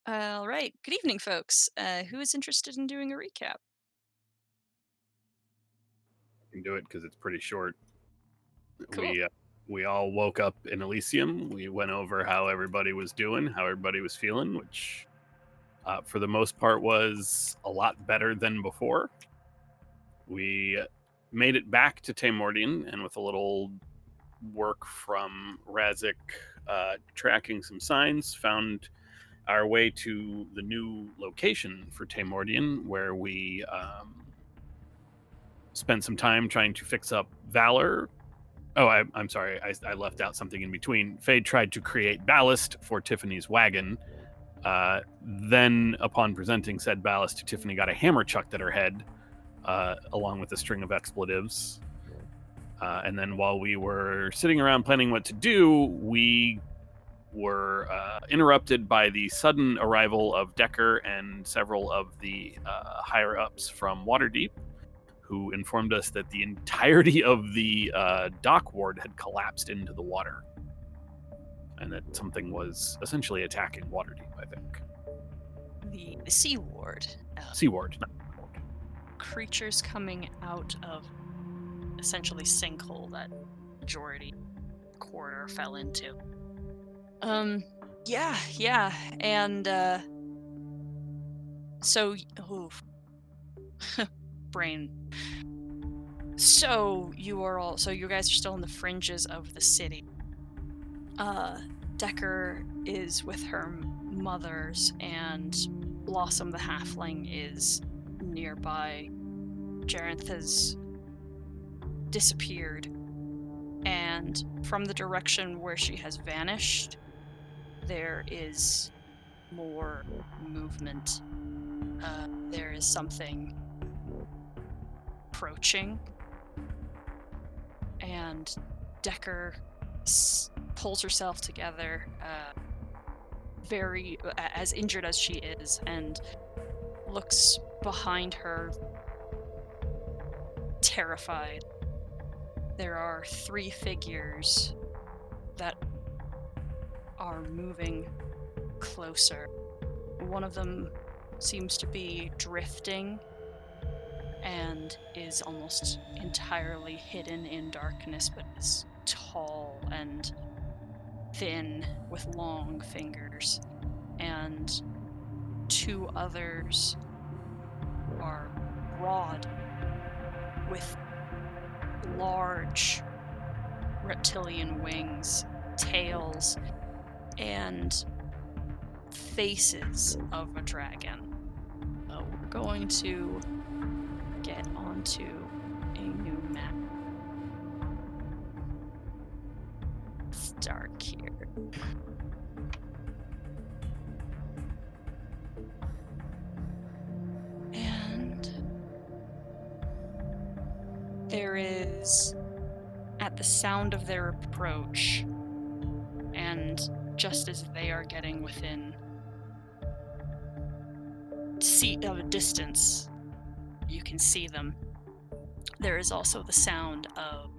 All right. Good evening, folks. Who is interested in doing a recap? Can do it because it's pretty short. Cool. We all woke up in Elysium. We went over how everybody was doing, how everybody was feeling, which for the most part was a lot better than before. We made it back to Tamordian, and with a little work from Razik, tracking some signs, found our way to the new location for Tamordian, where we spent some time trying to fix up Valor. Oh, I'm sorry. I left out something in between. Fade tried to create ballast for Tiffany's wagon. Then, upon presenting said ballast to Tiffany, got a hammer chucked at her head, along with a string of expletives. And then, while we were sitting around planning what to do, we were interrupted by the sudden arrival of Decker and several of the higher ups from Waterdeep, who informed us that the entirety of the dock ward had collapsed into the water, and that something was essentially attacking Waterdeep. I think The Sea Ward. Seaward. Creatures coming out of essentially sinkhole that majority quarter fell into. Yeah. And, so, oof. Brain. So, you guys are still in the fringes of the city. Decker is with her mothers, and Blossom the halfling is nearby. Jareth has disappeared, and from the direction where she has vanished, there is more movement. There is something approaching, and Decker pulls herself together, very as injured as she is, and looks behind her, terrified. There are three figures that are moving closer. One of them seems to be drifting and is almost entirely hidden in darkness, but is tall and thin with long fingers. And two others are broad with large reptilian wings, tails, and faces of a dragon. We're going to get onto a new map. It's dark here. And there is, at the sound of their approach, and just as they are getting within of a distance, you can see them. There is also the sound of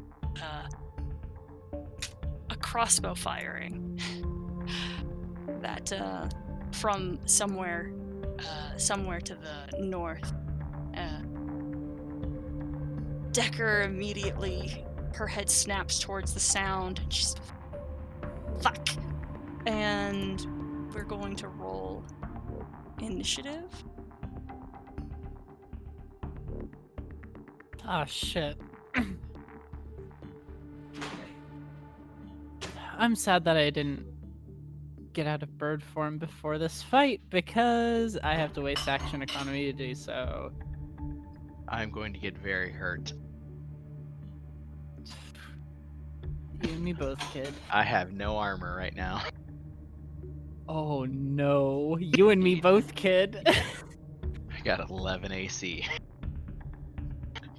a crossbow firing that from somewhere to the north. Decker immediately, her head snaps towards the sound, and she's fuck. And we're going to roll initiative. Ah, shit. I'm sad that I didn't get out of bird form before this fight because I have to waste action economy to do so. I'm going to get very hurt. You and me both, kid. I have no armor right now. Oh no. You and me both, kid. I got 11 AC.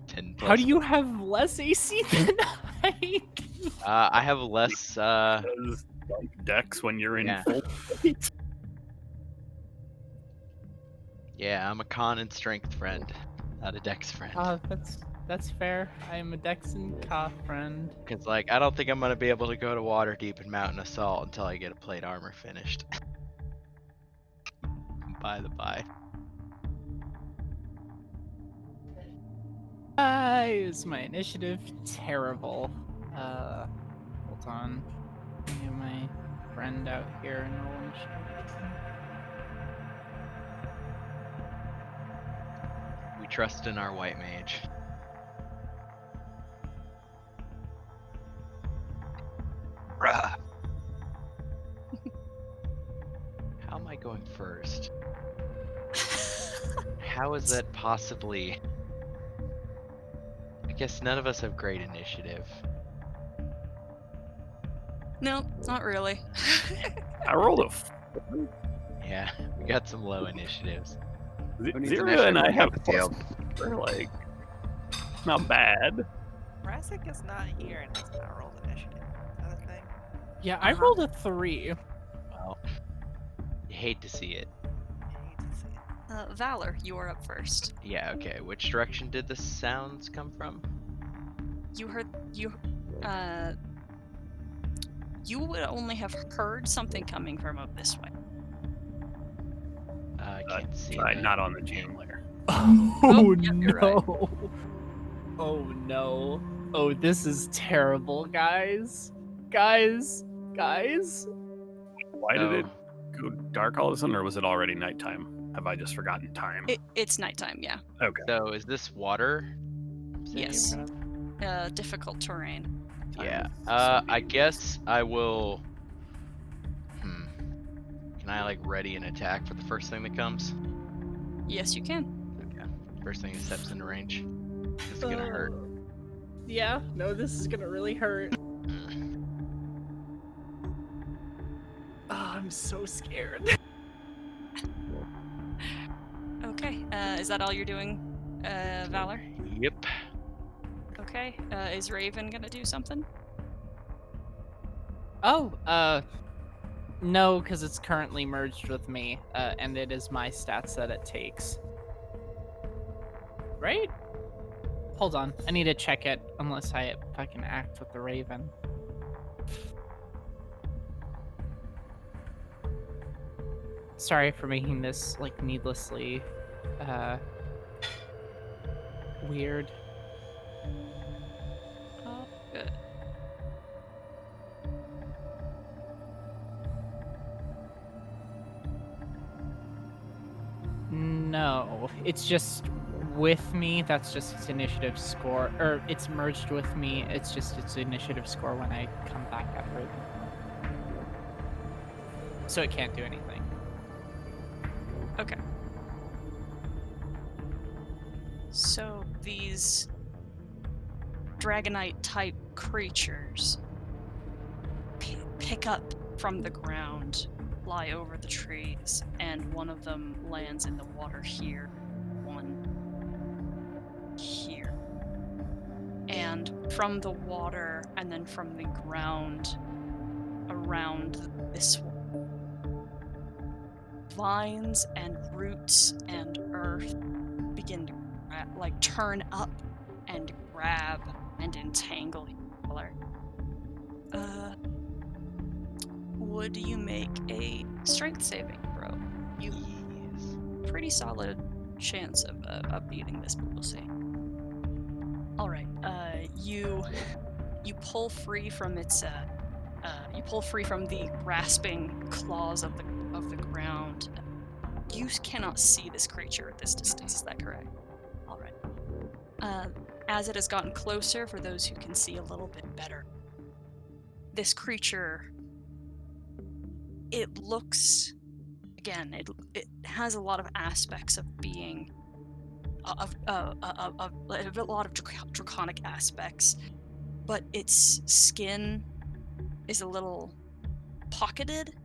10 plus. How do you have less AC than I? I have less. Dex when you're in Yeah. full fight. Yeah, I'm a con and strength friend, not a dex friend. That's fair. I am a Dex and Ka friend. Cause like I don't think I'm gonna be able to go to Waterdeep and mount an assault until I get a plate armor finished. by the by. Is my initiative terrible? Hold on. Get my friend out here and roll initiative. We trust in our white mage. Bruh. How am I going first? How is that possibly? I guess none of us have great initiative. No, not really. I rolled a Yeah, we got some low initiatives. Who needs Zero, initiative and I when you have got the field? plus, like, not bad. Rasik is not here and has not rolled initiative. Is that a thing? Yeah, I Uh-huh. rolled a 3. Well, you hate to see it. I hate to see it. Valor, you are up first. Yeah, okay. Which direction did the sounds come from? You would only have heard something coming from up this way. I can't see. that. Not on the chain layer. Oh yeah, you're right. no! Oh no! Oh, this is terrible, guys! Guys! Why did it Oh, go dark all of a sudden, or was it already nighttime? Have I just forgotten time? It's nighttime, yeah. Okay. So is this water? Sitting in Yes. front of- Difficult terrain. Yeah. Time I guess I will. Can I like ready an attack for the first thing that comes? Yes, you can. Okay. First thing that steps into range. It's gonna hurt. Yeah, no, this is gonna really hurt. Oh, I'm so scared. Okay. Is that all you're doing, Valor? Yep. Okay. Is Raven gonna do something? Oh, no, because it's currently merged with me, and it is my stats that it takes. Right? Hold on, I need to check it, unless I fucking act with the Raven. Sorry for making this, like, needlessly, weird. Oh, good. No, it's just with me. That's just its initiative score, or it's merged with me. It's just its initiative score when I come back after it. So it can't do anything. Okay. So these Dragonite type creatures pick up from the ground, fly over the trees, and one of them lands in the water here, one here. And from the water and then from the ground around this one, vines and roots and earth begin to turn up and grab and entangle each other. Would you make a strength saving throw? You Yes. pretty solid chance of beating this, but we'll see. All right, you pull free from its you pull free from the grasping claws of the ground. You cannot see this creature at this distance. Is that correct? All right. As it has gotten closer, for those who can see a little bit better, this creature, it looks, again, it has a lot of aspects of being, a lot of draconic aspects, but its skin is a little pocketed.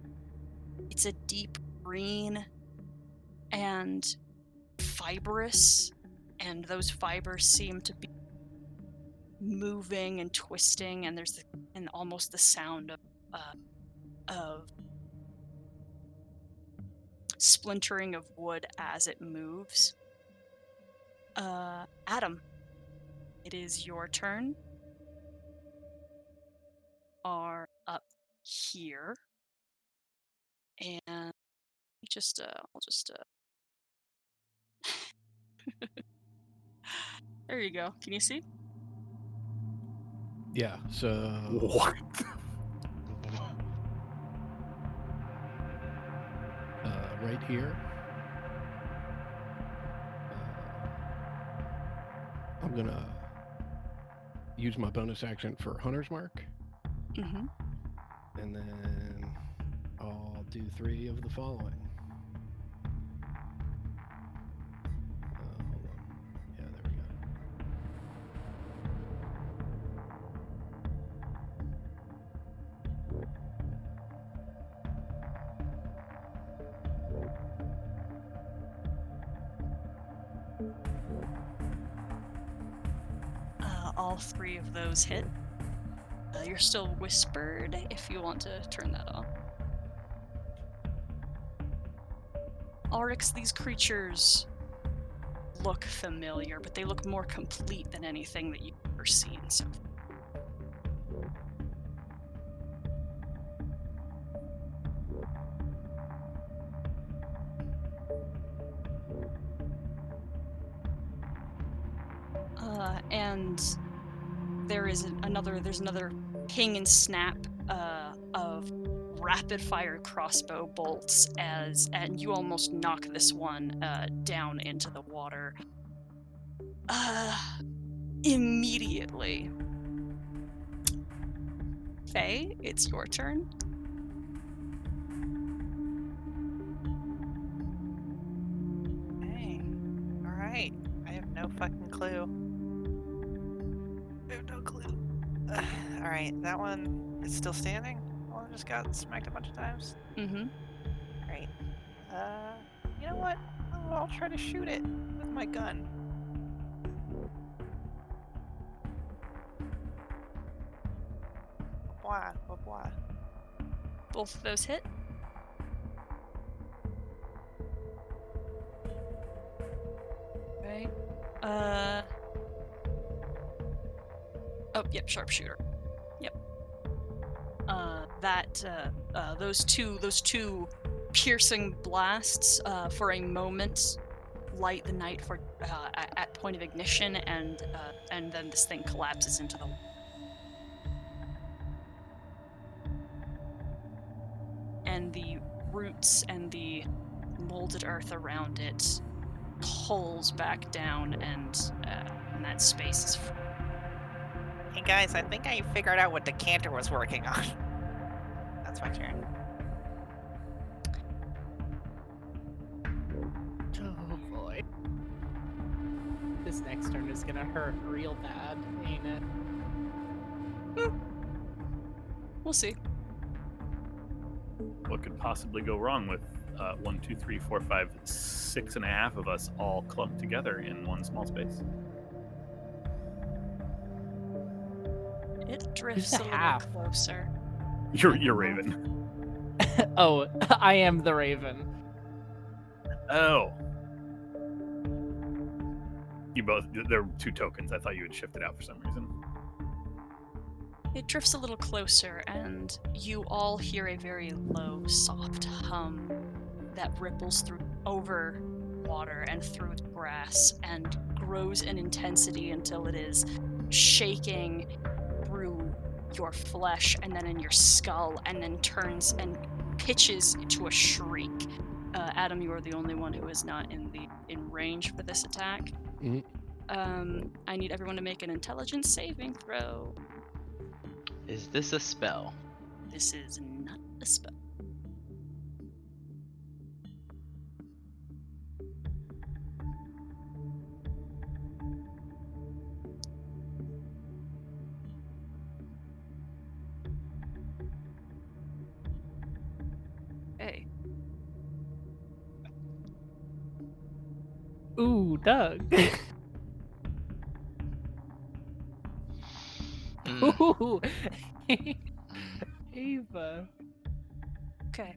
It's a deep green and fibrous, and those fibers seem to be moving and twisting, and there's almost the sound of splintering of wood as it moves. Adam, it is your turn. Are up here, and let me I'll just There you go. Can you see? Yeah, so What? right here. I'm gonna use my bonus action for Hunter's Mark, Mm-hmm. and then I'll do 3 of the following. Hold on. Yeah, there we go. All 3 of those hit. You're still whispered if you want to turn that off. Oryx, these creatures look familiar, but they look more complete than anything that you've ever seen so far. And there's another ping and snap of rapid fire crossbow bolts and you almost knock this one down into the water. Immediately. Faye, it's your turn. Dang. Alright. I have no fucking clue. I have no clue. Alright, that one is still standing? The one just got smacked a bunch of times? Mm-hmm. Great. You know what? I'll try to shoot it with my gun. Why? Why? Both of those hit. Okay. Oh, yep, sharpshooter. Yep. Those two piercing blasts for a moment light the night for at point of ignition, and then this thing collapses into the. And the roots and the molded earth around it pulls back down, and that space is free. Hey guys, I think I figured out what Decanter was working on. That's my turn. Oh boy. This next turn is gonna hurt real bad, ain't it? We'll see. What could possibly go wrong with 1, 2, 3, 4, 5, 6 and a half of us all clumped together in one small space? It drifts Who's a the little half? closer. You're Raven. Oh, I am the Raven. Oh. You both. There were 2 tokens. I thought you had shifted out for some reason. It drifts a little closer, and you all hear a very low, soft hum that ripples over water and through the grass and grows in intensity until it is shaking through your flesh and then in your skull, and then turns and pitches to a shriek. Adam, you are the only one who is not in range for this attack. Mhm. I need everyone to make an intelligence saving throw. Is this a spell? This is not a spell. Hey. Ooh, Doug. Ooh. Ava. Okay.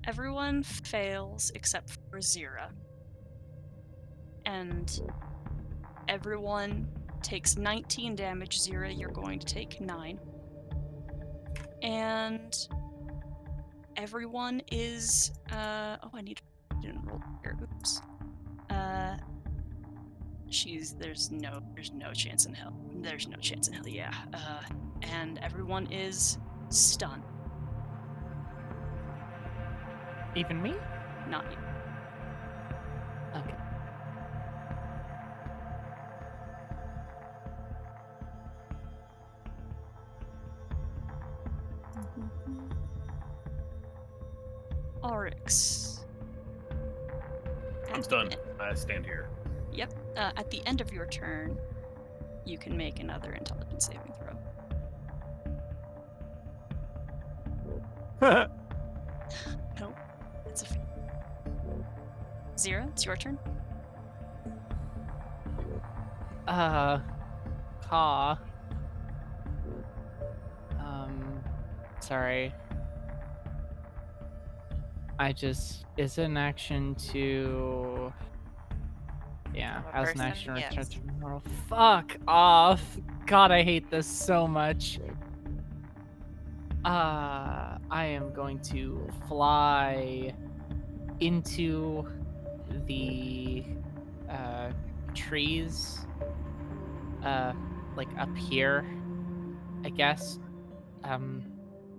Everyone fails except for Zira. And everyone takes 19 damage. 0, you're going to take 9. And everyone is. Oh, I didn't roll here. Oops. There's no chance in hell. There's no chance in hell. Yeah. And everyone is stunned. Even me? Not you. Okay. Oryx. I'm stunned. I stand here. Yep. At the end of your turn, you can make another intelligence saving throw. Nope. It's a fail. Zira, it's your turn. Caw. Sorry. Is it an action to... Yeah, Have a as an person? action return Yes. to normal. Fuck off! God, I hate this so much. I am going to fly into the trees, like up here, I guess.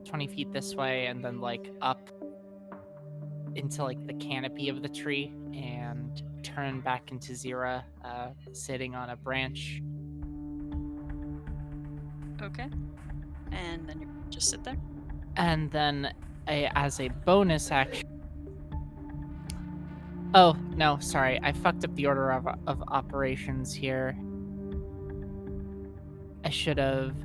20 feet this way, and then like up into like the canopy of the tree, and turn back into Zira, sitting on a branch. Okay. And then you just sit there. And then, as a bonus action. Oh no, sorry, I fucked up the order of operations here. I should have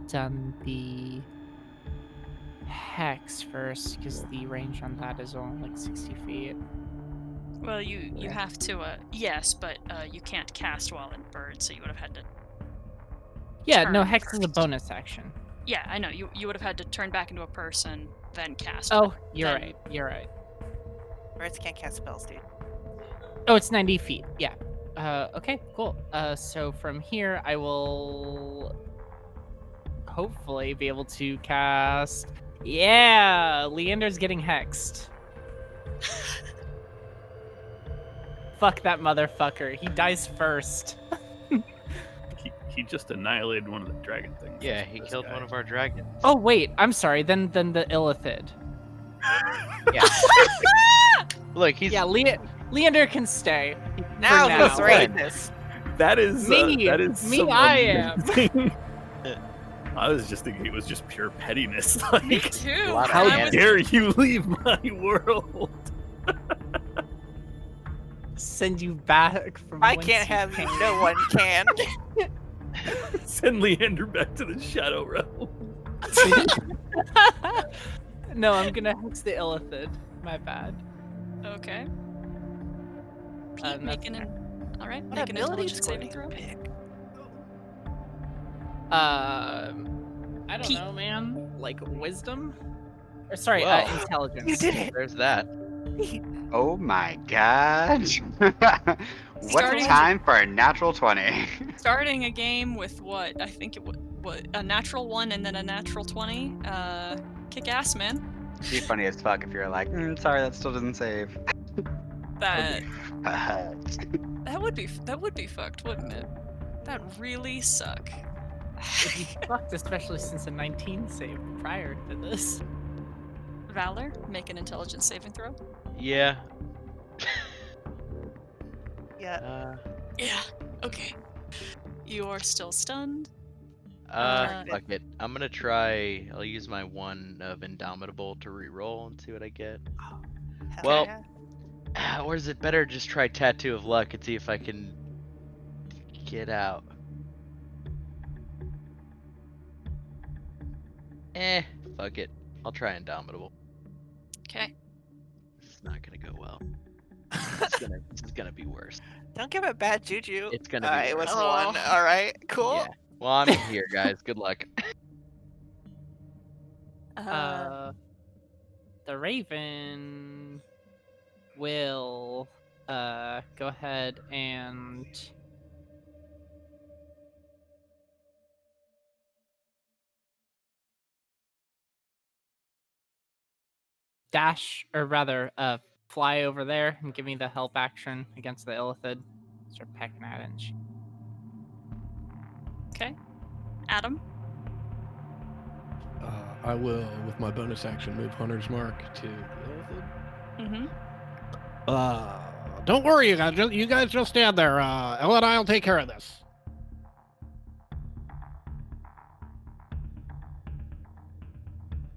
done the hex first, because the range on that is only like 60 feet. Well, you have to. Yes, but you can't cast while in bird, so you would have had to. Yeah, no, Turn hex is a first. bonus action. Yeah, I know. You would have had to turn back into a person, then cast. Oh, but you're then- right. You're right. Birds can't cast spells, dude. Oh, it's 90 feet. Yeah. Okay, cool. So from here, I will hopefully be able to cast. Yeah, Leander's getting hexed. Fuck that motherfucker. He dies first. He just annihilated one of the dragon things. Yeah, That's he this killed guy. one of our dragons. Oh wait, I'm sorry. Then the Illithid. Yeah. Look, he's Yeah, Leander can stay. Now now. who's racist? That is Me. that is Me, some I am. amazing- I was just thinking it was just pure pettiness. Me Like, too. lot of how I was- dare you leave my world? Send you back from. I whence can't have you. came. No one can. Send Leander back to the Shadow Realm. No, I'm gonna hex the Illithid. My bad. Okay. Pete Nothing making an. All right, What make an abilities intelligence would saving you throw. pick? I don't Pete. know, man. Like wisdom? Or sorry, Well, intelligence. You did it. there's that. Oh my god. What Starting- a time for a natural 20. Starting a game with what I think it was a natural 1 and then a natural 20. Kick ass, man. It'd be funny as fuck if you're like, sorry, that still doesn't save. That But that would be fucked, wouldn't it? That really suck. It'd be fucked, especially since a 19 saved prior to this. Valor, make an intelligence saving throw. Yeah. Yeah. Yeah. Okay. You are still stunned. Uh, Uh, fuck it. I'm gonna try. I'll use my one of Indomitable to re-roll and see what I get. Hell Well- yeah. Or is it better just try Tattoo of Luck and see if I can get out? Fuck it. I'll try Indomitable. Okay. This is not gonna go well. This is gonna be worse. Don't give it bad juju. It's gonna Alright, be it worse. was Oh. 1. Alright, cool. Yeah. Well, I'm here, guys. Good luck. The Raven will go ahead and dash, or rather, fly over there and give me the help action against the Illithid. Start pecking at it. And Okay. Adam? I will, with my bonus action, move Hunter's Mark to the Illithid. Mm-hmm. Don't worry, you guys just stand there. Ella and I'll take care of this.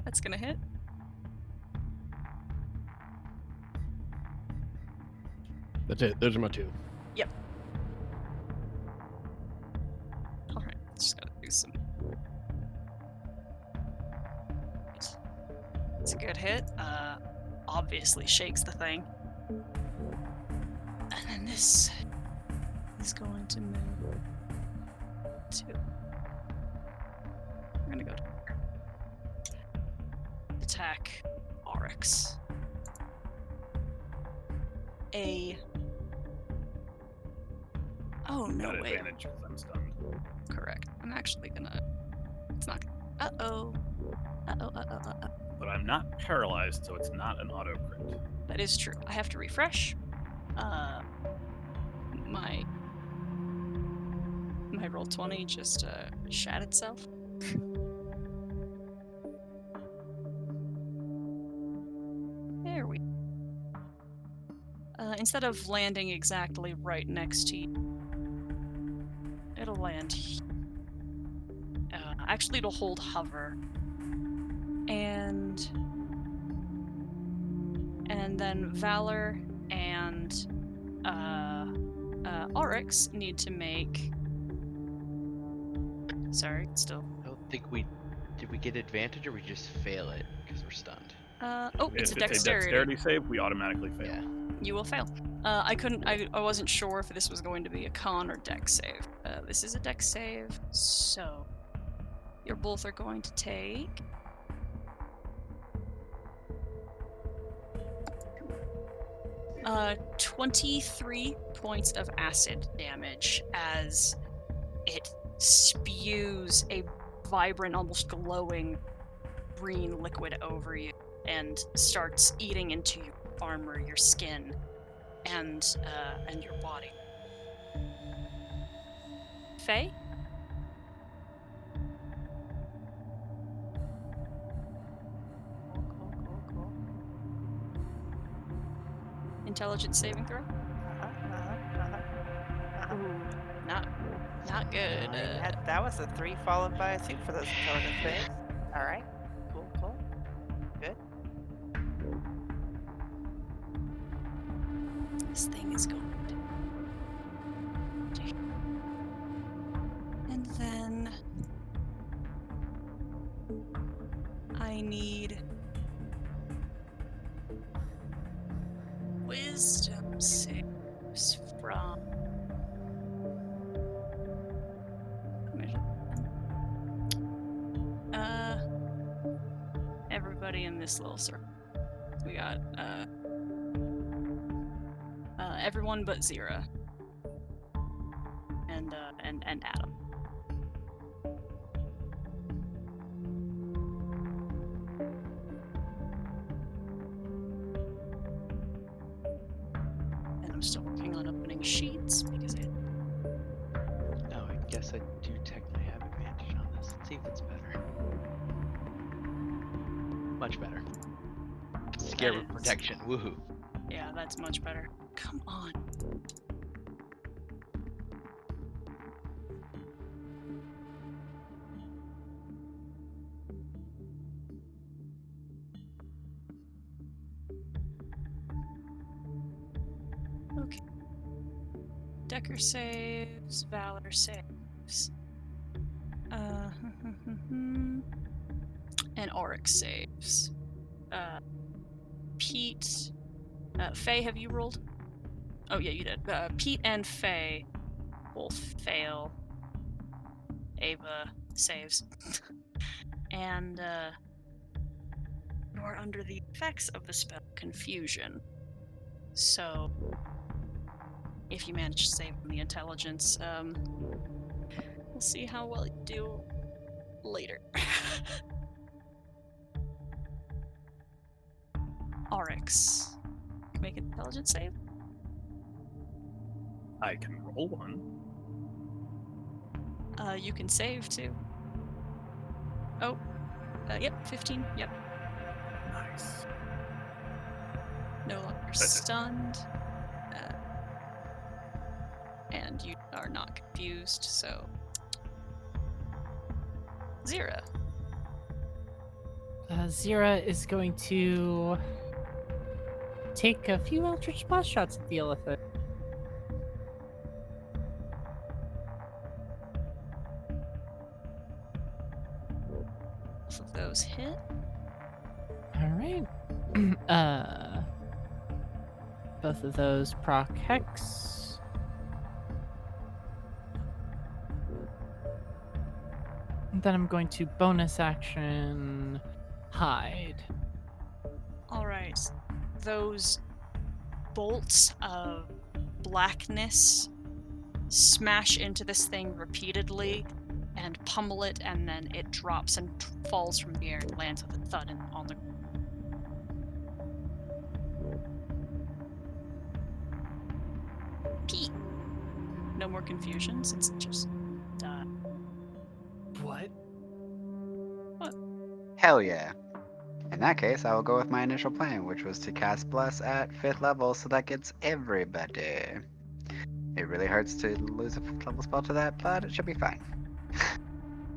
That's gonna hit. That's it. Those are my two. Alright, just gotta do some. It's a good hit. Obviously shakes the thing. And then this is going to move to. We're gonna go to attack Oryx. Oh no! Got Wait. advantage 'cause I'm stunned. Correct. I'm actually gonna. It's not. Uh-oh. But I'm not paralyzed, so it's not an auto crit. That is true. I have to refresh. My roll 20 just shat itself. There we. Instead of landing exactly right next to you, it'll land. Actually, it'll hold hover. And then Valor and Oryx need to make. Sorry, still. I don't think did we get advantage or we just fail it because we're stunned. Oh, it's If a dexterity. save, we automatically fail. Yeah. You will fail. I wasn't sure if this was going to be a con or dex save. This is a dex save, so you both are going to take 23 points of acid damage as it spews a vibrant, almost glowing green liquid over you and starts eating into your armor, your skin, and your body. Faye? Cool. Intelligence saving throw? Ooh, not good. That was a 3 followed by a 2 for those intelligence saves. Alright. Cool. Good. This thing is going to. And then I need wisdom saves from everybody in this little circle. We got everyone but Zira. And Adam. And I'm still working on opening sheets because No, I guess I do technically have advantage on this. Let's see if it's better. Much better. Scare with is- protection. Woohoo. yeah, that's much better. Come on. Okay. Decker saves, Valor saves. And Oryx saves. Pete. Faye, have you rolled? Oh, yeah, you did. Pete and Faye both fail. Ava saves. And, you are under the effects of the spell Confusion. So, if you manage to save from the intelligence, we'll see how well you do later. Oryx, make an intelligence save. I can roll one. You can save too. Oh, yep, 15. Yep, Nice. no longer That's it. stunned. And you are not confused, so. Zira. Zira is going to take a few Eldritch Blast shots at the elephant. Both of those hit. All right. Both of those proc hex. And then I'm going to bonus action hide. All right. Those bolts of blackness smash into this thing repeatedly and pummel it, and then it drops and falls from the air and lands with a thud on the. Pete. No more confusion since it just died. What? Hell yeah. In that case, I will go with my initial plan, which was to cast Bless at 5th level, so that gets everybody. It really hurts to lose a 5th level spell to that, but it should be fine.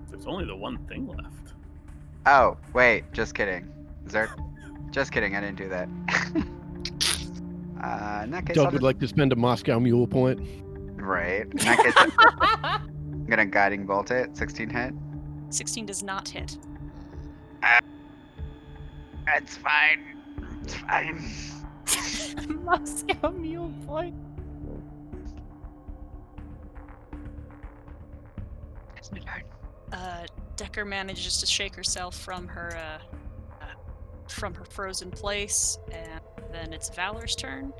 There's only the one thing left. Oh, wait, just kidding. Just kidding, I didn't do that. In that case, I'll Doug would just... like to spend a Moscow Mule point. Right. In that case, I'm gonna Guiding Bolt it. 16 hit. 16 does not hit. It's fine. It's fine. Moscow Mule point. It's my turn. Decker manages to shake herself from her frozen place, and then it's Valor's turn.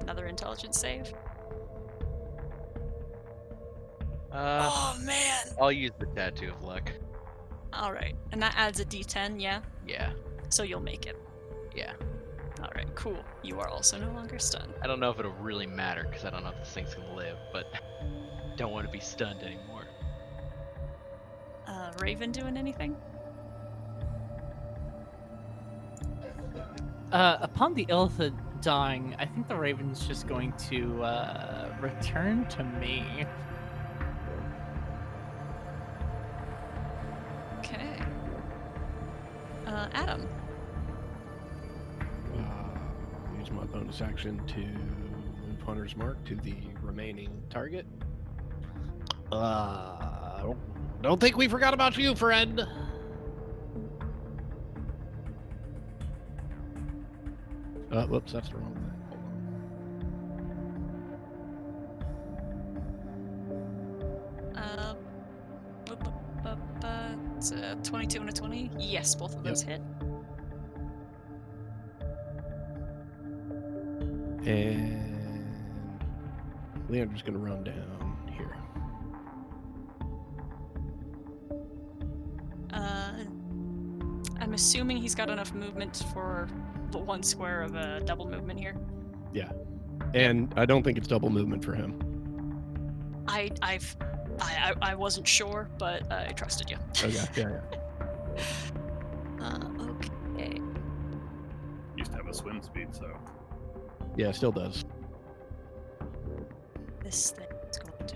Another intelligence save. Oh man! I'll use the Tattoo of Luck. All right, and that adds a D10, yeah. Yeah. So you'll make it. Yeah. All right, cool. You are also no longer stunned. I don't know if it'll really matter because I don't know if this thing's gonna live, but don't want to be stunned anymore. Raven doing anything? Upon the elephant dying, I think the raven's just going to return to me. Okay. Adam. Use my bonus action to move Hunter's Mark to the remaining target. Don't think we forgot about you, friend. Whoops, that's the wrong thing. Hold on. It's a 22 and a 20. Yes, both of those hit. And Leander's gonna run down here. I'm assuming he's got enough movement for the 1 square of a double movement here. Yeah. And I don't think it's double movement for him. I wasn't sure, but I trusted you. Okay, yeah. Okay. Used to have a swim speed, so. Yeah, still does. This thing is going to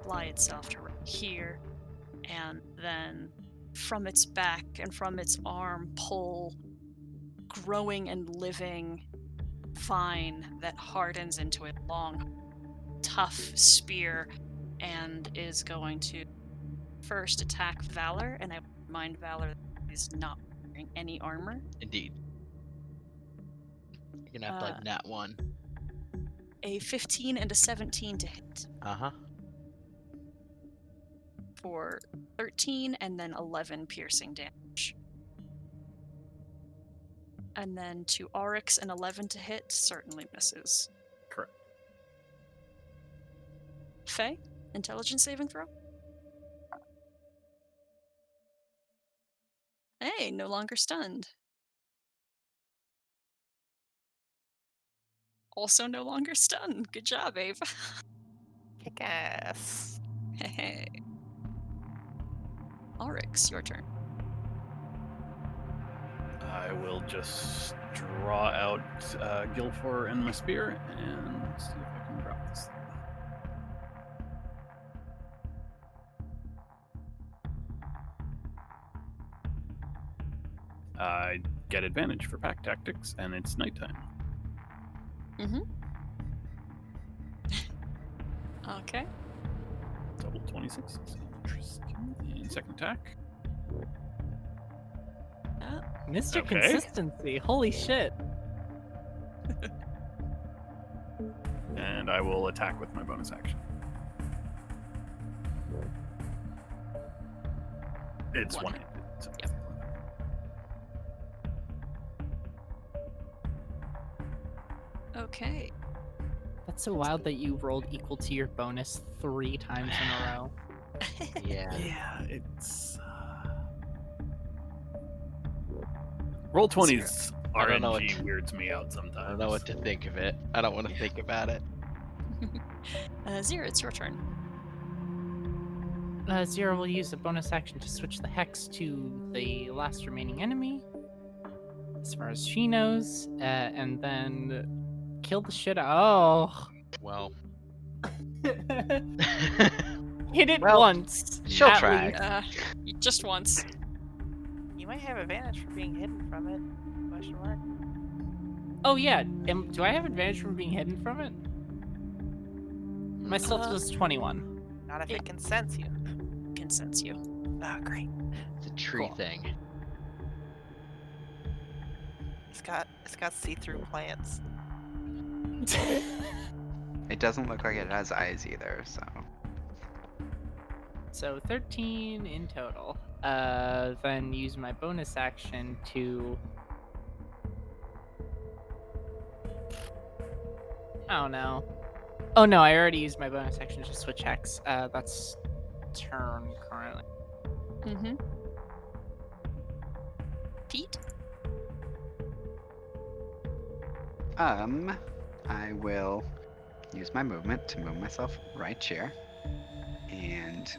fly itself to right here, and then from its back and from its arm pull growing and living vine that hardens into a long, tough spear, and is going to first attack Valor, and I remind Valor that he's not wearing any armor. Indeed. You're gonna have to like nat 1. A 15 and a 17 to hit Uh-huh. for 13 and then 11 piercing damage. And then to Oryx, an 11 to hit certainly misses. Correct. Faye, intelligence saving throw? Hey, no longer stunned. also no longer stunned. Good job, Ave. Kick ass. Hey. Ulrix, your turn. I will just draw out Gilfor and my spear and see if I can drop this thing. I get advantage for pack tactics, and it's nighttime. Okay. Double 26. Interesting. And second attack. Mr. Okay. Consistency. Holy shit. And I will attack with my bonus action. It's One. one-handed. So. Yep. Okay. That's so wild that you rolled equal to your bonus 3 times in a row. Yeah. Yeah, it's. Roll 20s I don't know what RNG to- weirds me out sometimes. I don't know what to think of it. I don't want to think about it. Zero, it's your turn. Zero will use a bonus action to switch the hex to the last remaining enemy, as far as she knows, and then kill the shit out. Well. Hit it Well, once. she'll at try. least. Just once. You might have advantage for being hidden from it. Question mark. Oh yeah. Do I have advantage from being hidden from it? My stealth was 21. Not if Yeah. it can sense you. Can sense you. Oh, great. It's a tree Cool. thing. It's got see-through plants. It doesn't look like it has eyes either, so. So 13 in total. Then use my bonus action to. Oh no. Oh no, I already used my bonus action to switch hex. That's turn currently. Mm-hmm. Pete? I will use my movement to move myself right here. And,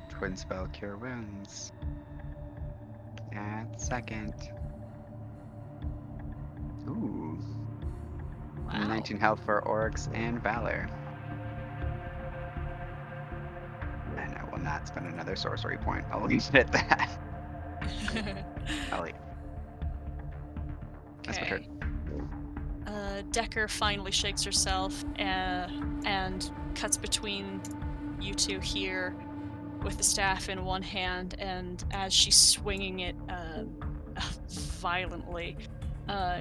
twin spell Cure Wounds. At second. Ooh. Wow. 19 health for Oryx and Valor. And I will not spend another sorcery point. I'll leave it at that. I'll leave. That's my turn. Decker finally shakes herself and cuts between you two here with the staff in one hand, and as she's swinging it violently,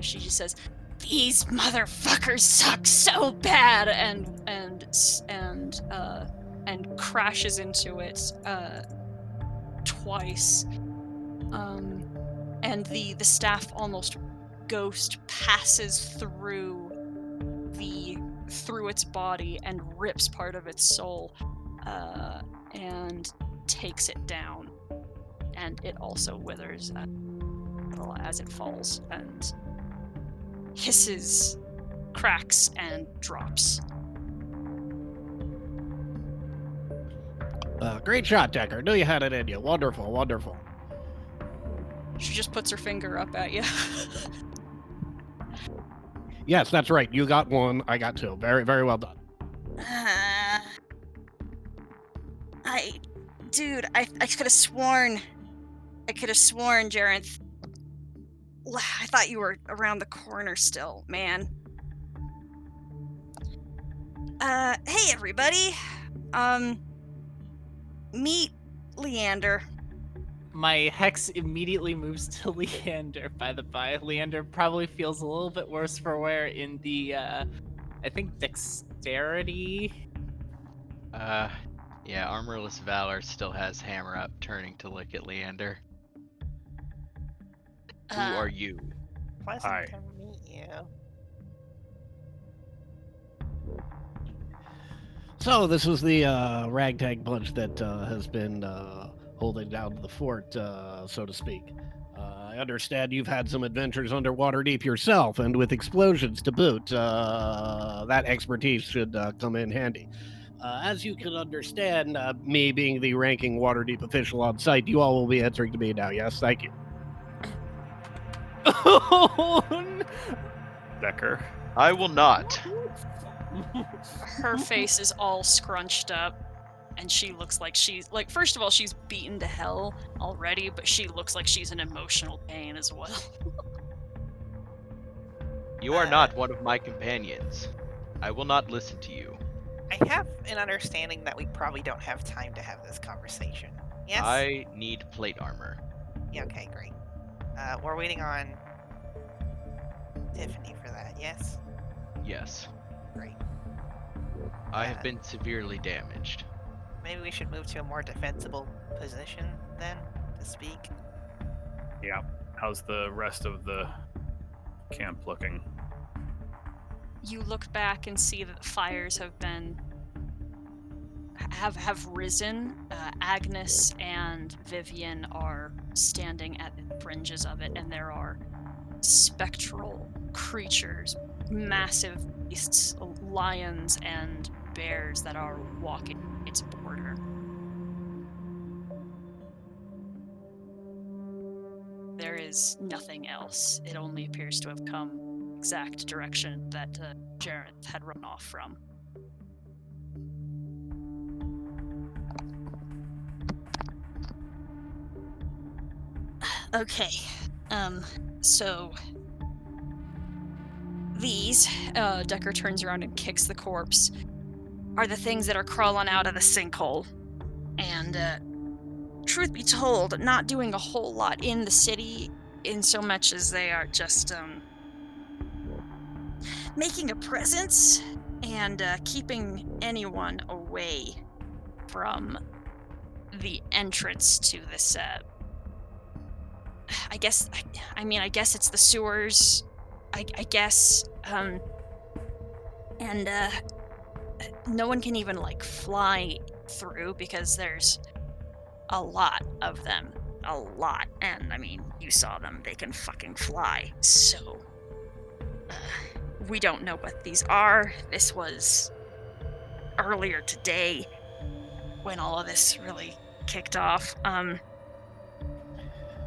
she just says, "These motherfuckers suck so bad," and crashes into it twice. And the staff almost ghost passes through its body and rips part of its soul and takes it down, and it also withers a little as it falls and hisses, cracks, and drops. Great shot, Decker. Knew you had it in you. Wonderful, wonderful. She just puts her finger up at you. Yes, that's right. You got one. I got two. Very, very well done. I could have sworn, Jarenth. I thought you were around the corner still, man. Hey everybody. Meet Leander. My hex immediately moves to Leander, by the by. Leander probably feels a little bit worse for wear in the, I think, dexterity. Yeah, Armorless Valor still has Hammer up, turning to look at Leander. Who are you? Pleasant Hi. to meet you. So this was the ragtag bunch that has been holding down the fort, so to speak. I understand you've had some adventures under Waterdeep yourself, and with explosions to boot. That expertise should come in handy. As you can understand, me being the ranking Waterdeep official on site, you all will be answering to me now. Yes, thank you. Decker. I will not. Her face is all scrunched up, and she looks like she's like. First of all, she's beaten to hell already, but she looks like she's in emotional pain as well. You are not one of my companions. I will not listen to you. I have an understanding that we probably don't have time to have this conversation. Yes? I need plate armor. Yeah, okay, great. We're waiting on Tiffany for that, yes? Yes. Great. I have been severely damaged. Maybe we should move to a more defensible position then, to speak. Yeah. How's the rest of the camp looking? You look back and see that the fires have risen. Agnes and Vivian are standing at the fringes of it, and there are spectral creatures, massive beasts, lions and bears that are walking its border. There is nothing else. It only appears to have come exact direction that Jareth had run off from. Okay, so these, Decker turns around and kicks the corpse, are the things that are crawling out of the sinkhole. And, truth be told, not doing a whole lot in the city in so much as they are just, making a presence and keeping anyone away from the entrance to this, I guess it's the sewers. I guess, and no one can even, like, fly through because there's a lot of them. A lot. And, I mean, you saw them. They can fucking fly. So, we don't know what these are. This was earlier today when all of this really kicked off.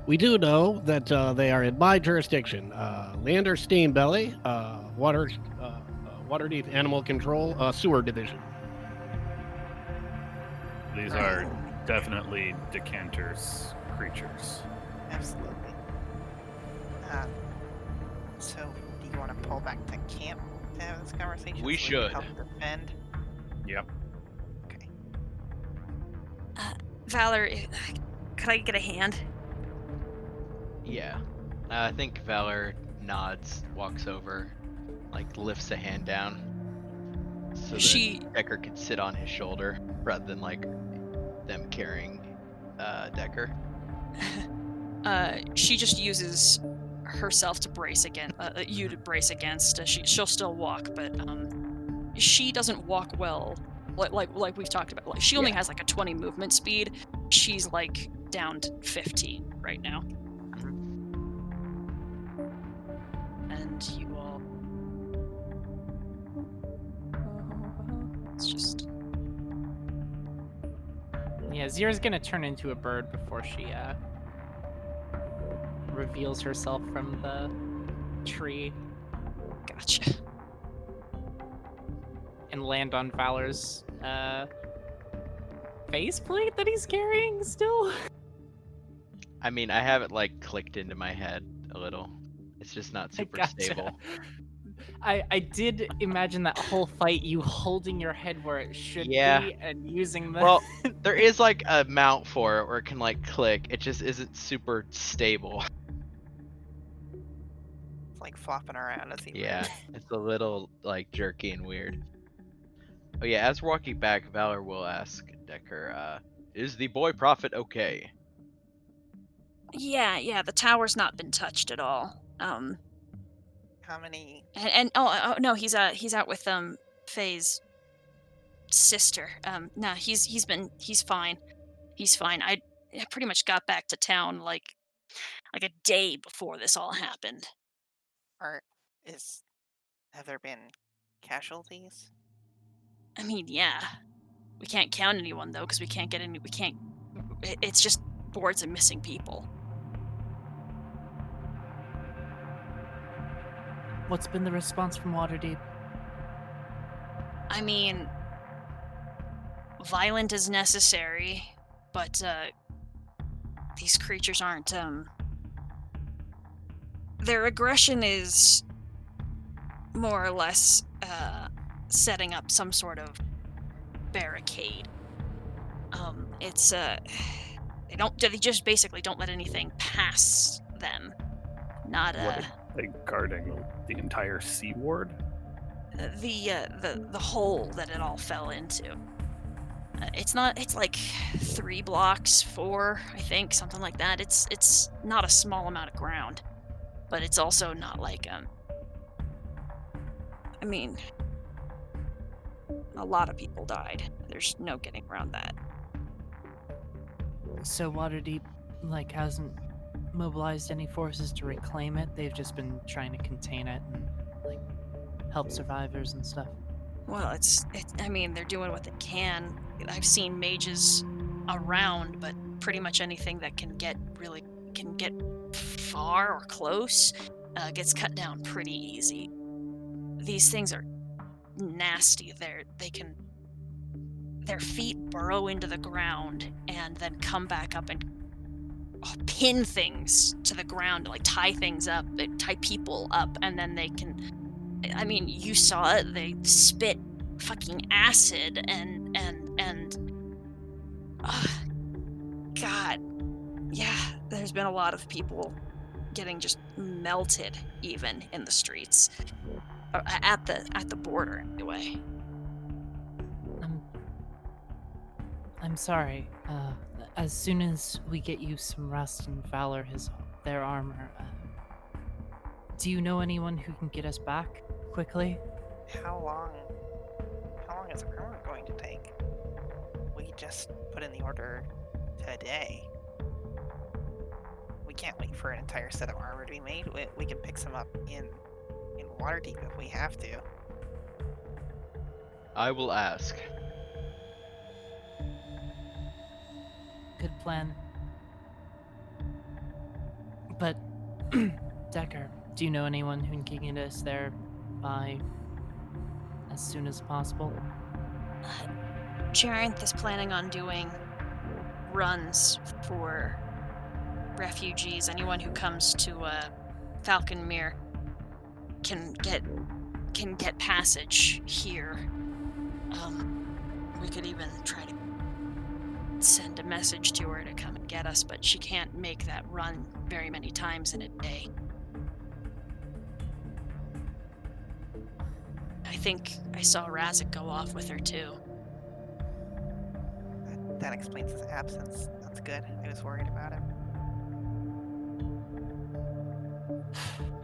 We do know that they are in my jurisdiction. Leander Steinbelly, Waterdeep Animal Control, Sewer Division. These are definitely decanters creatures. Absolutely. So, do you want to pull back to camp to have this conversation? We so should. Can help defend? Yep. Okay. Valor, could I get a hand? Yeah. I think Valor nods, walks over, like lifts a hand down. So that Decker could sit on his shoulder rather than like them carrying Decker. She just uses herself to brace against you to brace against. She'll still walk, but she doesn't walk well. Like we've talked about. Like she only has like a 20 movement speed. She's like down to 15 right now. And you all. It's just. Yeah, Zira's gonna turn into a bird before she reveals herself from the tree Gotcha. and land on Valor's faceplate that he's carrying still. I mean, I have it like clicked into my head a little. It's just not super Gotcha. stable. I did imagine that whole fight, you holding your head where it should be and using the. Well, there is like a mount for it where it can like click. It just isn't super stable. It's like flopping around as he Yeah, moves. it's a little like jerky and weird. Oh yeah, as we're walking back, Valor will ask Decker, is the boy prophet okay? Yeah. The tower's not been touched at all. How many? And oh no, he's out with Faye's sister. No, he's fine. He's fine. I pretty much got back to town like like a day before this all happened. Or have there been casualties? I mean, yeah. We can't count anyone though, because we can't get any. We can't. It's just boards of missing people. What's been the response from Waterdeep? I mean, violent is necessary, but these creatures aren't. Their aggression is more or less setting up some sort of barricade. They just basically don't let anything pass them. Not What are they guarding? The entire seaward? the hole that it all fell into. It's like 3 blocks, 4, I think, something like that. It's not a small amount of ground, but it's also not like I mean, a lot of people died. There's no getting around that. So Waterdeep, hasn't mobilized any forces to reclaim it. They've just been trying to contain it and, help survivors and stuff. Well, I mean, they're doing what they can. I've seen mages around, but pretty much anything that can get far or close gets cut down pretty easy. These things are nasty. Their feet burrow into the ground and then come back up and pin things to the ground, tie things up, tie people up, and then they can. I mean, you saw it. They spit fucking acid and God, yeah. There's been a lot of people getting just melted, even in the streets, at the border anyway. I'm sorry. As soon as we get you some rest and Valor their armor, do you know anyone who can get us back quickly? How long is armor going to take? We just put in the order today. We can't wait for an entire set of armor to be made. We can pick some up in Waterdeep if we have to. I will ask. Good plan. But, Decker, do you know anyone who can get us there by as soon as possible? Jarenth is planning on doing runs for refugees. Anyone who comes to Falconmere can get passage here. We could even try to send a message to her to come and get us, but she can't make that run very many times in a day. I think I saw Razik go off with her too. That explains his absence. That's good. I was worried about him.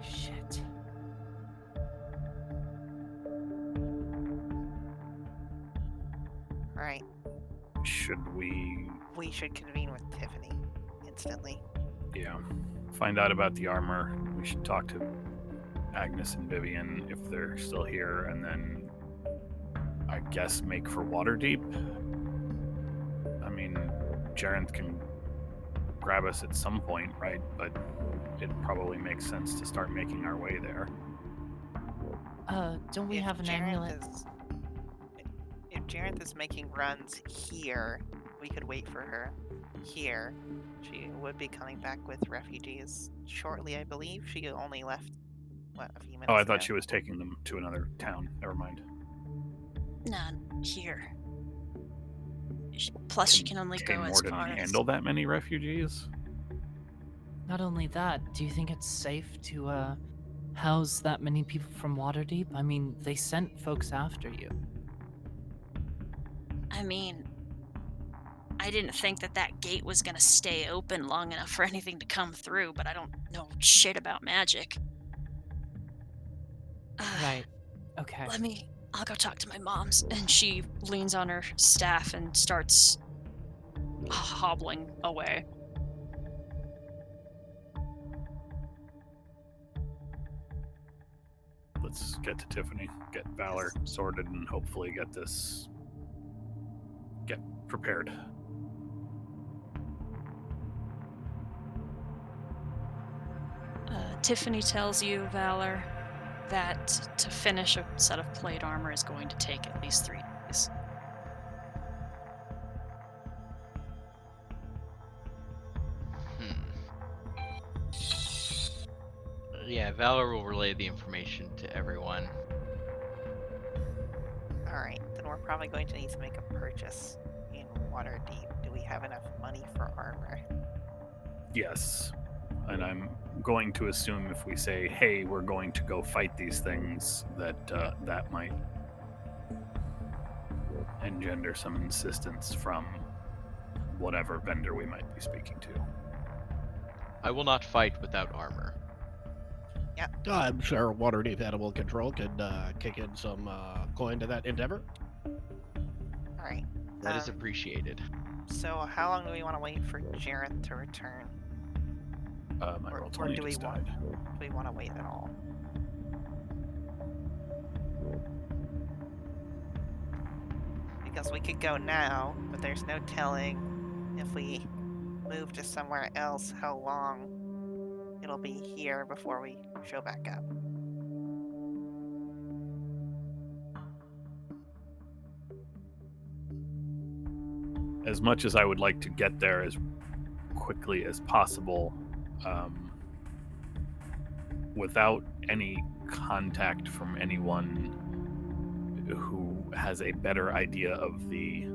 Shit. Right. Should we? We should convene with Tiffany instantly. Yeah. Find out about the armor. We should talk to Agnes and Vivian if they're still here, and then I guess make for Waterdeep. I mean, Jarenth can grab us at some point, right? But it probably makes sense to start making our way there. Don't we If have an Jarenth amulet? If Jarenth is making runs here, we could wait for her here. She would be coming back with refugees shortly, I believe. She only left, a few minutes Oh, I ago. thought she was taking them to another town. Never mind. None here. Plus, she can only go as Morden far as. handle that many refugees? Not only that, do you think it's safe to house that many people from Waterdeep? I mean, they sent folks after you. I mean, I didn't think that gate was gonna stay open long enough for anything to come through, but I don't know shit about magic. Right. Okay. I'll go talk to my mom's. And she leans on her staff and starts hobbling away. let's get to Tiffany, get Valor sorted, and hopefully get prepared. Tiffany tells you, Valor, that to finish a set of plate armor is going to take at least 3 days. Yeah, Valor will relay the information to everyone. Alright, then we're probably going to need to make a purchase in Waterdeep. Do we have enough money for armor? Yes. And I'm going to assume if we say, hey, we're going to go fight these things, that might engender some insistence from whatever vendor we might be speaking to. I will not fight without armor. I'm sure Waterdeep Animal Control could kick in some coin to that endeavor. Alright. That is appreciated. So how long do we want to wait for Jareth to return? My Or- roll or 20 do we just want- died. Do we want to wait at all? Because we could go now, but there's no telling if we move to somewhere else how long it'll be here before we show back up. As much as I would like to get there as quickly as possible, without any contact from anyone who has a better idea of the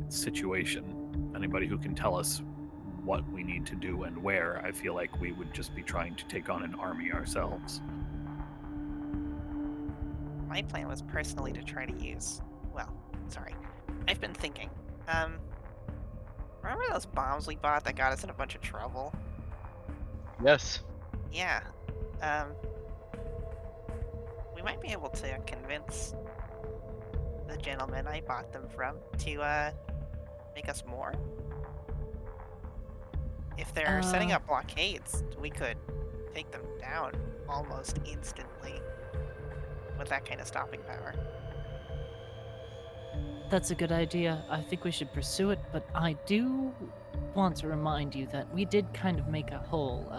situation, anybody who can tell us what we need to do and where, I feel like we would just be trying to take on an army ourselves. My plan was personally to try to use. Well, sorry. I've been thinking. Remember those bombs we bought that got us in a bunch of trouble? Yes. Yeah. We might be able to convince the gentleman I bought them from to make us more. If they're setting up blockades, we could take them down almost instantly with that kind of stopping power. That's a good idea. I think we should pursue it, but I do want to remind you that we did kind of make a whole,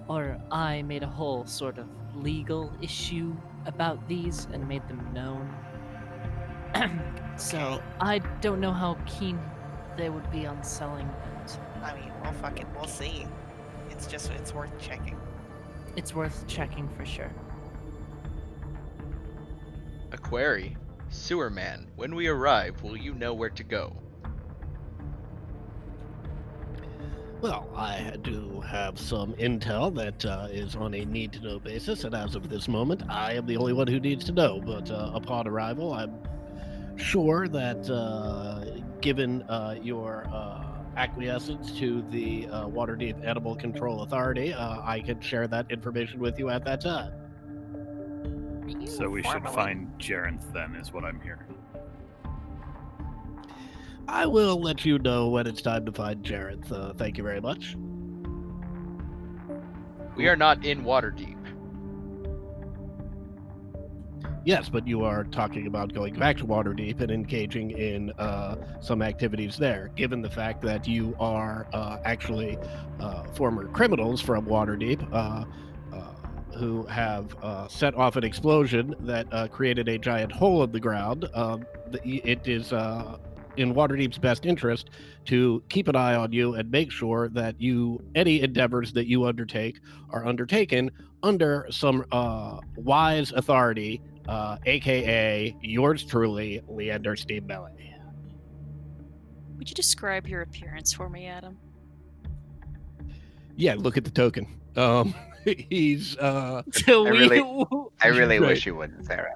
or I made a whole sort of legal issue about these and made them known. So Okay. I don't know how keen they would be on selling it. I mean, we'll see. It's worth checking. It's worth checking for sure. A query. Sewer man, when we arrive, will you know where to go? Well, I do have some intel that is on a need-to-know basis, and as of this moment, I am the only one who needs to know. But upon arrival, I'm sure that given your acquiescence to the Waterdeep Animal Control Authority, I can share that information with you at that time. So we should Formally- find Jarenth then, is what I'm hearing. I will let you know when it's time to find Jareth. Thank you very much. We are not in Waterdeep. Yes, but you are talking about going back to Waterdeep and engaging in some activities there, given the fact that you are actually former criminals from Waterdeep who have set off an explosion that created a giant hole in the ground. It is in Waterdeep's best interest to keep an eye on you and make sure that any endeavors that you undertake are undertaken under some wise authority, aka yours truly, Leander Steambelly. Would you describe your appearance for me, Adam? Yeah, look at the token. He's I really Right. wish you wouldn't, Sarah.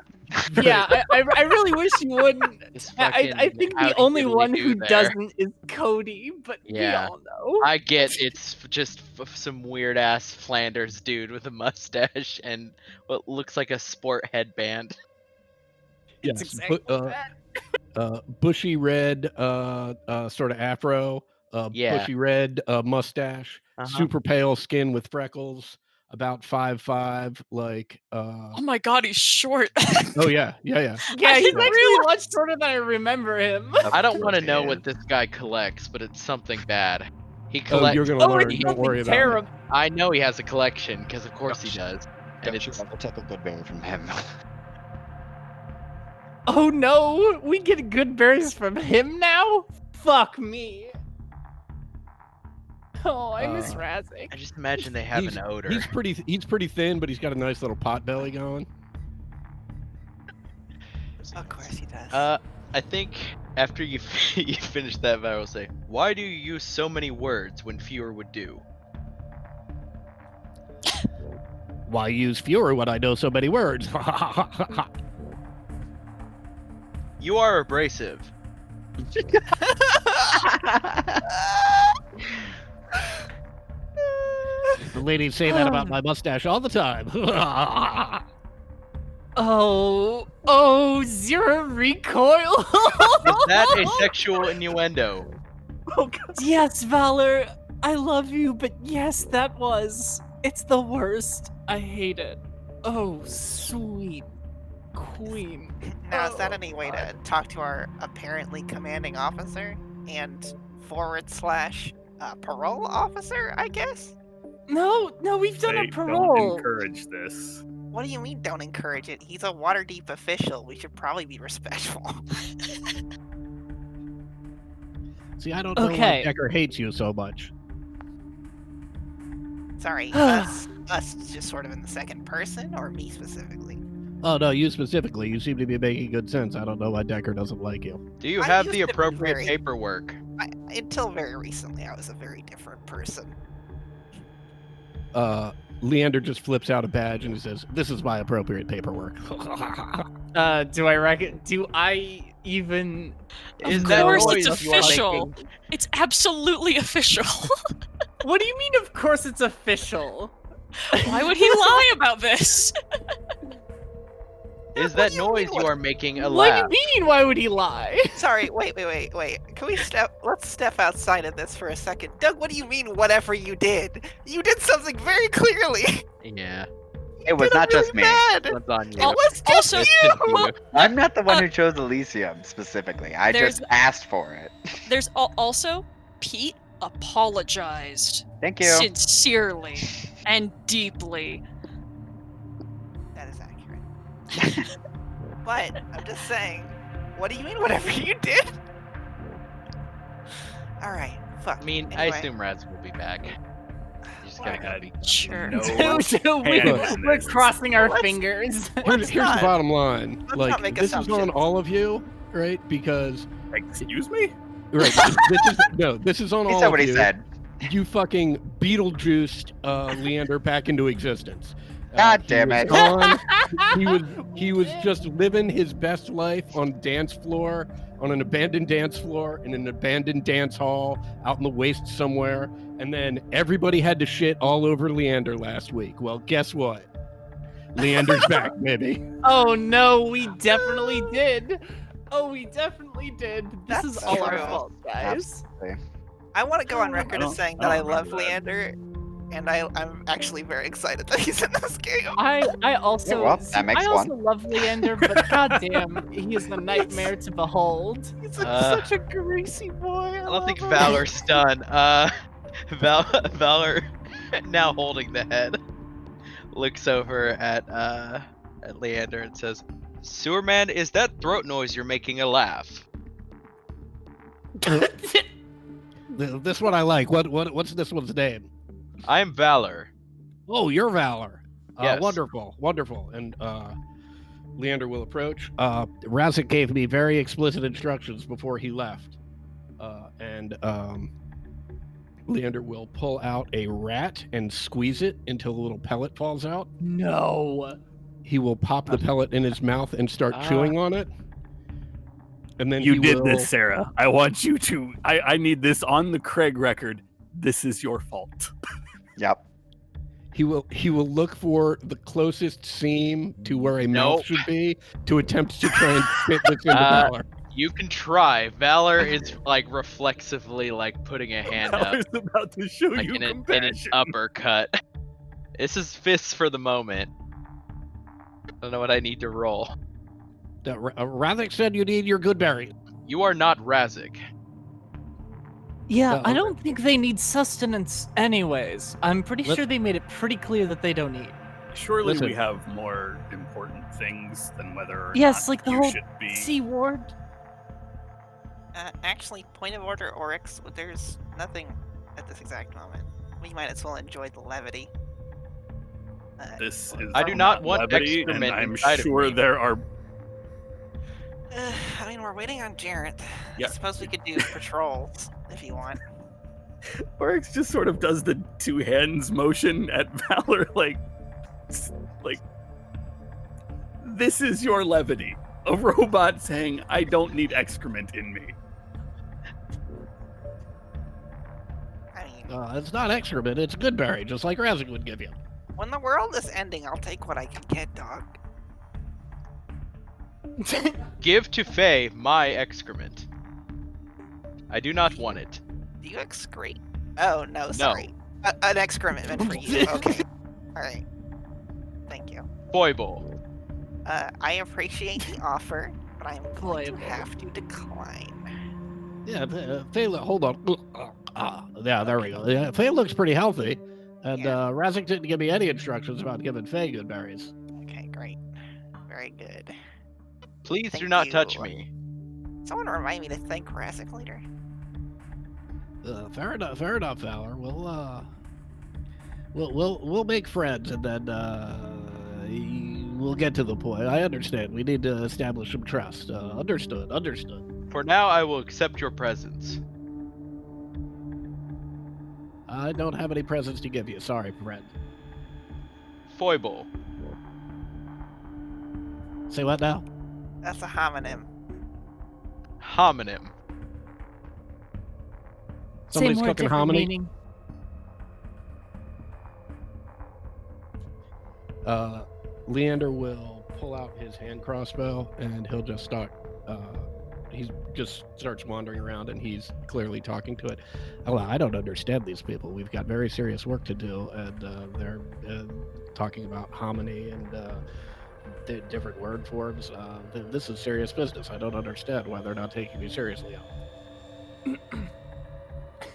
Yeah, I really wish you wouldn't. This I fucking think howdy the only diddly one do who there. doesn't is Cody, but Yeah. we all know. I get it's just some weird ass Flanders dude with a mustache and what looks like a sport headband. It's Yes, exactly bu- that. bushy red sort of afro, Yeah. bushy red mustache, Uh-huh. super pale skin with freckles, about 5'5", like Oh my god, he's short. oh yeah. Yeah, I he's didn't actually realize- much shorter than I remember him. I don't want to know Yeah. what this guy collects, but it's something bad. He Oh, collects. you're gonna learn. it's Don't worry something about it. terrible. I know he has a collection because of course he does. And Don't you it's ever take a good berry from him? Oh no, we get good berries from him now? Fuck me. Oh, I miss Uh, I Razik. just imagine they have He's- an odor. He's pretty thin, but he's got a nice little pot belly going. Of course he does. I think after you you finish that, Val will say, "Why do you use so many words when fewer would do?" Why use fewer when I know so many words? You are abrasive. The ladies say that about my mustache all the time. Oh, zero recoil. Is that a sexual innuendo? Oh, God. Yes, Valor, I love you, but yes, that was. It's the worst. I hate it. Oh, sweet queen. Now, is that Oh, any way to God. talk to our apparently commanding officer and / parole officer, I guess? No, we've done They a don't parole. encourage this. What do you mean don't encourage it? He's a Waterdeep official. We should probably be respectful. See, I don't know Okay. why Decker hates you so much. Sorry, us just sort of in the second person, or me specifically? Oh no, you specifically. You seem to be making good sense. I don't know why Decker doesn't like you. Do you I have used the to be appropriate very- paperwork? Until very recently, I was a very different person. Leander just flips out a badge and he says, "This is my appropriate paperwork." Do I even? Is Of that course noise it's you are official. making? It's absolutely official. What do you mean? Of course, it's official. Why would he lie about this? Is What that do you mean, noise you what- are making a What laugh? do you mean? Why would he lie? Sorry, wait. Can we let's step outside of this for a second. Doug, what do you mean whatever you did? You did something very clearly. Yeah, It was Did not really just me. bad. what's on you? It was just Also, It's just you. well, I'm not the one who chose Elysium specifically. I There's- just asked for it. there's also Pete apologized Thank you. sincerely and deeply. That is accurate. But I'm just saying, what do you mean whatever you did? All right, fuck. I mean, I Anyway. assume Raz will be back. You just gotta I be. Sure. No. We're crossing our Let's- fingers. Here's the not- bottom line. let's Like, not make this is on assumptions. all of you, right? Because Excuse me? right, this is on He all said of what he you. said. You fucking Beetlejuiced Leander back into existence. God He damn was it. gone. he was just living his best life on an abandoned dance floor in an abandoned dance hall out in the waste somewhere, and then everybody had to shit all over Leander last week. Well, guess what? Leander's back, baby. Oh no, we definitely did. Oh, we definitely did. This is That's all our true. fault, guys. I want to go on record as don't- saying I that I don't love remember that. Leander, and I'm actually very excited that he's in this game. I also Yeah, well, that makes I also love Leander, but goddamn, he is a nightmare to behold. He's Uh, such a greasy boy. I don't think Valor's done. Valor, now holding the head, looks over at Leander and says, "Sewerman, is that throat noise you're making a laugh?" This one I like. What's this one's name? I'm Valor. Oh, you're Valor. Yes. Wonderful. And Leander will approach. Razik gave me very explicit instructions before he left. And Leander will pull out a rat and squeeze it until a little pellet falls out. No. He will pop the pellet in his mouth and start chewing on it. And then You he did will, this, Sarah. I want you to. I need this on the Craig record. This is your fault. Yep. He will look for the closest seam to where a mouth Nope. should be to attempt to try and fit this into Valor. You can try. Valor is like reflexively like putting a hand I up, was about to show like you in an compassion. uppercut. This is fists for the moment. I don't know what I need to roll. Razik said you need your good berry. You are not Razik. Yeah, Oh, I okay. don't think they need sustenance anyways. I'm pretty Let- sure they made it pretty clear that they don't eat. Surely Listen. we have more important things than whether or Yes, not like the you whole should be. Sea Ward. Actually, point of order, Oryx, there's nothing at this exact moment. We might as well enjoy the levity. This is I do not want levity, and excrement I'm inside of sure me. there are. I mean, we're waiting on Jareth. Yeah. I suppose we could do patrols if you want. Oryx just sort of does the two hands motion at Valor, like, this is your levity. A robot saying, I don't need excrement in me. I mean, It's not excrement, it's good berry, just like Razik would give you. when the world is ending, I'll take what I can get, dog. Give to Faye my excrement. I do not want it. Do you excrete? Oh, no, sorry. An excrement meant for you. Okay. Alright. Thank you. Foible. I appreciate the offer, but I'm going to Foible. have to decline. Yeah, Faye, hold on. Yeah, there we go. Yeah, Faye looks pretty healthy. And Yeah. Razik didn't give me any instructions about giving Faye good berries. Okay, great. Very good. Please do Thank not touch you. me. Someone remind me to thank Razik later. Fair enough, Valor. We'll make friends, and then we'll get to the point. I understand. We need to establish some trust. Understood. For now, I will accept your presence. I don't have any presents to give you. Sorry, friend. Foible. Say what now? That's a homonym. Homonym. Somebody's Same word, cooking different hominy. meaning. Leander will pull out his hand crossbow, and he'll just start. He just starts wandering around, and he's clearly talking to it. Oh, I don't understand these people. We've got very serious work to do, and they're talking about hominy and different word forms. This is serious business. I don't understand why they're not taking me seriously.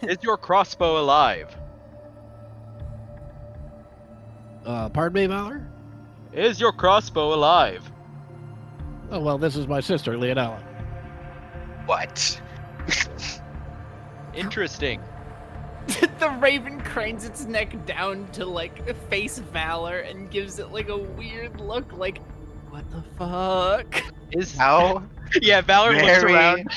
Is your crossbow alive? Pardon me, Valor? Is your crossbow alive? Oh, well, this is my sister, Leonella. What? Interesting. The raven cranes its neck down to like face Valor and gives it like a weird look, like, what the fuck? Is How yeah, Valor looks very around.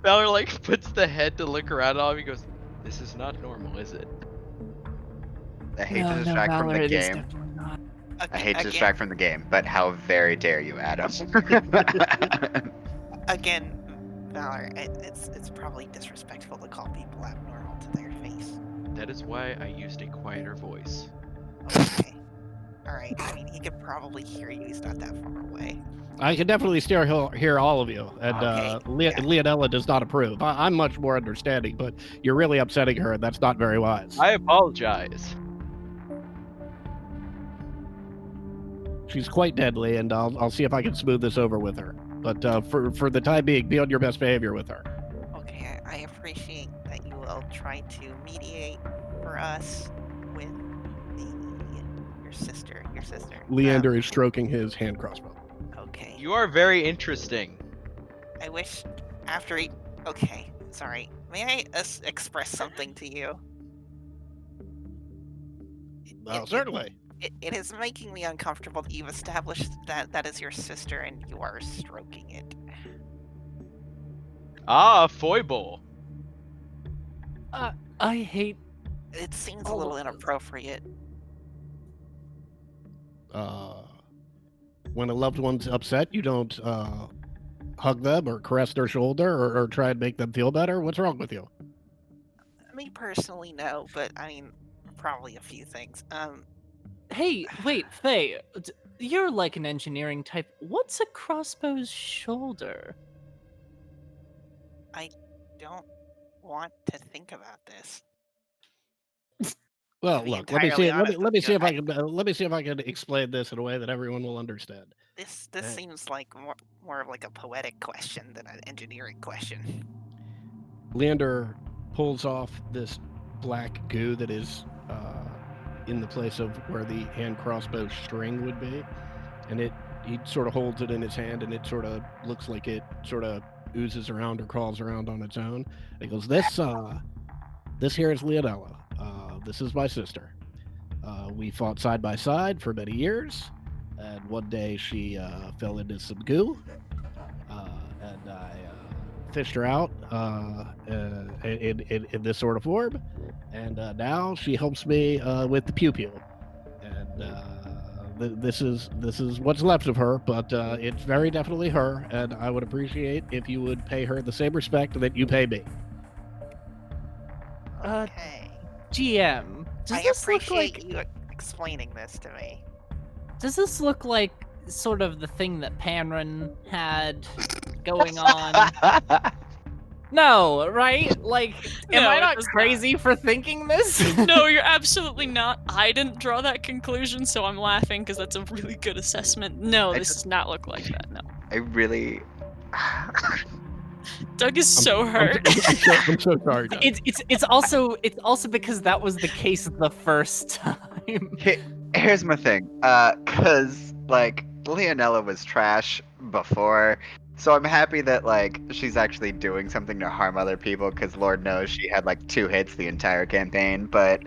Valor like puts the head to look around at him. He goes, "This is not normal, is it?" I hate to distract from Valor, the it is game. definitely not. I hate to distract from the game, but how very dare you, Adam? Again, Valor, it's probably disrespectful to call people abnormal to their face. That is why I used a quieter voice. Okay. Alright, I mean, he could probably hear you. He's not that far away. I can definitely still hear all of you, and Okay, yeah. Leonella does not approve. I'm much more understanding, but you're really upsetting her, and that's not very wise. I apologize. She's quite deadly, and I'll see if I can smooth this over with her. But for the time being, be on your best behavior with her. Okay, I appreciate that you will try to mediate for us with your sister. Leander is stroking his hand crossbow. Okay. You are very interesting. I wish after he. Okay, sorry. May I express something to you? Certainly. It is making me uncomfortable that you've established that that is your sister and you are stroking it. Ah, foible. I hate. It seems a All little of this. inappropriate. When a loved one's upset, you don't hug them or caress their shoulder or try and make them feel better. What's wrong with you? Me personally, no, but I mean, probably a few things. Hey, wait, Faye, you're like an engineering type. What's a crossbow's shoulder? Don't want to think about this. Well, be look. Let me entirely see. honest Let with me you, see if I can. Let me see if I can explain this in a way that everyone will understand. This Uh, seems like more of like a poetic question than an engineering question. Leander pulls off this black goo that is in the place of where the hand crossbow string would be, and he sort of holds it in his hand, and it sort of looks like it sort of oozes around or crawls around on its own. He goes, "This here is Leonella. This is my sister. We fought side by side for many years, and one day she fell into some goo, and I fished her out in this sort of form, and now she helps me with the pew pew, and this is what's left of her, but it's very definitely her, and I would appreciate if you would pay her the same respect that you pay me." Okay. GM, does I this look appreciate like you explaining this to me. does this look like sort of the thing that Panron had going on? No, right? Like, am No, I it not does not. crazy for thinking this? No, you're absolutely not. I didn't draw that conclusion, so I'm laughing because that's a really good assessment. No, I this does not look like that. No. I really. Doug is so hurt. I'm so sorry, Doug. It's also because that was the case the first time. Here's my thing. Cause like Leonella was trash before, so I'm happy that like she's actually doing something to harm other people. Cause Lord knows she had like 2 hits the entire campaign, but.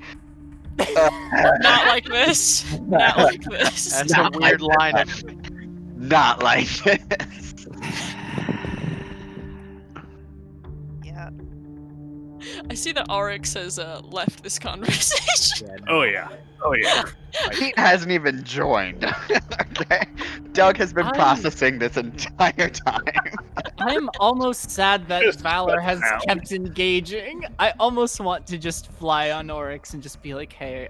Not like this. Not like this. That's a Not weird like line that. of. Not like this. Yeah. I see that Arix has left this conversation. Oh yeah. Oh yeah. He hasn't even joined. Okay, Doug has been I'm- processing this entire time. I'm almost sad that Just Valor has now. kept engaging. I almost want to just fly on Oryx and just be like, hey,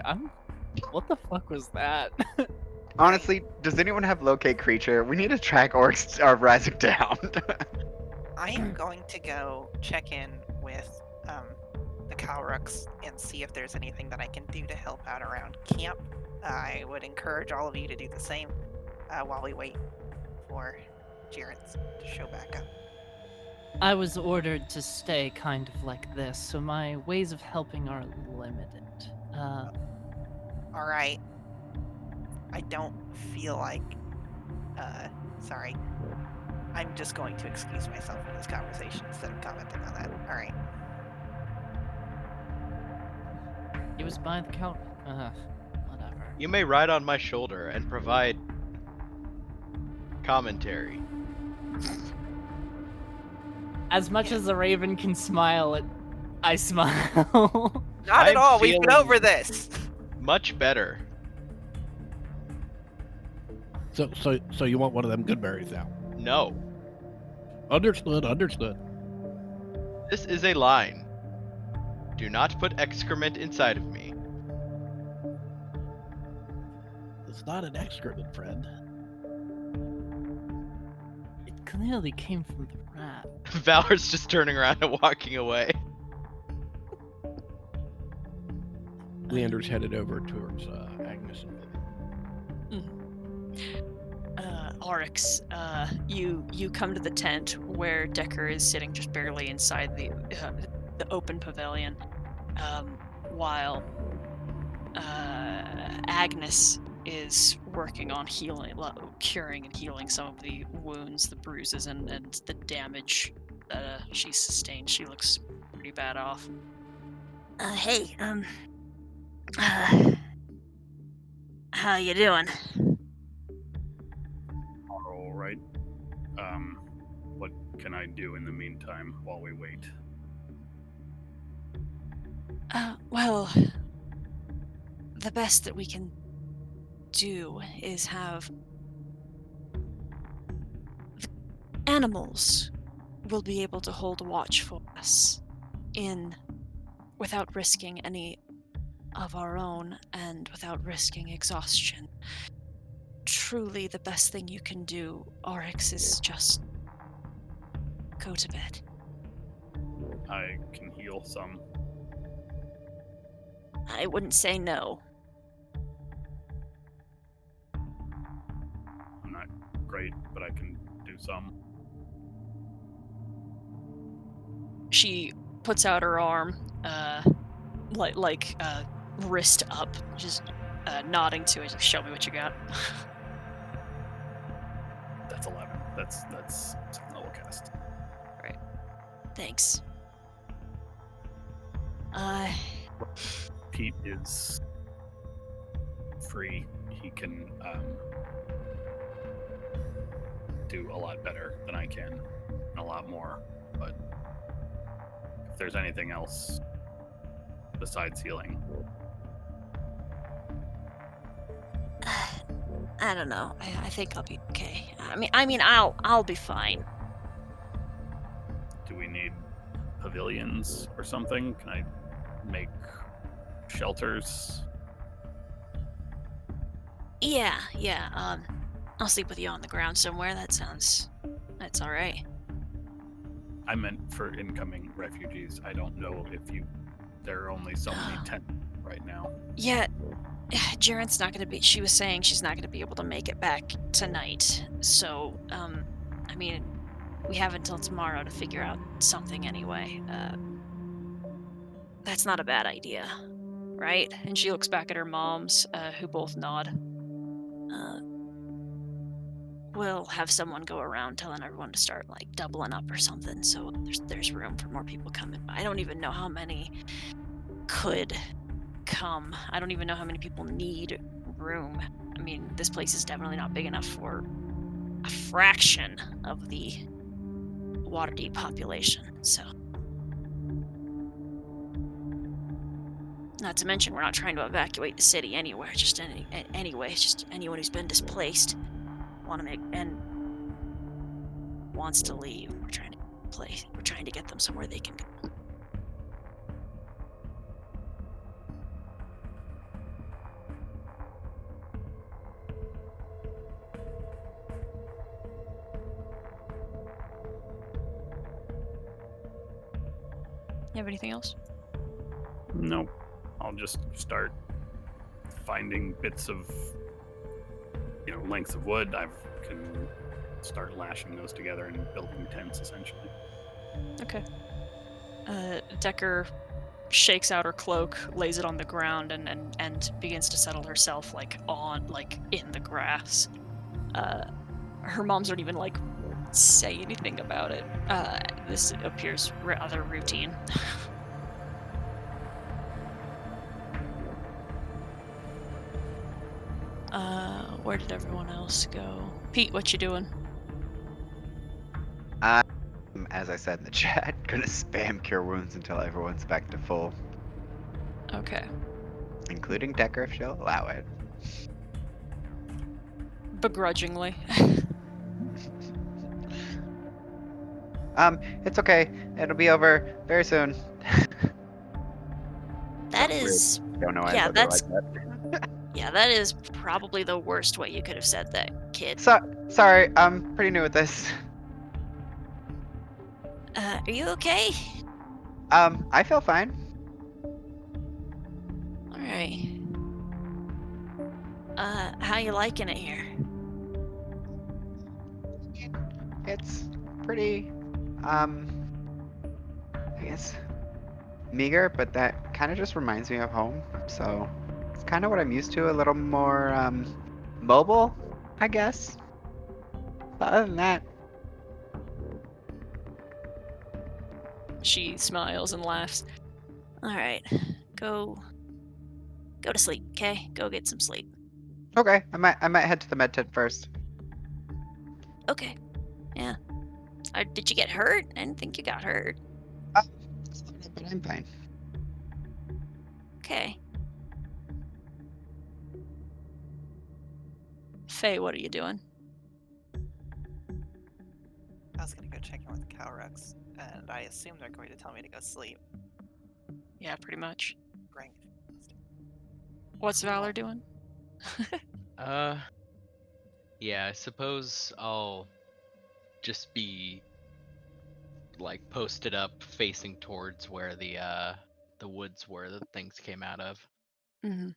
what the fuck was that? Honestly, does anyone have locate creature? We need to track orcs are rising down. I am going to go check in with the Calrux and see if there's anything that I can do to help out around camp. I would encourage all of you to do the same while we wait for Jareth to show back up. I was ordered to stay kind of like this, so my ways of helping are limited. All right. I don't feel like. Sorry. I'm just going to excuse myself from this conversation instead of commenting on that. All right. It was by the count. Whatever. You may ride on my shoulder and provide commentary. As much as a raven can smile, I smile. Not at I'm all. We've been feeling- over this. Much better. So you want one of them good berries now? No. Understood. This is a line. Do not put excrement inside of me. It's not an excrement, friend. It clearly came from the rat. Valor's just turning around and walking away. Leander's headed over towards Agnes and Vivian. Oryx, you come to the tent where Decker is sitting just barely inside the open pavilion, while Agnes is working on curing and healing some of the wounds, the bruises, and the damage that she's sustained. She looks pretty bad off. Hey, how you doing? All right. What can I do in the meantime while we wait? Well, the best that we can do is have the animals will be able to hold watch for us without risking any of our own and without risking exhaustion. Truly, the best thing you can do, Oryx, is just go to bed. I can heal some. I wouldn't say no. I'm not great, but I can do some. She puts out her arm, wrist up, just nodding to it. Like, show me what you got. That's 11. That's second level cast. Right. Thanks. Pete is free. He can do a lot better than I can, and a lot more. But if there's anything else besides healing, I don't know. I think I'll be okay. I mean, I'll be fine. do we need pavilions or something? Can I make shelters? Yeah. I'll sleep with you on the ground somewhere. That's all right. I meant for incoming refugees. I don't know if there are only so many tents right now. Yeah, Jarren's not gonna be. She was saying she's not gonna be able to make it back tonight. So, I mean, we have until tomorrow to figure out something anyway. That's not a bad idea, right? And she looks back at her moms, who both nod. We'll have someone go around telling everyone to start like doubling up or something, so there's room for more people coming. I don't even know how many could come. I don't even know how many people need room. I mean, this place is definitely not big enough for a fraction of the Waterdeep population. So, not to mention, we're not trying to evacuate the city anywhere. Just anyway, it's just anyone who's been displaced, wants to leave. We're trying to get them somewhere they can go. You have anything else? Nope. I'll just start finding bits of, lengths of wood. I can start lashing those together and building tents, essentially. Okay. Decker shakes out her cloak, lays it on the ground, and begins to settle herself in the grass. Her moms don't even say anything about it. This appears rather routine. Where did everyone else go? Pete, what you doing? As I said in the chat, gonna spam cure wounds until everyone's back to full, Okay. including Decker if she'll allow it. Begrudgingly. It's okay. It'll be over very soon. That Weird. is... Don't know why Yeah, I that's... like that. Yeah, that is probably the worst way you could have said that, kid. Sorry, I'm pretty new at this. Are you okay? I feel fine. Alright. How you liking it here? It's pretty, I guess, meager, but that kind of just reminds me of home. So it's kind of what I'm used to, a little more, mobile, I guess. But other than that, She smiles and laughs. Alright. Go to sleep, okay? Go get some sleep. okay, I might head to the med tent first. Okay. Yeah. Did you get hurt? I didn't think you got hurt. But I'm fine. Okay. Faye, what are you doing? I was gonna go check in with Calrex, and I assume they're going to tell me to go sleep. Yeah, pretty much. Great. What's Valor doing? Yeah, I suppose I'll just be posted up facing towards where the woods were that things came out of. Mm-hmm.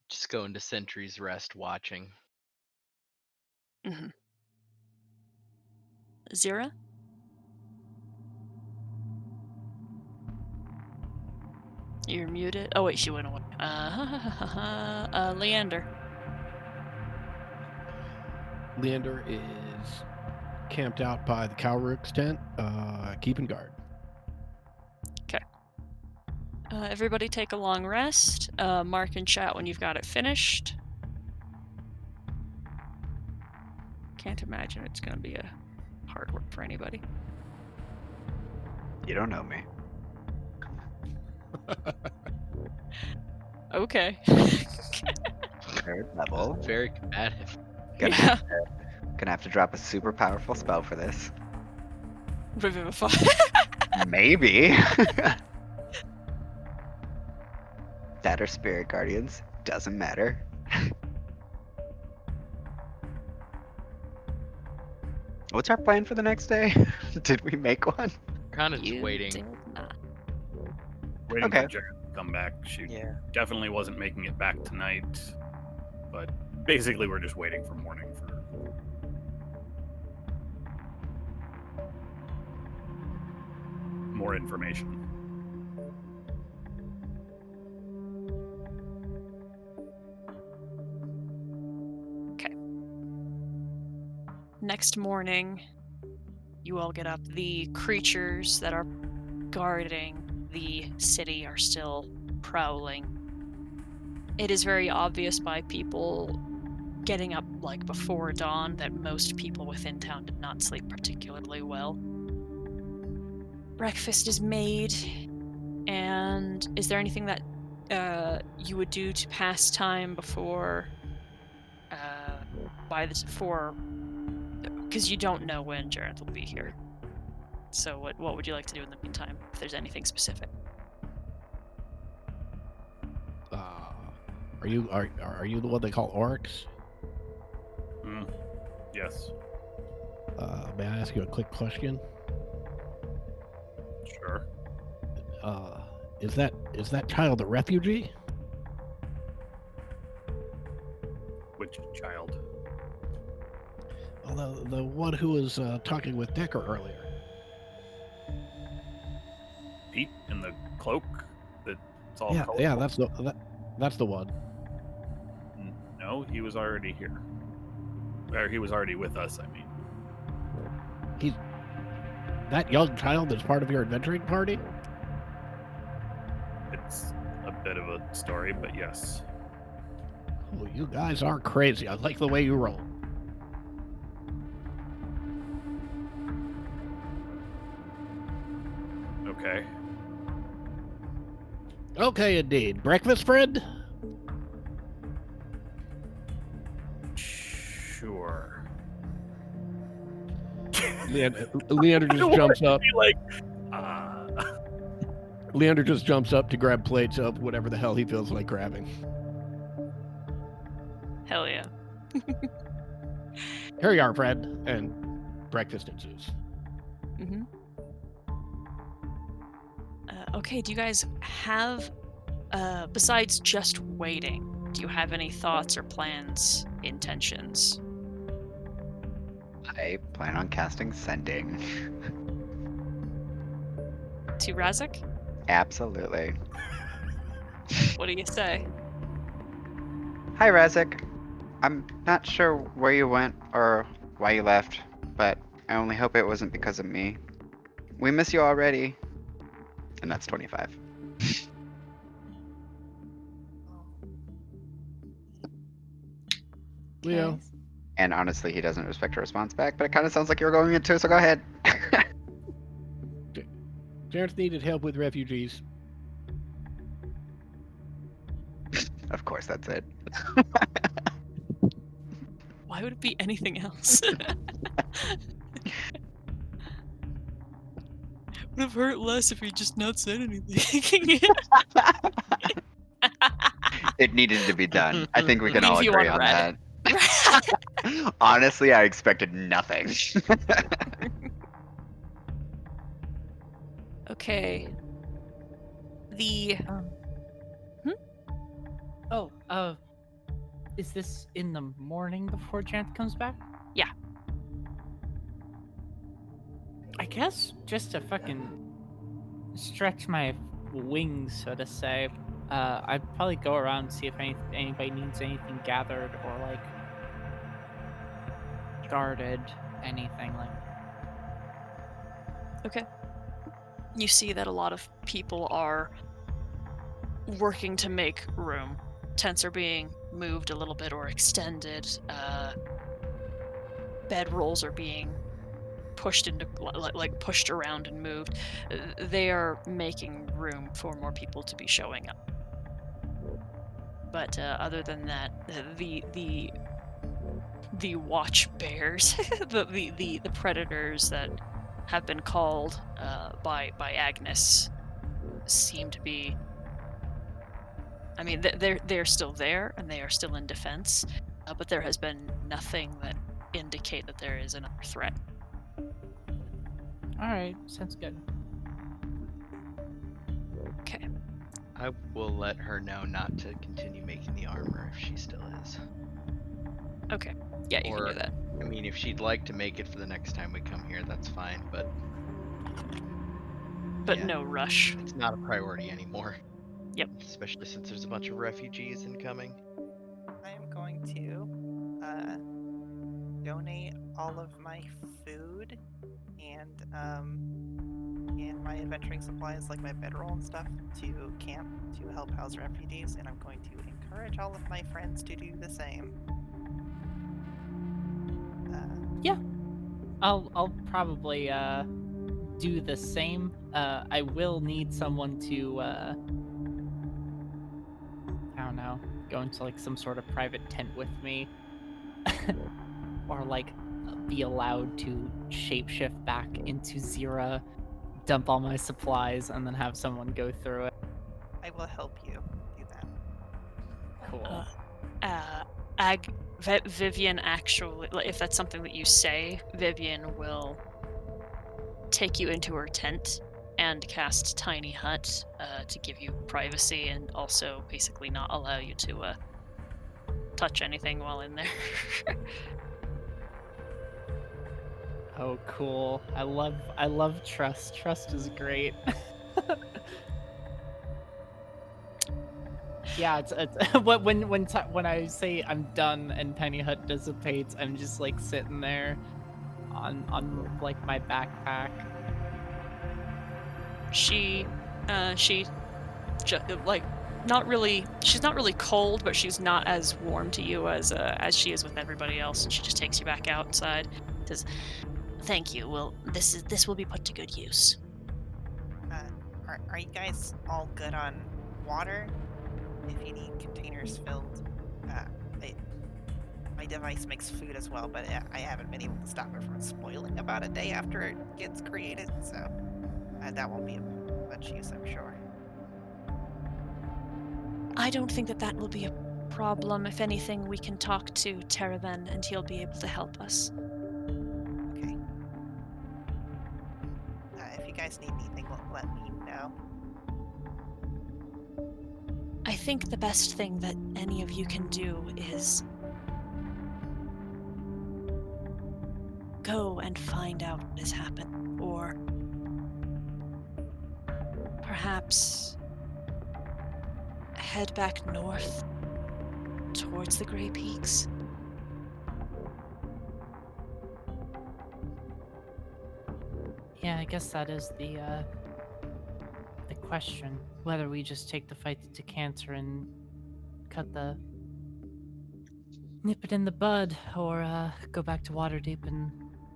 Just go into Sentry's Rest watching. Mm-hmm. Zira? You're muted. Oh wait, she went away. Leander. Leander is camped out by the Cowrook's tent, keeping guard. Everybody take a long rest. Mark in chat when you've got it finished. Can't imagine it's going to be a hard work for anybody. You don't know me. Okay. Third level. Very combative. Yeah. Gonna have to drop a super powerful spell for this. Revivify. Maybe. That or Spirit Guardians. Doesn't matter. What's our plan for the next day? Did we make one? Kind of just You waiting. did not. Waiting Okay. for Jared to come back. She Yeah. definitely wasn't making it back tonight, but basically we're just waiting for morning for. More information. Next morning, you all get up. The creatures that are guarding the city are still prowling. It is very obvious by people getting up like before dawn that most people within town did not sleep particularly well. Breakfast is made, and is there anything that you would do to pass time before because you don't know when Jareth will be here. So what would you like to do in the meantime, if there's anything specific? Are you the one they call orcs? Yes. May I ask you a quick question? Sure. Is that child a refugee? Which child? Well, the one who was talking with Decker earlier. Pete in the cloak? That's all. Yeah, colorful? that's the one. No, he was already here. Or he was already with us, I mean. That young child is part of your adventuring party? It's a bit of a story, but yes. Oh, you guys are crazy. I like the way you roll. Okay. Okay, indeed. Breakfast, friend? Sure. Leander just jumps up. Like, Leander just jumps up to grab plates of whatever the hell he feels like grabbing. Hell yeah. Here you are, friend. And breakfast ensues. Mm-hmm. Okay, do you guys have, besides just waiting, do you have any thoughts or plans, intentions? I plan on casting Sending. To Razak? Absolutely. What do you say? Hi, Razak. I'm not sure where you went or why you left, but I only hope it wasn't because of me. We miss you already. And that's 25. Leo. Okay. And honestly, he doesn't respect a response back, but it kind of sounds like you were going into it, so go ahead. Jareth needed help with refugees. Of course, that's it. Why would it be anything else? Would have hurt less if he just not said anything. It needed to be done. I think we can all Leave you agree on on red. that. Honestly, I expected nothing. Okay. The Oh, is this in the morning before Janth comes back? Yeah. I guess just to fucking stretch my wings, so to say, I'd probably go around and see if anybody needs anything gathered or like guarded, anything like. Okay. You see that a lot of people are working to make room. Tents are being moved a little bit or extended. Bedrolls are being pushed into like pushed around and moved. They are making room for more people to be showing up. But other than that, the watch bears, the predators that have been called by Agnes seem to be. I mean, they're still there and they are still in defense, but there has been nothing that indicate that there is another threat. All right, sounds good. Okay. I will let her know not to continue making the armor if she still is. Okay. Yeah, you can Or- do that. I mean, if she'd like to make it for the next time we come here, that's fine, but But yeah. no rush. It's not a priority anymore. Yep. Especially since there's a bunch of refugees incoming. I am going to donate all of my food and my adventuring supplies like my bedroll and stuff to camp to help house refugees, and I'm going to encourage all of my friends to do the same. I'll probably do the same. I will need someone to I don't know, go into like some sort of private tent with me, or like be allowed to shapeshift back into Zira, dump all my supplies, and then have someone go through it. I will help you do that. Cool. Vivian actually, like, if that's something that you say, Vivian will take you into her tent and cast Tiny Hut to give you privacy and also basically not allow you to touch anything while in there. Oh, cool. I love trust. Trust is great. Yeah, it's when I say I'm done and Tiny Hut dissipates, I'm just like sitting there on like my backpack. She like not really. She's not really cold, but she's not as warm to you as she is with everybody else. And she just takes you back outside. Says, "Thank you. Well, this will be put to good use." Are you guys all good on water? If you need containers filled, my device makes food as well, but I haven't been able to stop it from spoiling about a day after it gets created, so that won't be of much use, I'm sure. I don't think that will be a problem. If anything, we can talk to Terraven and he'll be able to help us. Okay. If you guys need anything, let me know. I think the best thing that any of you can do is go and find out what has happened, or perhaps head back north towards the Grey Peaks. Yeah, I guess that is the question. Whether we just take the fight to Cancer and nip it in the bud, or go back to Waterdeep and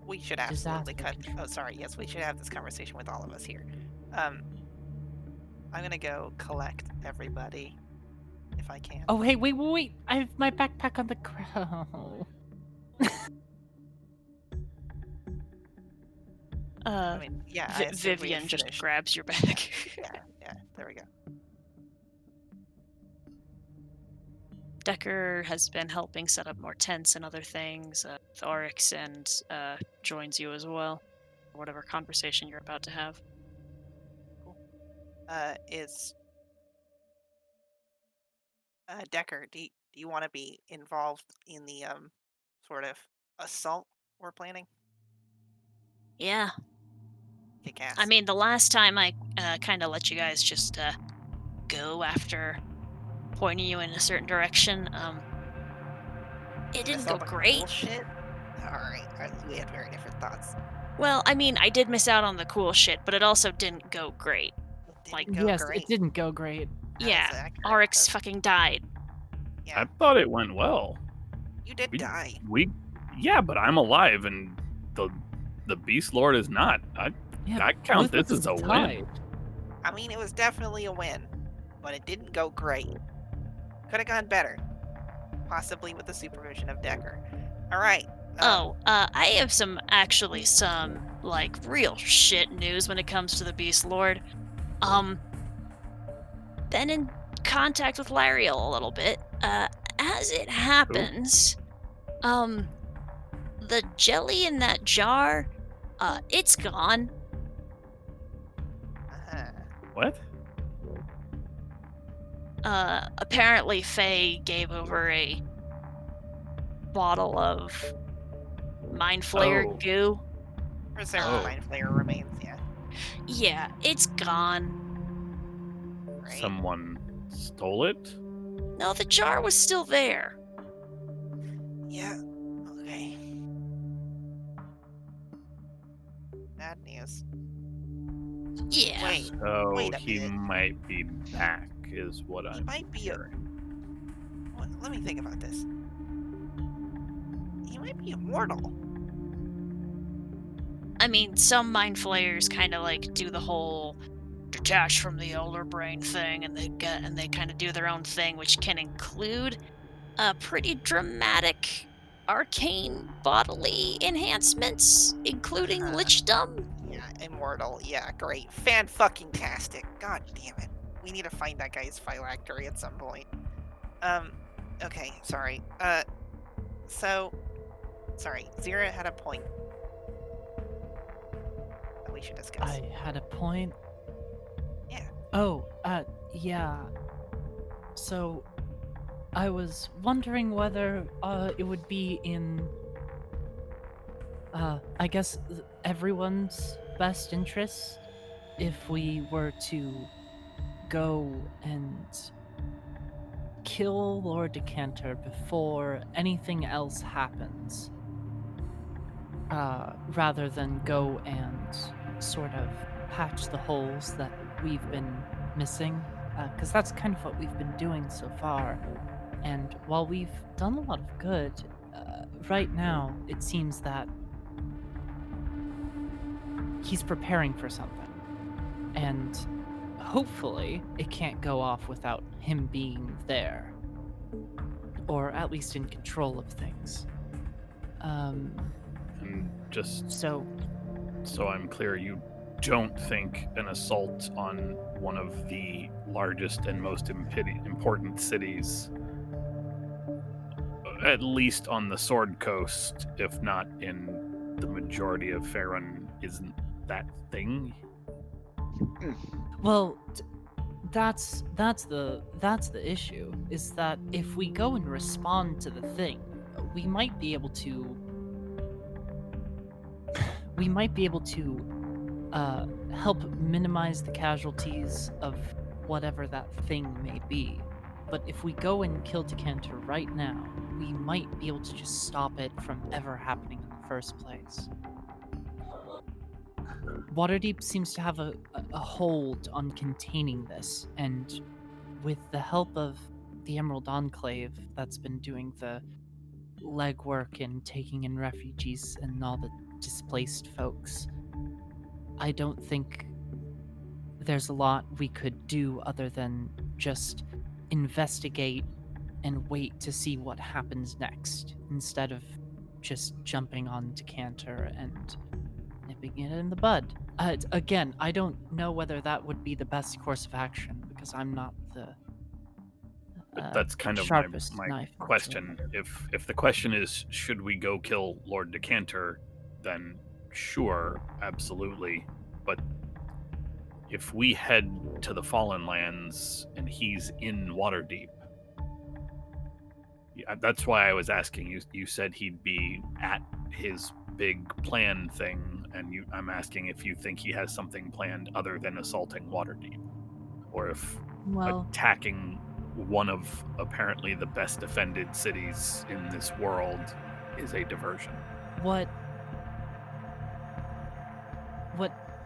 We should absolutely disaster cut. control. Oh, sorry. Yes, we should have this conversation with all of us here. I'm gonna go collect everybody, if I can. Oh, hey, wait! I have my backpack on the ground. I mean, yeah. I assumed we had Vivian just finished. grabs your bag. Yeah. There we go. Decker has been helping set up more tents and other things. Oryx and joins you as well. Whatever conversation you're about to have. Is Decker, do you want to be involved in the sort of assault we're planning? Yeah. Kick ass. I mean, the last time I kind of let you guys just go after pointing you in a certain direction, it didn't Miss all go the great. Cool shit. All right, we had very different thoughts. Well, I mean, I did miss out on the cool shit, but it also didn't go great. It didn't Like, go Yes, great. it didn't go great. That is Yeah, accurate. Oryx That's- fucking died. Yeah, I thought it went well. you did we- die. Yeah, but I'm alive, and the Beast Lord is not. I count both this of as a us win. died. I mean, it was definitely a win, but it didn't go great. Could have gone better, possibly with the supervision of Decker. All right. I have some like real shit news when it comes to the Beast Lord. Been in contact with Lariel a little bit. As it happens, the jelly in that jar, it's gone. Uh-huh. What? Apparently Faye gave over a bottle of Mind Flayer Oh. goo. Reserve Oh. Mind Flayer remains. Yeah. Yeah, it's gone. Right. Someone stole it? No, the jar was still there. Yeah. Okay. Bad news. Yeah. Wait. So Wait a he minute. might be back, is what He I'm might be hearing. Let me think about this. He might be immortal. I mean, some Mind Flayers kind of like do the whole detach from the elder brain thing, and they kind of do their own thing, which can include pretty dramatic arcane bodily enhancements, including Uh-huh. lichdom. Yeah, immortal. Yeah, great. Fan-fucking-tastic. God damn it. We need to find that guy's phylactery at some point. Okay, sorry. Sorry, Zira had a point that we should discuss. I had a point. Yeah. Oh, yeah. So, I was wondering whether, it would be in, I guess everyone's best interest if we were to go and kill Lord Decanter before anything else happens. Rather than go and sort of patch the holes that we've been missing. Because that's kind of what we've been doing so far. And while we've done a lot of good, right now it seems that he's preparing for something. And hopefully it can't go off without him being there. Or at least in control of things. And just So, so I'm clear, you don't think an assault on one of the largest and most important cities, at least on the Sword Coast, if not in the majority of Faerun, isn't that thing? well, that's the issue, is that if we go and respond to the thing, we might be able to help minimize the casualties of whatever that thing may be. But if we go and kill Decanter right now, we might be able to just stop it from ever happening in the first place. Waterdeep seems to have a hold on containing this, and with the help of the Emerald Enclave that's been doing the legwork and taking in refugees and all the displaced folks, I don't think there's a lot we could do other than just investigate and wait to see what happens next, instead of just jumping on Decanter and nipping it in the bud. Again, I don't know whether that would be the best course of action, because I'm not the But that's kind of sharpest my knife. question. If the question is, should we go kill Lord Decanter, then sure, absolutely. But if we head to the Fallen Lands and he's in Waterdeep, Yeah, that's why I was asking you. You said he'd be at his big plan thing, and I'm asking if you think he has something planned other than assaulting Waterdeep, or if Well, attacking one of apparently the best defended cities in this world is a diversion. what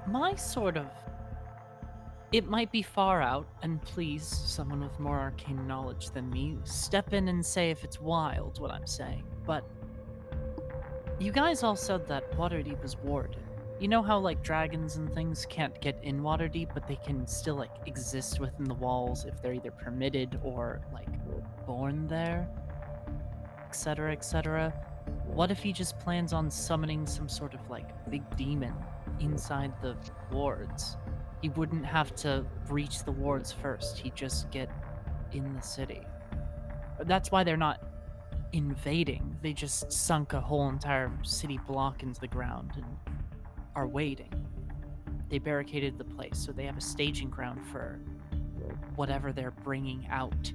my sort of, it might be far out, and please, someone with more arcane knowledge than me, step in and say if it's wild what I'm saying, but you guys all said that Waterdeep is warded. You know how like dragons and things can't get in Waterdeep, but they can still like exist within the walls if they're either permitted or like born there, etc., etc. What if he just plans on summoning some sort of like big demon inside the wards? He wouldn't have to breach the wards first. He'd just get in the city. That's why they're not invading. They just sunk a whole entire city block into the ground and are waiting. They barricaded the place, so they have a staging ground for whatever they're bringing out.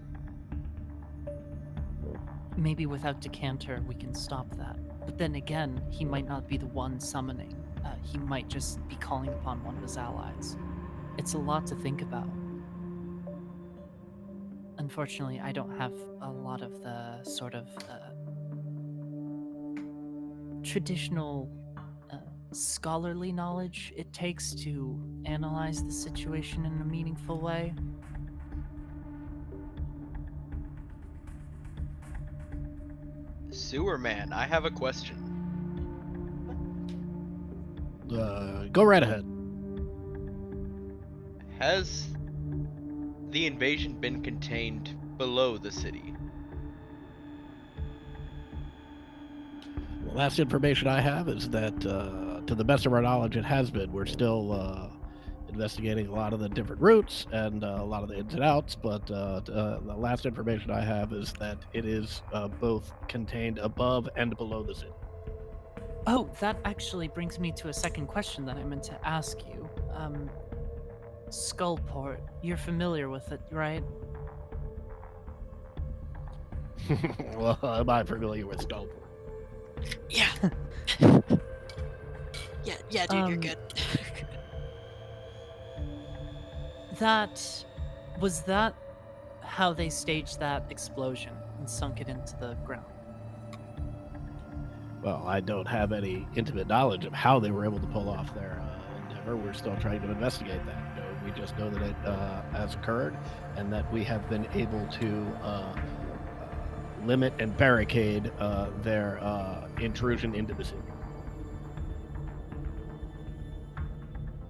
Maybe without Decanter, we can stop that. But then again, he might not be the one summoning. He might just be calling upon one of his allies. It's a lot to think about. Unfortunately, I don't have a lot of the sort of traditional scholarly knowledge it takes to analyze the situation in a meaningful way. Sewer Man, I have a question. Go right ahead. Has the invasion been contained below the city? The last information I have is that, to the best of our knowledge, it has been. We're still investigating a lot of the different routes and a lot of the ins and outs, but the last information I have is that it is both contained above and below the city. Oh, that actually brings me to a second question that I meant to ask you. Skullport, you're familiar with it, right? Well, am I familiar with Skullport? Yeah. yeah, dude, you're good. Was that how they staged that explosion and sunk it into the ground? Well, I don't have any intimate knowledge of how they were able to pull off their endeavor. We're still trying to investigate that. We just know that it has occurred and that we have been able to limit and barricade their intrusion into the city.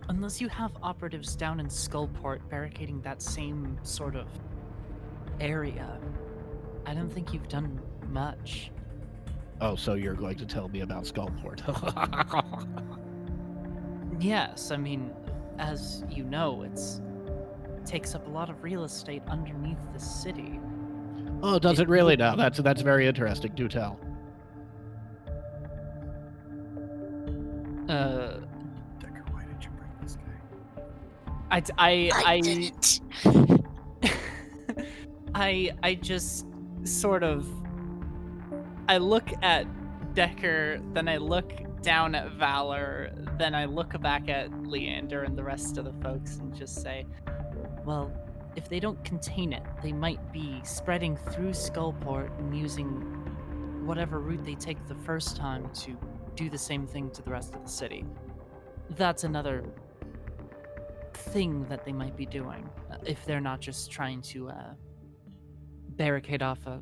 Unless you have operatives down in Skullport barricading that same sort of area, I don't think you've done much. Oh, so you're going to tell me about Skullport? Yes, I mean, as you know, it takes up a lot of real estate underneath the city. Oh, does it really now? That's very interesting. Do tell. Decker, why did you bring this guy? I didn't. I just sort of, I look at Decker, then I look down at Valor, then I look back at Leander and the rest of the folks and just say, well, if they don't contain it, they might be spreading through Skullport and using whatever route they take the first time to do the same thing to the rest of the city. That's another thing that they might be doing, if they're not just trying to barricade off a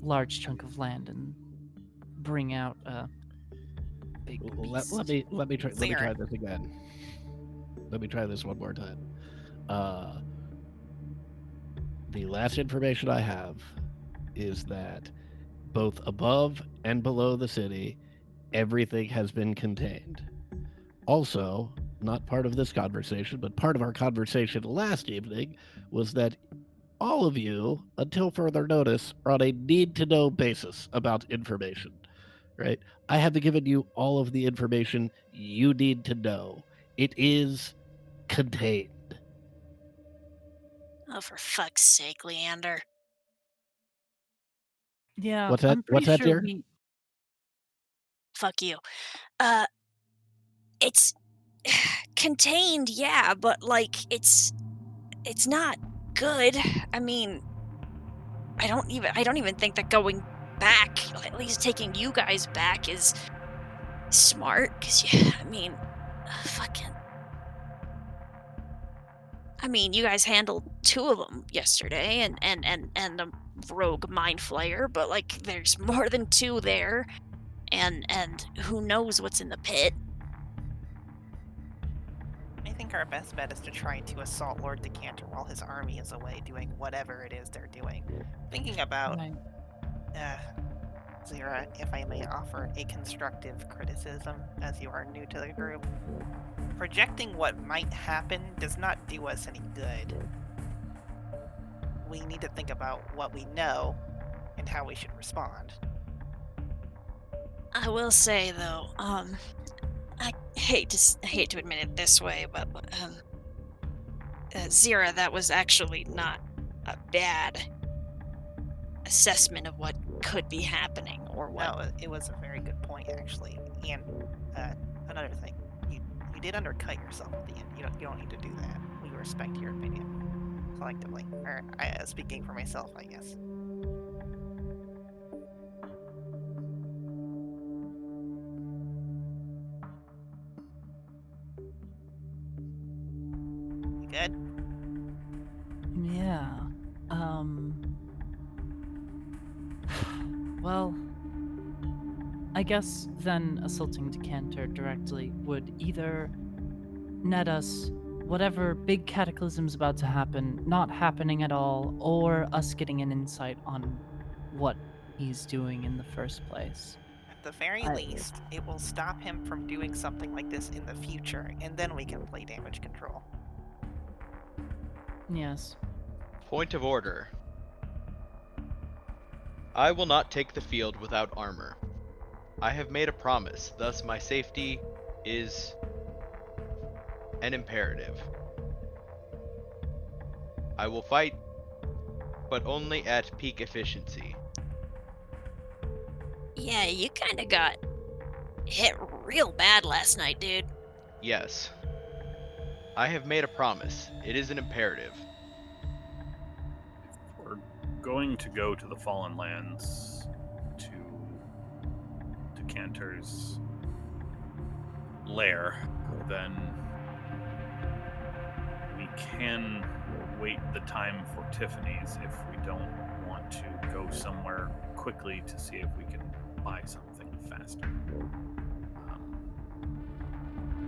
large chunk of land and bring out a big beast. Let me try this again. Let me try this one more time. The last information I have is that both above and below the city, everything has been contained. Also, not part of this conversation, but part of our conversation last evening was that all of you, until further notice, are on a need-to-know basis about information, right? I have given you all of the information you need to know. It is contained. Oh, for fuck's sake, Leander. Yeah. What's that? I'm What's pretty that, sure dear? Fuck you. It's contained, yeah, but like it's not good. I mean, I don't even think that going back, at least taking you guys back, is smart. Cause yeah, I mean, fucking. I mean, you guys handled 2 of them yesterday, and the rogue mind flayer, but like, there's more than 2 there, and who knows what's in the pit. I think our best bet is to try to assault Lord Decanter while his army is away doing whatever it is they're doing. Thinking about Right. Zira, if I may offer a constructive criticism, as you are new to the group. Projecting what might happen does not do us any good. We need to think about what we know and how we should respond. I will say though, I hate to admit it this way, but Zira, that was actually not a bad assessment of what could be happening or what. No, it was a very good point actually. And another thing, you did undercut yourself at the end. You don't need to do that. We respect your opinion collectively, or speaking for myself, I guess. You good? Yeah. Well, I guess then assaulting Decanter directly would either net us whatever big cataclysm's about to happen not happening at all, or us getting an insight on what he's doing in the first place. At the very least, it will stop him from doing something like this in the future, and then we can play damage control. Yes. Point of order. I will not take the field without armor. I have made a promise, thus my safety is an imperative. I will fight, but only at peak efficiency. Yeah, you kind of got hit real bad last night, dude. Yes. I have made a promise. It is an imperative. We're going to go to the Fallen Lands to Decanter's lair, then we can wait the time for Tiffany's if we don't want to go somewhere quickly to see if we can buy something faster.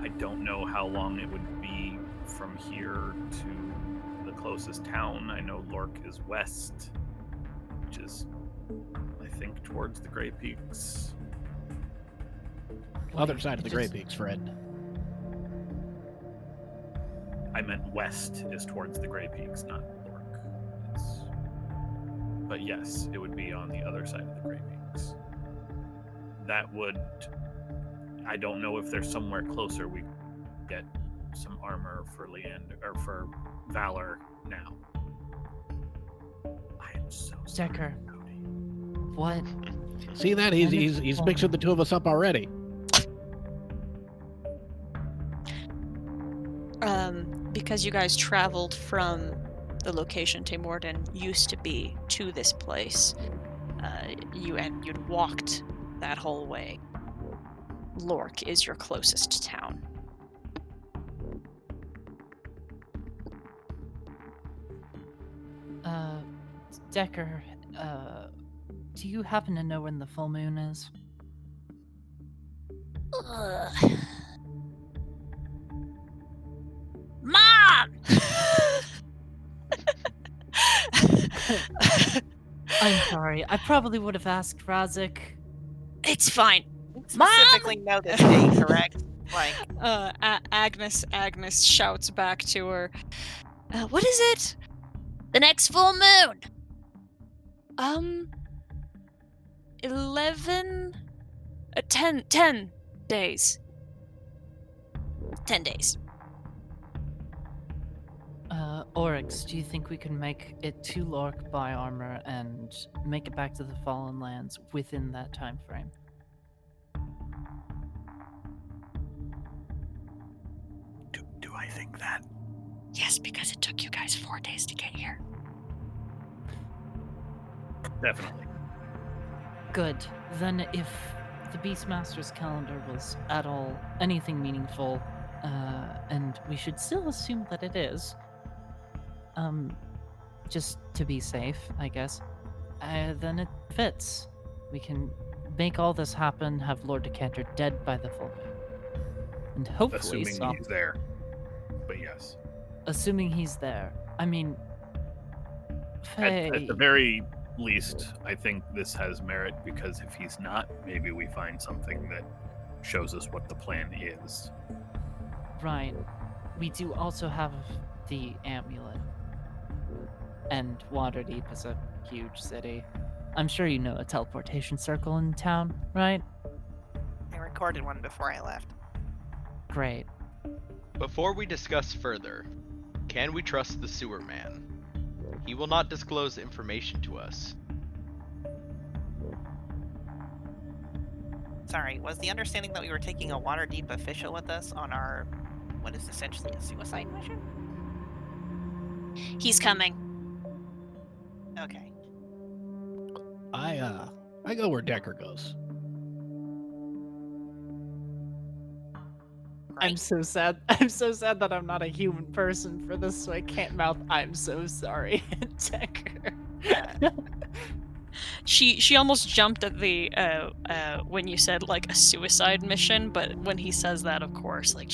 I don't know how long it would be from here to the closest town. I know Lork is west, which is, I think, towards the Grey Peaks. Other side of the Grey Peaks, Fred. I meant west is towards the Grey Peaks, not Lork. But yes, it would be on the other side of the Grey Peaks. That would... I don't know if there's somewhere closer we get some armor for Leander or for Valor now. I am so sorry, Decker. Cody. What? See that? He's mixing the two of us up already. Because you guys traveled from the location Taymorden used to be to this place, you'd walked that whole way. Lork is your closest town. Decker, do you happen to know when the full moon is? Mom! I'm sorry. I probably would have asked Razik. It's fine. Specifically know this day, correct? Like, Agnes shouts back to her. What is it? The next full moon. 10 days. 10 days. Oryx, do you think we can make it to Lork, buy armor, and make it back to the Fallen Lands within that time frame? Do I think that? Yes, because it took you guys 4 days to get here. Definitely. Good. Then if the Beastmaster's calendar was at all anything meaningful, and we should still assume that it is, just to be safe, I guess, then it fits. We can make all this happen, have Lord Decanter dead by the full moon. And hopefully Assuming he's there. But yes. Assuming he's there. I mean, At the very least, I think this has merit, because if he's not, maybe we find something that shows us what the plan is. Right. We do also have the amulet. And Waterdeep is a huge city. I'm sure you know a teleportation circle in town, right? I recorded one before I left. Great. Before we discuss further, can we trust the sewer man? He will not disclose information to us. Sorry, was the understanding that we were taking a Waterdeep official with us on our, what is essentially a suicide mission? He's coming. Okay. I go where Decker goes. I'm so sad. I'm so sad that I'm not a human person for this, so I can't mouth I'm so sorry, Decker. She almost jumped at the when you said like a suicide mission, but when he says that, of course, like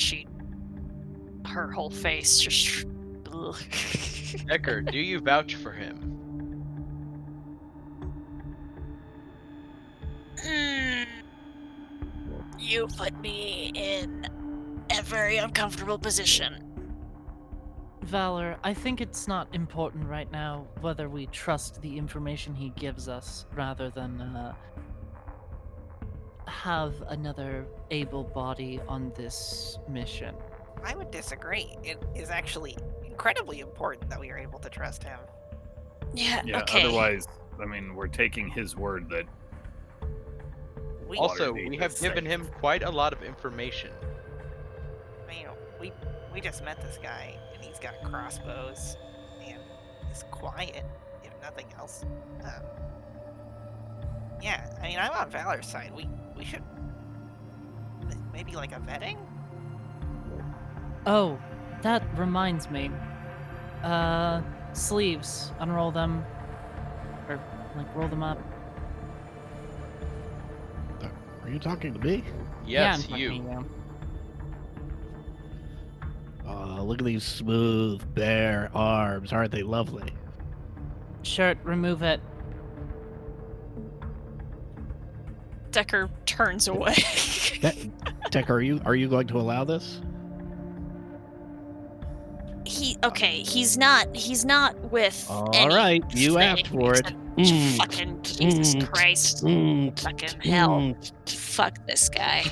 her whole face just. Ugh. Decker, do you vouch for him? You put me in a very uncomfortable position. Valor, I think it's not important right now whether we trust the information he gives us rather than have another able body on this mission. I would disagree. It is actually incredibly important that we are able to trust him. Yeah, Yeah, okay. otherwise, I mean, we're taking his word that We, Also, Waterdeep we have is given safe. him quite a lot of information. you know, we just met this guy, and he's got crossbows, and he's quiet, if nothing else. Yeah, I mean, I'm on Valor's side. We should maybe like a vetting. Oh, that reminds me. Sleeves. Unroll them. Or, like, roll them up. Are you talking to me? Yes, yeah, I'm you. talking to Look at these smooth, bare arms. Aren't they lovely? Shirt, remove it. Decker turns away. Decker, are you going to allow this? He's not with All right, you asked for it. Mm. Fucking Jesus Christ. Fucking hell. Fuck this guy.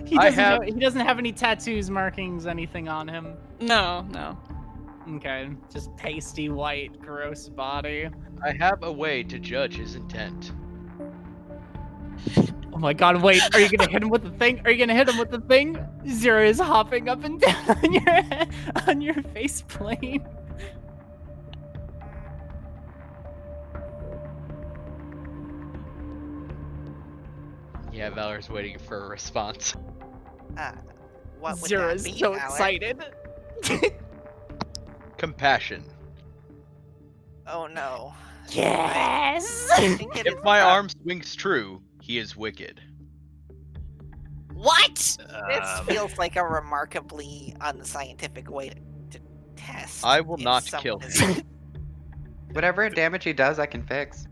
He doesn't have any tattoos, markings, anything on him. No. Okay, just pasty white, gross body. I have a way to judge his intent. Oh my god, wait, are you gonna hit him with the thing? Are you gonna hit him with the thing? Zero is hopping up and down on your face plane. Yeah, Valor's waiting for a response. What would Zero that is be, so Valor? excited. Compassion. Oh no. Yes. I think it If is my about- arm swings true, he is wicked. What? This feels like a remarkably unscientific way to test. I will if not someone kill is- him. Whatever damage he does, I can fix.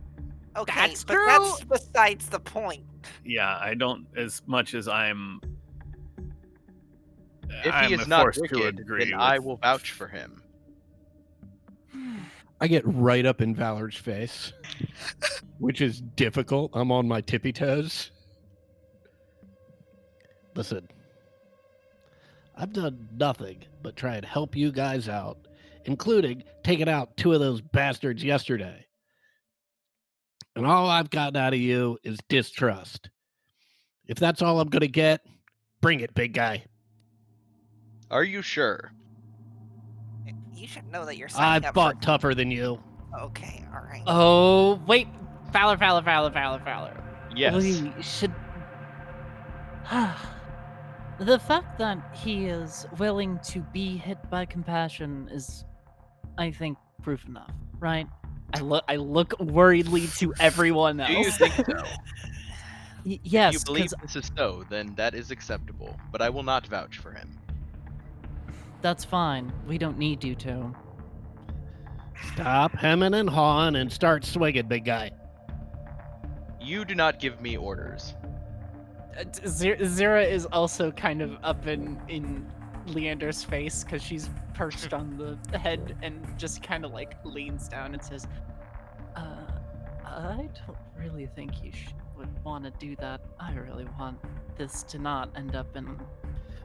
Okay, That's but true. that's besides the point. Yeah, I don't, as much as I'm. If I'm he is not forced to wicked, agree then I with- will vouch for him. I get right up in Valor's face, which is difficult. I'm on my tippy toes. Listen, I've done nothing but try and help you guys out, including taking out 2 of those bastards yesterday. And all I've gotten out of you is distrust. If that's all I'm going to get, bring it, big guy. Are you sure? You should know that you're signing I've up fought tougher than you. Okay, all right. Oh, wait. Fowler. Yes. We should. The fact that he is willing to be hit by compassion is, I think, proof enough, right? I look worriedly to everyone else. Do you think so? Yes, If you believe 'cause this is so, then that is acceptable, but I will not vouch for him. that's fine. We don't need you to. Stop hemming and hawing and start swinging, big guy. You do not give me orders. Zira is also kind of up in Leander's face because she's perched on the head and just kind of like leans down and says, I don't really think you would want to do that. I really want this to not end up in.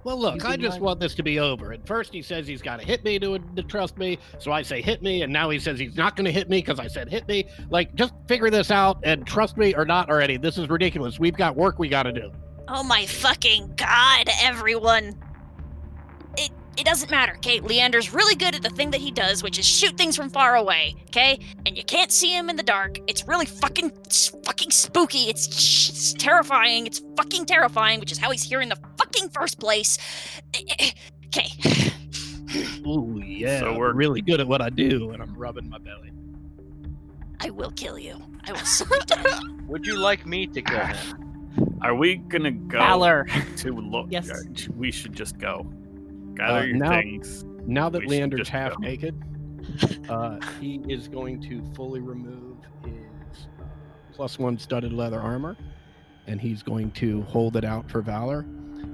Well, look, You I can just like- want this to be over. At first, he says he's got to hit me to trust me, so I say hit me, and now he says he's not going to hit me because I said hit me. Like, just figure this out and trust me or not already. This is ridiculous. We've got work we got to do. Oh my fucking god, everyone! It doesn't matter, okay? Leander's really good at the thing that he does, which is shoot things from far away, okay? And you can't see him in the dark. It's really fucking spooky. It's terrifying. It's fucking terrifying, which is how he's here in the fucking first place. Okay. Ooh, yeah. So I'm we're- really good at what I do, and I'm rubbing my belly. I will kill you. I will sleep. Would you like me to kill him? Are we gonna go Fowler. to look? Yes. We should just go. Gather your now- things. Now that We should Leander's just half go. naked, he is going to fully remove his +1 studded leather armor, and he's going to hold it out for Valor.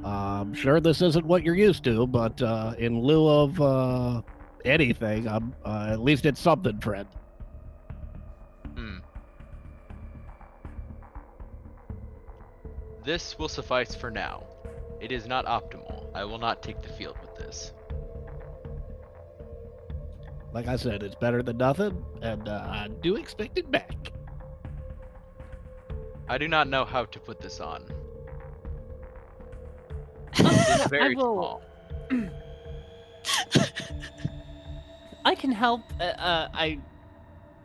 I'm sure this isn't what you're used to, but in lieu of anything, at least it's something, friend. This will suffice for now. It is not optimal. I will not take the field with this. Like I said, it's better than nothing, and I do expect it back. I do not know how to put this on. It is very will- small. I can help. I'll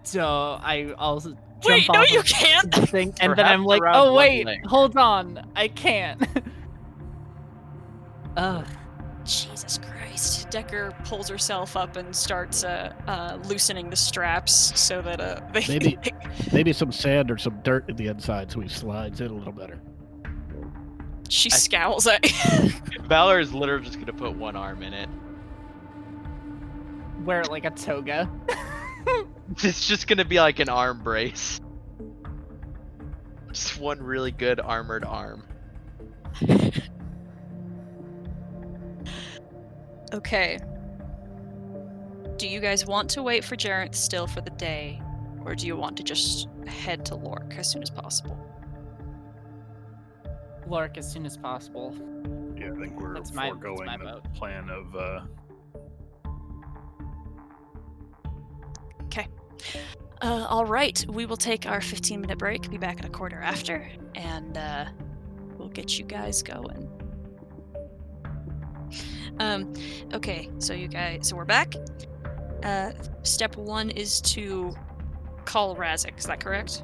jump Wait, no, off you of can't. the thing, and then Perhaps I'm like, around oh one wait, leg. hold on, I can't. Jesus Christ. Decker pulls herself up and starts loosening the straps so that they Maybe- Maybe some sand or some dirt in the inside so he slides in a little better. she scowls at Valor is literally just gonna put one arm in it. Wear it like a toga. It's just gonna be like an arm brace. Just one really good armored arm. Okay. Do you guys want to wait for Jareth still for the day, or do you want to just head to Lork as soon as possible? Lork as soon as possible. Yeah, I think we're That's my foregoing the vote. plan of. All right. We will take our 15-minute break. Be back in a quarter after, and we'll get you guys going. Okay. So we're back. Step 1 is to call Razik. Is that correct?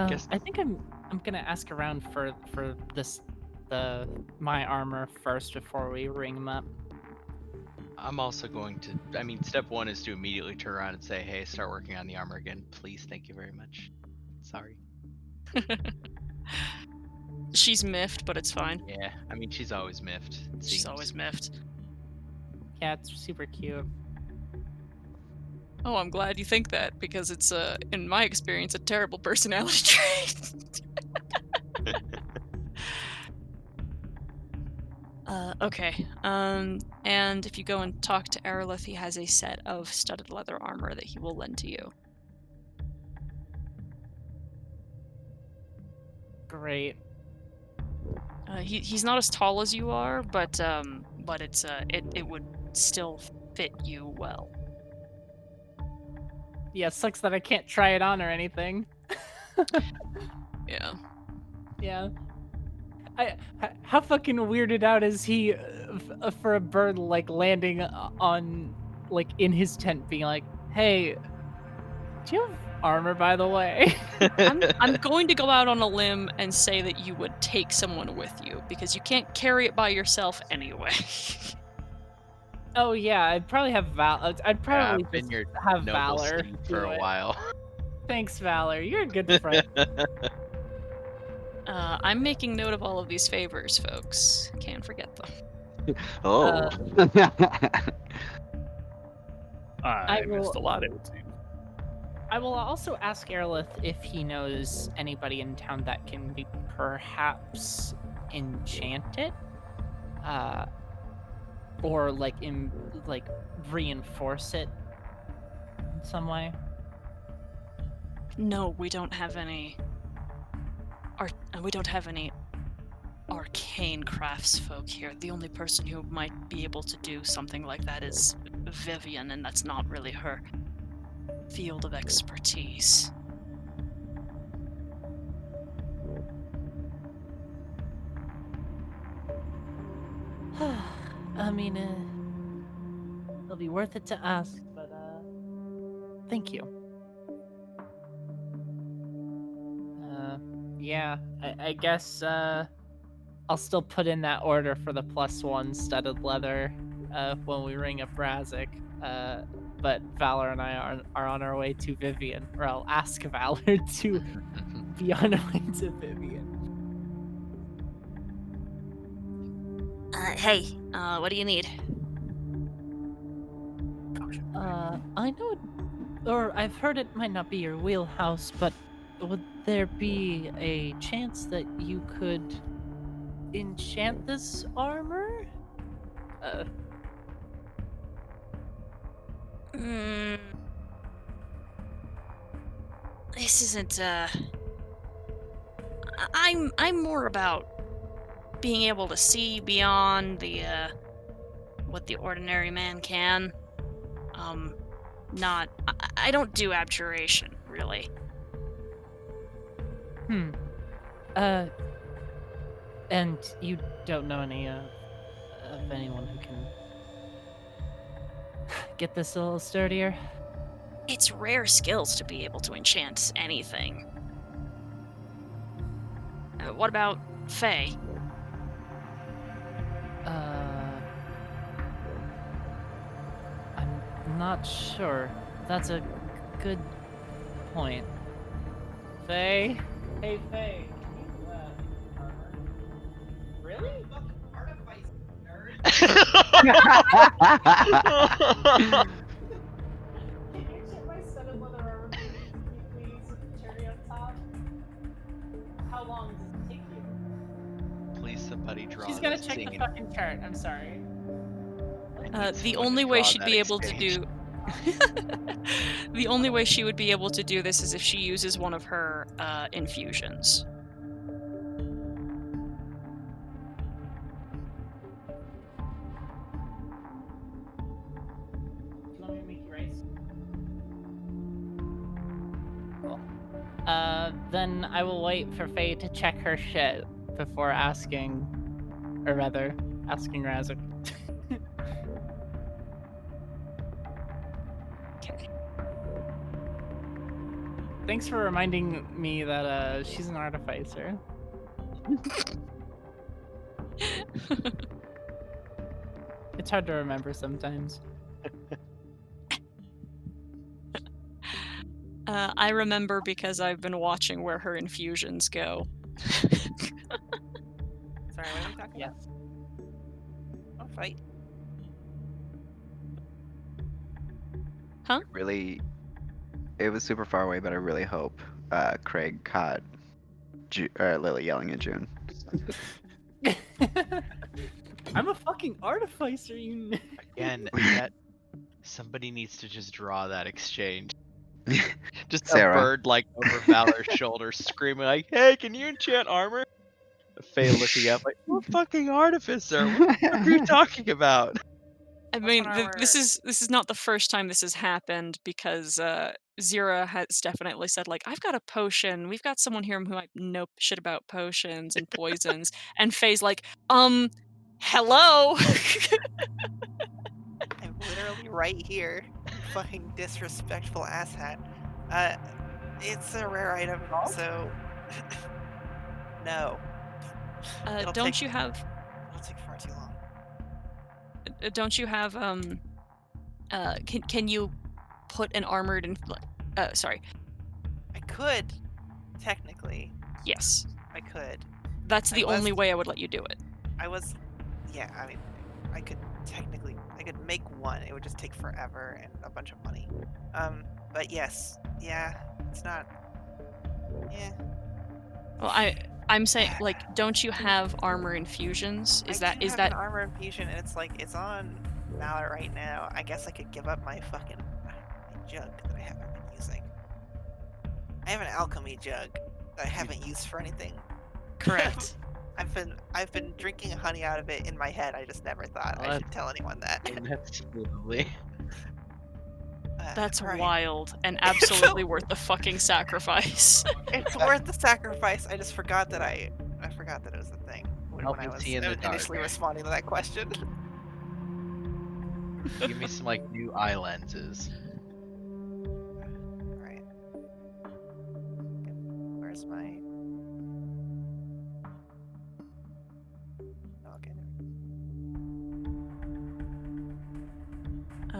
Guess- I think I'm gonna ask around for my armor first before we ring him up. I'm also going to. I mean, step one is to immediately turn around and say, "Hey, start working on the armor again, please. Thank you very much." Sorry. She's miffed, but it's fine. Yeah, I mean, she's always miffed. it She's seems. always miffed. Yeah, it's super cute. Oh, I'm glad you think that, because it's, in my experience, a terrible personality trait. Okay. And if you go and talk to Aerolith, he has a set of studded leather armor that he will lend to you. Great. He's not as tall as you are, but it would still fit you well. Yeah, sucks that I can't try it on or anything. Yeah. Yeah. How fucking weirded out is he for a bird like landing on like in his tent, being like, "Hey, do you have armor, by the way?" I'm going to go out on a limb and say that you would take someone with you because you can't carry it by yourself anyway. Oh yeah, I'd probably have I'd probably I've been just your have noble Valor steed do for a it. while. Thanks, Valor. You're a good friend. I'm making note of all of these favors, folks. Can't forget them. Oh. I will- missed a lot, it would seem. I will also ask Aerolith if he knows anybody in town that can be perhaps enchant it, or like reinforce it in some way. No, we don't have any. We don't have any arcane craftsfolk here. The only person who might be able to do something like that is Vivian, and that's not really her field of expertise. I mean, it'll be worth it to ask, but thank you. Yeah, I guess I'll still put in that order for the +1 studded leather when we ring up Razik. But Valor and I are on our way to Vivian, or I'll ask Valor to be on our way to Vivian. Hey, what do you need? I know, or I've heard it might not be your wheelhouse, but would there be a chance that you could enchant this armor? This isn't, I'm more about being able to see beyond the, what the ordinary man can. I don't do abjuration, really. And you don't know any of anyone who can get this a little sturdier? It's rare skills to be able to enchant anything. What about Faye? I'm not sure. That's a good point. Faye? Hey, Faye. Can you, armor? Really? Fucking artifice, nerd. Can you check my studded leather armor, please? Cherry on top. How long does it take you? Please, somebody draw. She's gotta this check thing the in- fucking chart. I'm sorry. I need The someone only to way draw she'd that be able to exchange. do the only way she would be able to do this is if she uses one of her infusions. Do you want me to make you rice? Cool. Then I will wait for Faye to check her shit before asking, or rather, asking Razik. Okay. Thanks for reminding me that she's an artificer. It's hard to remember sometimes. I remember because I've been watching where her infusions go. Sorry, what are we talking Yes. about? Oh, fight. Really, it was super far away, but I really hope Craig caught Lily yelling at June. I'm a fucking artificer, you. Again, that somebody needs to just draw that exchange. Just Sarah. a bird like over Valor's shoulder screaming like, "Hey, can you enchant armor?" Faye looking up like, "What fucking artificer? What the fuck are you talking about?" I Plus mean, one this armor. is not the first time this has happened because Zira has definitely said like, "I've got a potion. We've got someone here who might know shit about potions and poisons." And Faye's like, hello." I'm literally right here. You fucking disrespectful asshat. It's a rare item, so no. It'll Don't take- you have? It'll take far too long. Don't you have? Can you put an armored and? Sorry. I could, technically, Yes. I could. That's I the only was- way I would let you do it. Yeah, I mean, I could make one. It would just take forever and a bunch of money. But yes, yeah, it's not. Yeah. Well, I'm saying like, don't you have armor infusions? Is I that do have an armor infusion, and it's on Valor right now. I guess I could give up my fucking jug that I haven't been using. I have an alchemy jug that I haven't used for anything. correct? I've been drinking honey out of it in my head. I just never thought I should tell anyone that. That's lovely. That's right. wild and absolutely worth the fucking sacrifice. It's worth the sacrifice. I just forgot that I forgot that it was a thing when I Help me was see in the initially dark. responding to that question. Give me some like new eye lenses. Alright. Where's my okay.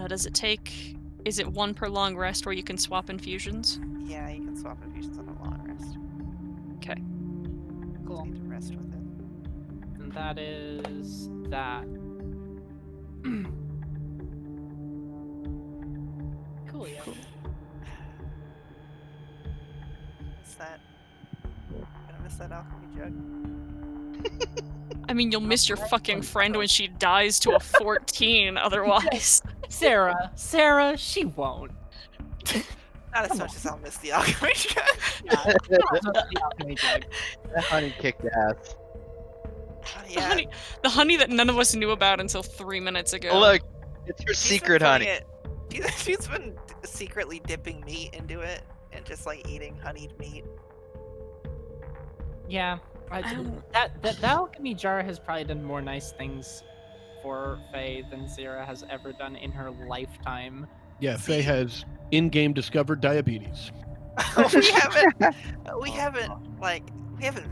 Does it take? Is it one per long rest where you can swap infusions? Yeah, you can swap infusions on a long rest. Okay. Cool. Need to rest with it. And that is that. Cool, yeah. Miss that. Gonna miss that alchemy jug. I mean, you'll miss your fucking friend when she dies to a 14 otherwise. Sarah, she won't. Not as much as I'll miss the alchemy jug. That honey kicked ass. Yeah. The honey that none of us knew about until 3 minutes ago. Oh, look, it's your She's been secret putting honey. She's been secretly dipping meat into it and just like eating honeyed meat. Yeah, I don't- that alchemy jar has probably done more nice things for Faye than Zira has ever done in her lifetime. Yeah, Faye has in-game discovered diabetes. we haven't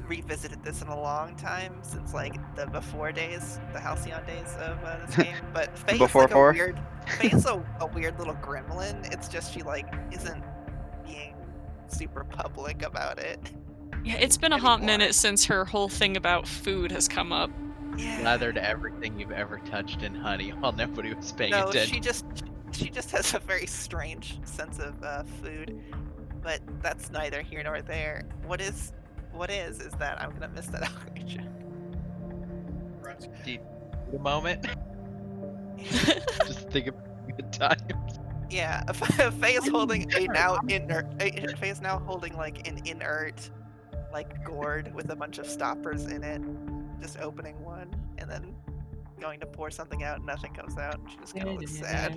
revisited this in a long time since like the before days, the Halcyon days of this game. But Faye is Before like four? Faye's a weird little gremlin. It's just she like isn't being super public about it. Yeah, it's been a hot anymore. minute since her whole thing about food has come up. Yeah. Lathered everything you've ever touched in honey while nobody was paying No, attention. she just has a very strange sense of food, but that's neither here nor there. What is that I'm gonna miss that alchemy jug. The moment. Just think of good times. Yeah, Faye is holding a now inert. Faye is now holding like an inert, like gourd with a bunch of stoppers in it. Just opening one and then going to pour something out, and nothing comes out. And she just kind of looks sad.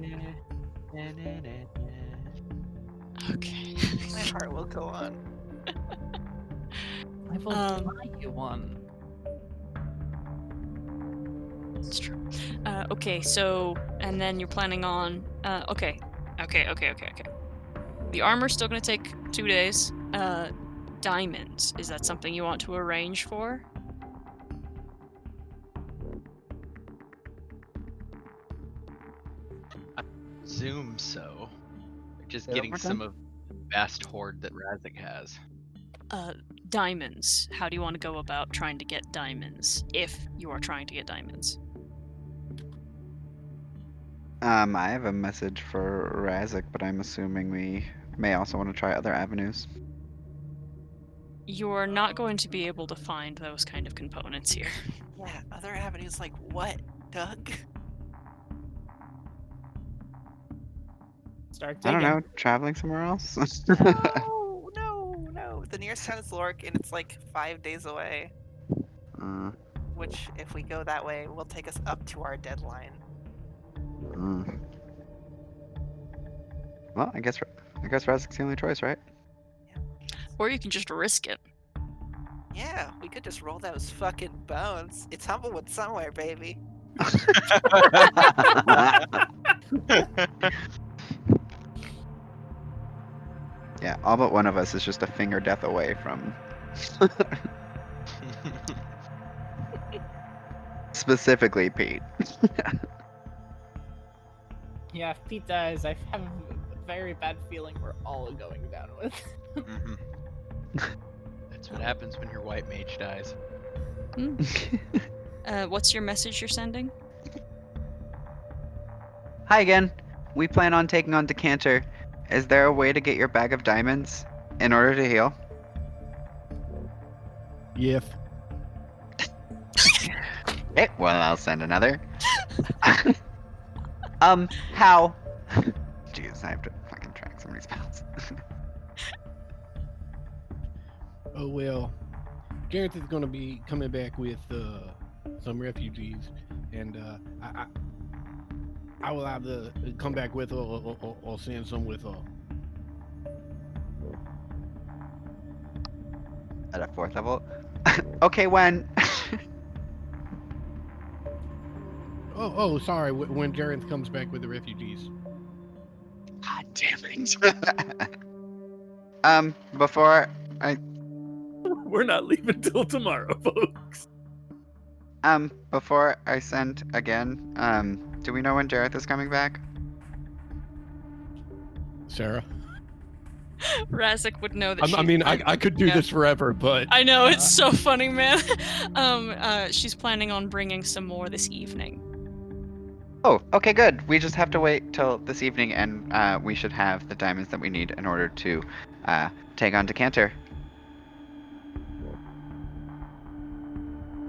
Okay. My heart will go on. I will buy you one. It's true. Okay, so, and then you're planning on, okay. The armor's still gonna take 2 days. Diamonds, is that something you want to arrange for? Zoom so. Just Say that getting one more some time? of the vast hoard that Razik has. Diamonds. How do you want to go about trying to get diamonds, if you are trying to get diamonds? I have a message for Razik, but I'm assuming we may also want to try other avenues. You're not going to be able to find those kind of components here. Yeah, other avenues like what, Doug? Start I digging. don't know, traveling somewhere else? No. The nearest town is Lork, and it's like 5 days away. which, if we go that way, will take us up to our deadline. Well, I guess Razik's the only choice, right? Or you can just risk it. Yeah, we could just roll those fucking bones. It's Humblewood somewhere, baby. Yeah, all but one of us is just a finger death away from. Specifically, Pete. Yeah, if Pete dies, I have a very bad feeling we're all going down with. Mm-hmm. That's what happens when your white mage dies. What's your message you're sending? Hi again. We plan on taking on Decanter. Is there a way to get your bag of diamonds in order to heal? Yif. Okay, well, I'll send another. How? Jeez, I have to fucking track some of these spells. Oh well, Gareth is gonna be coming back with some refugees, and I will either come back with or send some with her. At a 4th level? Okay, when? Oh, sorry. When Gareth comes back with the refugees. God damn it. Before I We're not leaving till tomorrow, folks. before I send again, do we know when Jareth is coming back? Sarah. Razik would know that. I could do this forever, but I know it's so funny, man. She's planning on bringing some more this evening. Oh, okay, good. We just have to wait till this evening, and we should have the diamonds that we need in order to take on Decanter.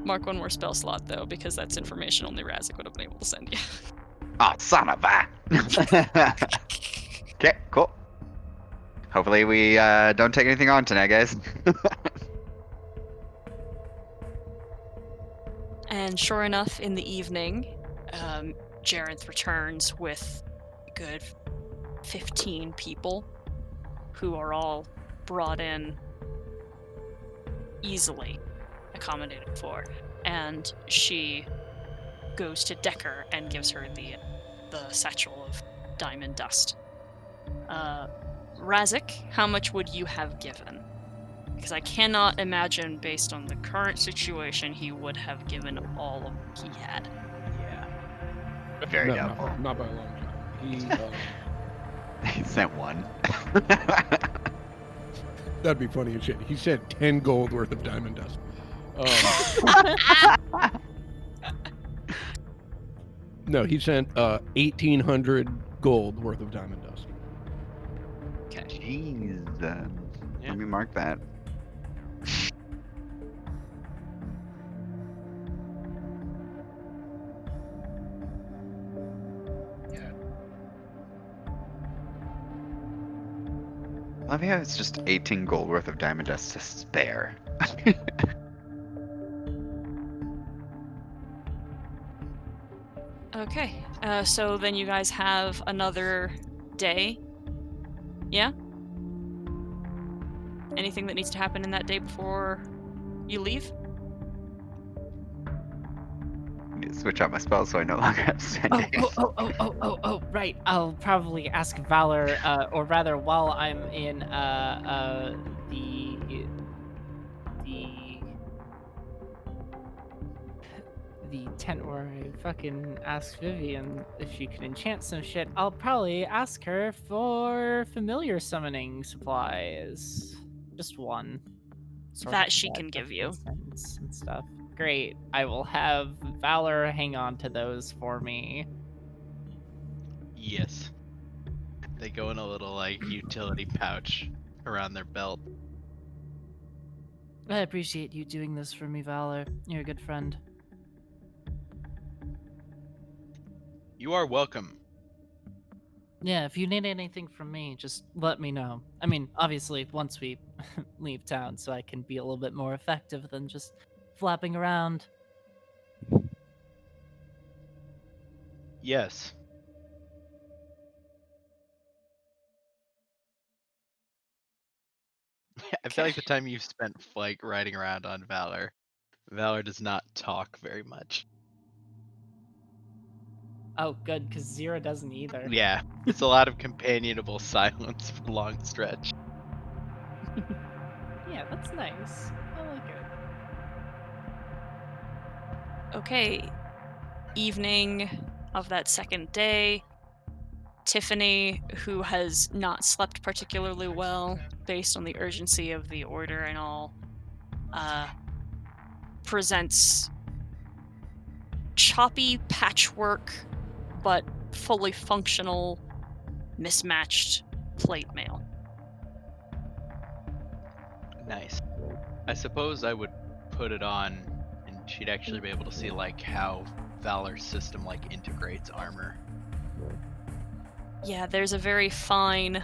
Mark one more spell slot though, because that's information only Razik would have been able to send you. Oh, son of a! Okay, cool. Hopefully we don't take anything on tonight, guys. And sure enough, in the evening, Jareth returns with a good 15 people who are all brought in easily accommodated for, and she goes to Decker and gives her the satchel of diamond dust. Razik, how much would you have given? Because I cannot imagine, based on the current situation, he would have given all of what he had. Yeah. Very no, doubtful. not by a long shot. He sent one. That'd be funny as shit. He said 10 gold worth of diamond dust. No, he sent 1,800 gold worth of diamond dust. Okay. Jeez. Yeah. Let me mark that. Love how it's just 18 gold worth of diamond dust to spare. Okay, so then you guys have another day. Yeah? Anything that needs to happen in that day before you leave? I need to switch out my spells so I no longer have standing. Oh, right. I'll probably ask Valor, or rather, while I'm in the tent where I fucking ask Vivian if she can enchant some shit, I'll probably ask her for familiar summoning supplies. Just one. Sort That of she set can of give you. incense and stuff. Great. I will have Valor hang on to those for me. Yes. They go in a little like utility pouch around their belt. I appreciate you doing this for me, Valor. You're a good friend. You are welcome. Yeah, if you need anything from me, just let me know. I mean, obviously, once we leave town, so I can be a little bit more effective than just flapping around. Yes. I feel like the time you've spent like riding around on Valor does not talk very much. Oh, good, because Zero doesn't either. Yeah, it's a lot of companionable silence for a long stretch. Yeah, that's nice. I like it. Okay. Evening of that second day. Tiffany, who has not slept particularly well based on the urgency of the order and all, presents choppy patchwork, but fully functional, mismatched plate mail. Nice. I suppose I would put it on, and she'd actually be able to see like how Valor's system like integrates armor. Yeah, there's a very fine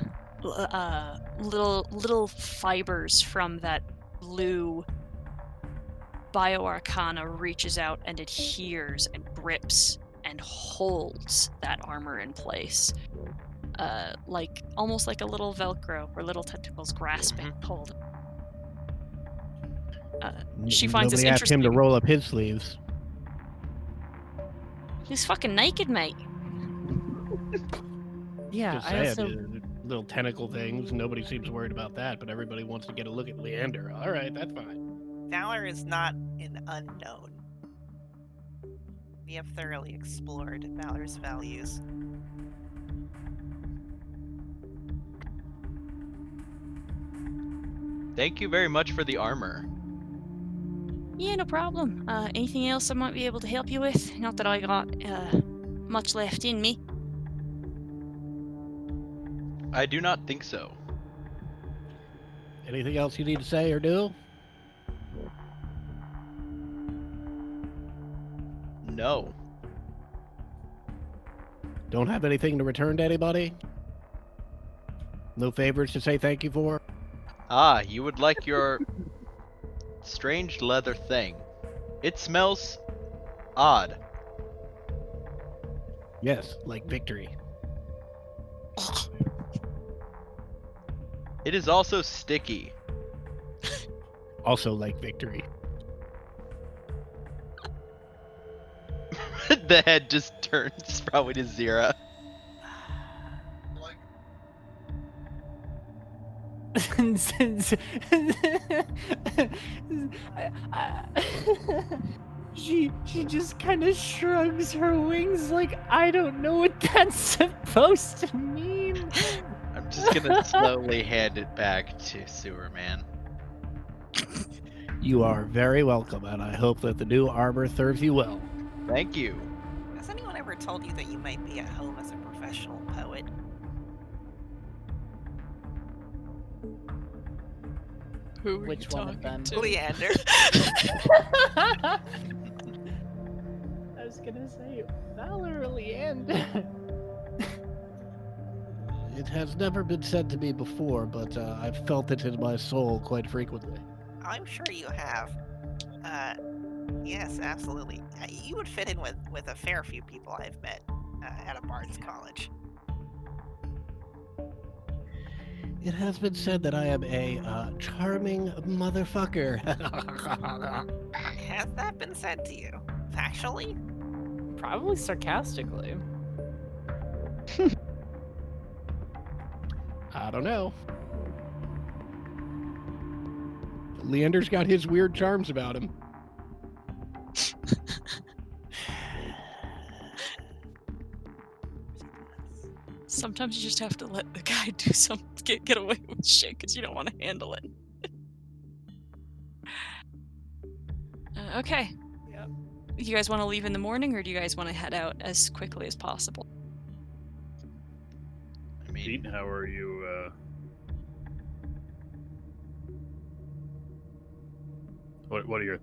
little fibers from that blue bioarcana reaches out and adheres and grips and holds that armor in place. Like almost like a little Velcro or little tentacles grasping, hold. She finds this Nobody asked him to interesting. roll up his sleeves. He's fucking naked, mate. Yeah, Just I saying, also little tentacle things. Nobody seems worried about that, but everybody wants to get a look at Leander. All right, that's fine. Valor is not an unknown. We have thoroughly explored Valor's values. Thank you very much for the armor. Yeah, no problem. Anything else I might be able to help you with? Not that I got much left in me. I do not think so. Anything else you need to say or do? No. Don't have anything to return to anybody? No favors to say thank you for? Ah, you would like your strange leather thing. It smells odd. Yes, like victory. It is also sticky. Also like victory. The head just turns probably to Zero. she just kind of shrugs her wings like, I don't know what that's supposed to mean. I'm just gonna slowly hand it back to Sewerman. You are very welcome, and I hope that the new armor serves you well. Thank you. Has anyone ever told you that you might be at home as a professional poet? Who are Which you one of talking them? to? Leander. I was gonna say Valor or Leander. It has never been said to me before, but I've felt it in my soul quite frequently. I'm sure you have. Yes, absolutely. You would fit in with a fair few people I've met at a Bard's College. It has been said that I am a charming motherfucker. Has that been said to you? Factually? Probably sarcastically. I don't know. Leander's got his weird charms about him. Sometimes you just have to let the guy do get away with shit because you don't want to handle it. Okay. Yep. You guys want to leave in the morning, or do you guys want to head out as quickly as possible? I mean, Pete, how are you? What are you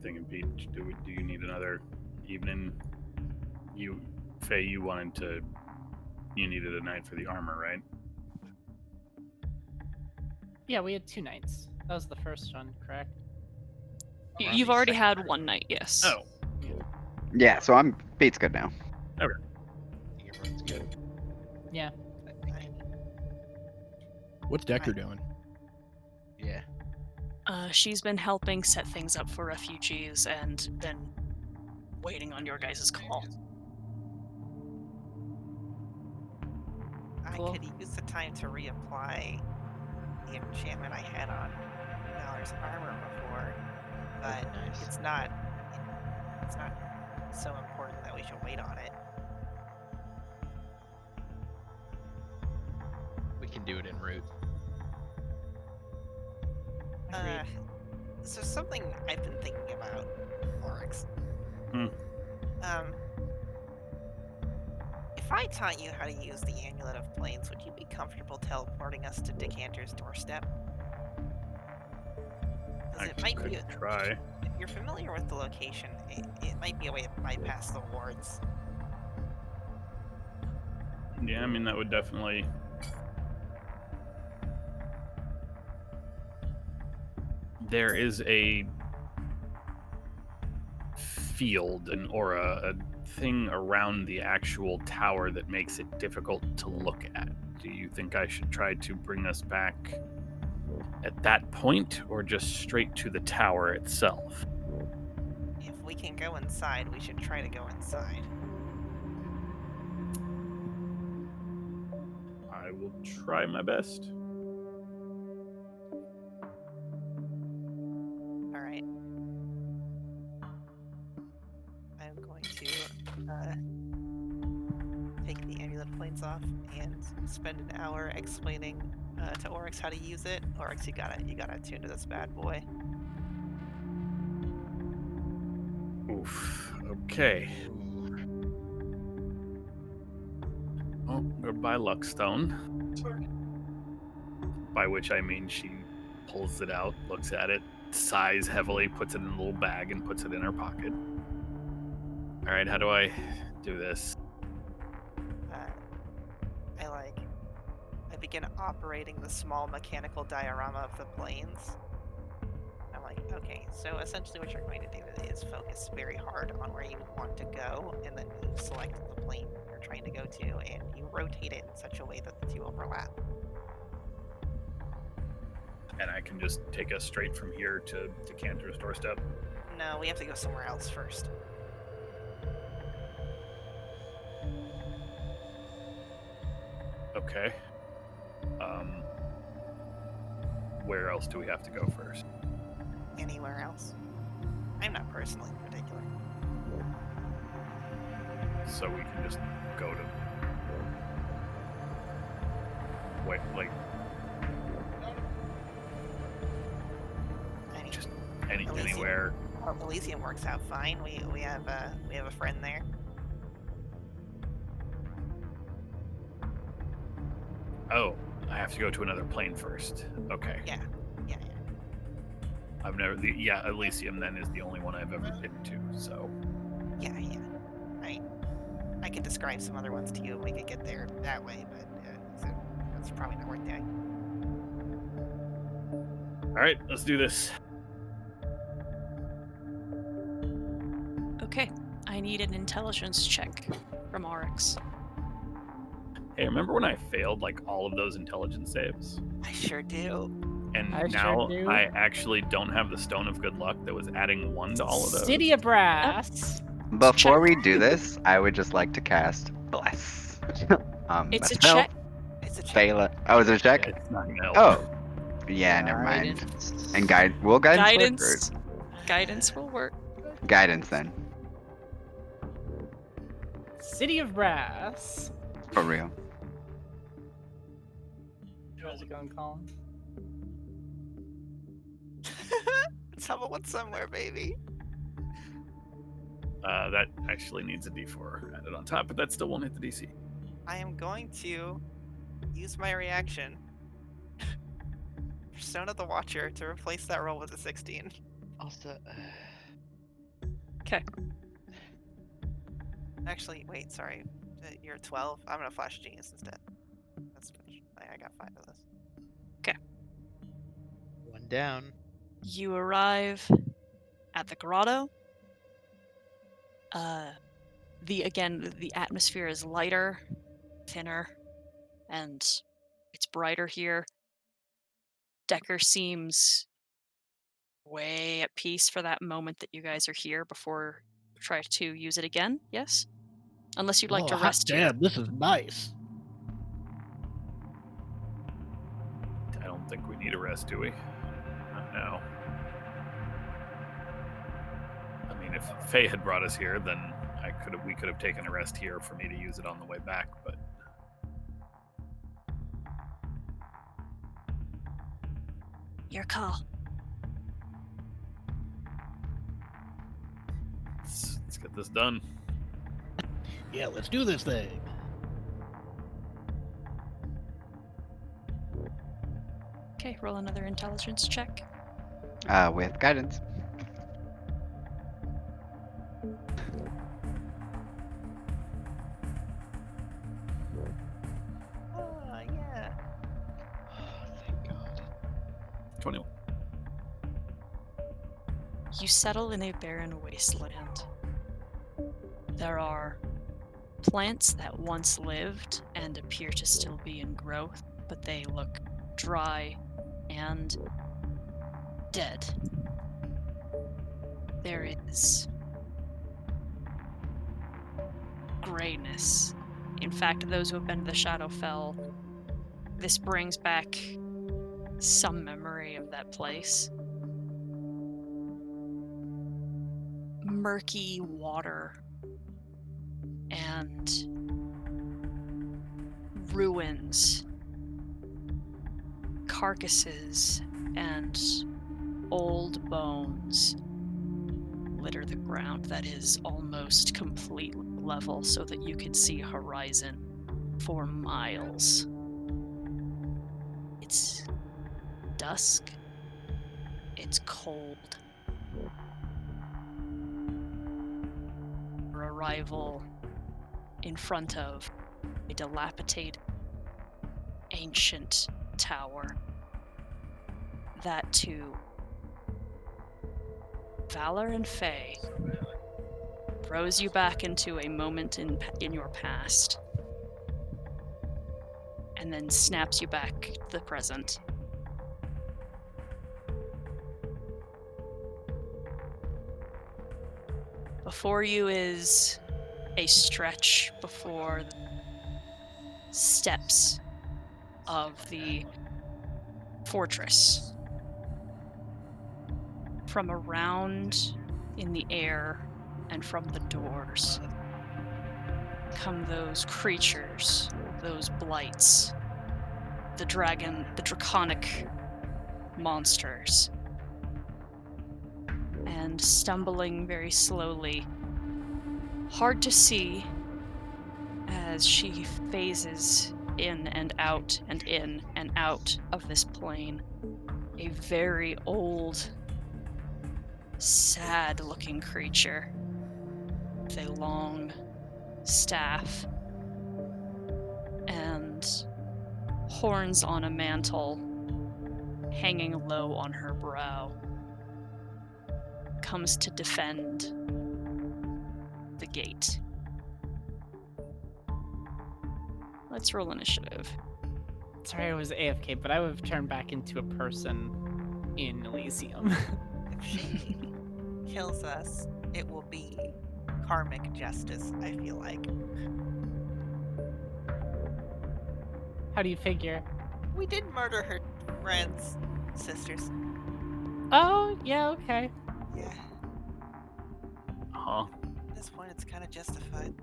thinking, Pete? Do you need another evening? Faye, you needed a night for the armor, right? Yeah, we had 2 nights. That was the first one, correct? You've already had one night, yes. Oh, Yeah, so Pete's good now. Everyone's good. Yeah. What's Decker doing? Yeah. She's been helping set things up for refugees and then waiting on your guys' call. Cool. I could use the time to reapply the enchantment I had on Valor's armor before, but Nice. it's not so important that we should wait on it. We can do it en route. So something I've been thinking about, Oryx. If I taught you how to use the Amulet of Planes, would you be comfortable teleporting us to Decanter's doorstep? 'Cause I it might could be try. if you're familiar with the location, it might be a way to bypass the wards. Yeah, I mean, that would definitely... There is a field, an aura, a thing around the actual tower that makes it difficult to look at. Do you think I should try to bring us back at that point, or just straight to the tower itself? If we can go inside, we should try to go inside. I will try my best. Alright. I'm going to take the amulet planes off and spend an hour explaining to Oryx how to use it. Oryx, you gotta attune to this bad boy. Oof. Okay. Oh, goodbye, Luckstone. By which I mean she pulls it out, looks at it, sighs heavily, puts it in a little bag, and puts it in her pocket. All right, how do I do this? I begin operating the small mechanical diorama of the planes. I'm like, okay, so essentially what you're going to do is focus very hard on where you want to go, and then you select the plane you're trying to go to, and you rotate it in such a way that the two overlap. And I can just take us straight from here to Cantor's doorstep? No, we have to go somewhere else first. Okay. Where else do we have to go first? Anywhere else. I'm not personally particular. So we can just go to... Wait, like... I mean, Just Elysium. anywhere. Elysium works out fine. We have a friend there. Oh, I have to go to another plane first. Okay. Yeah. I've never... Elysium then is the only one I've ever been to, so... Yeah. I could describe some other ones to you and we could get there that way, but so that's probably not worth doing. Alright, let's do this. Okay, I need an intelligence check from Oryx. Hey, remember when I failed, like, all of those intelligence saves? I sure do. And I sure now do. I actually don't have the Stone of Good Luck that was adding 1 to all of those. City of Brass. Before we do this, I would just like to cast Bless. It's a spell. check. It's a check. Fail it. Oh, is it a check? It's not gonna help. Oh. Yeah, never mind. Guidance. And will guidance Guidance. Guidance will work. work? Guidance then. City of Brass. For real. How's it going, Colin? Someone somewhere, baby. That actually needs a D4 added on top, but that still won't hit the DC. I am going to use my reaction. Persona the Watcher to replace that roll with a 16. Also, Okay. Actually, wait, sorry. You're 12. I'm gonna Flash Genius instead. That's I got 5 of this. one down. You arrive at the grotto, the atmosphere is lighter, thinner, and it's brighter here. Decker seems way at peace for that moment that you guys are here before you try to use it again. Yes, unless you'd like to hot rest here. damn, this is nice. I don't think we need a rest, do we? Not now. I mean, if Faye had brought us here, then we could have taken a rest here for me to use it on the way back, but Your call. let's get this done. Yeah, let's do this thing. Okay, roll another intelligence check. With guidance. Oh, yeah. Thank God. 21. You settle in a barren wasteland. There are plants that once lived and appear to still be in growth, but they look dry and dead. There is grayness. In fact, those who have been to the Shadowfell, this brings back some memory of that place. Murky water and ruins, carcasses, and old bones litter the ground that is almost completely level so that you can see horizon for miles. It's dusk. It's cold. Your arrival in front of a dilapidated ancient tower that to Valor and Faye throws you back into a moment in your past and then snaps you back to the present. Before you is a stretch before the steps of the fortress. From around in the air and from the doors come those creatures, those blights, the draconic monsters. And stumbling very slowly, hard to see as she phases in and out and in and out of this plane, a very old, sad-looking creature with a long staff and horns on a mantle hanging low on her brow, comes to defend the gate. Let's roll initiative. Sorry, I was AFK, but I would have turned back into a person in Elysium. If she kills us, it will be karmic justice, I feel like. How do you figure? We did murder her friends, sisters. Oh, yeah, okay. Yeah, Huh? at this point it's kind of justified.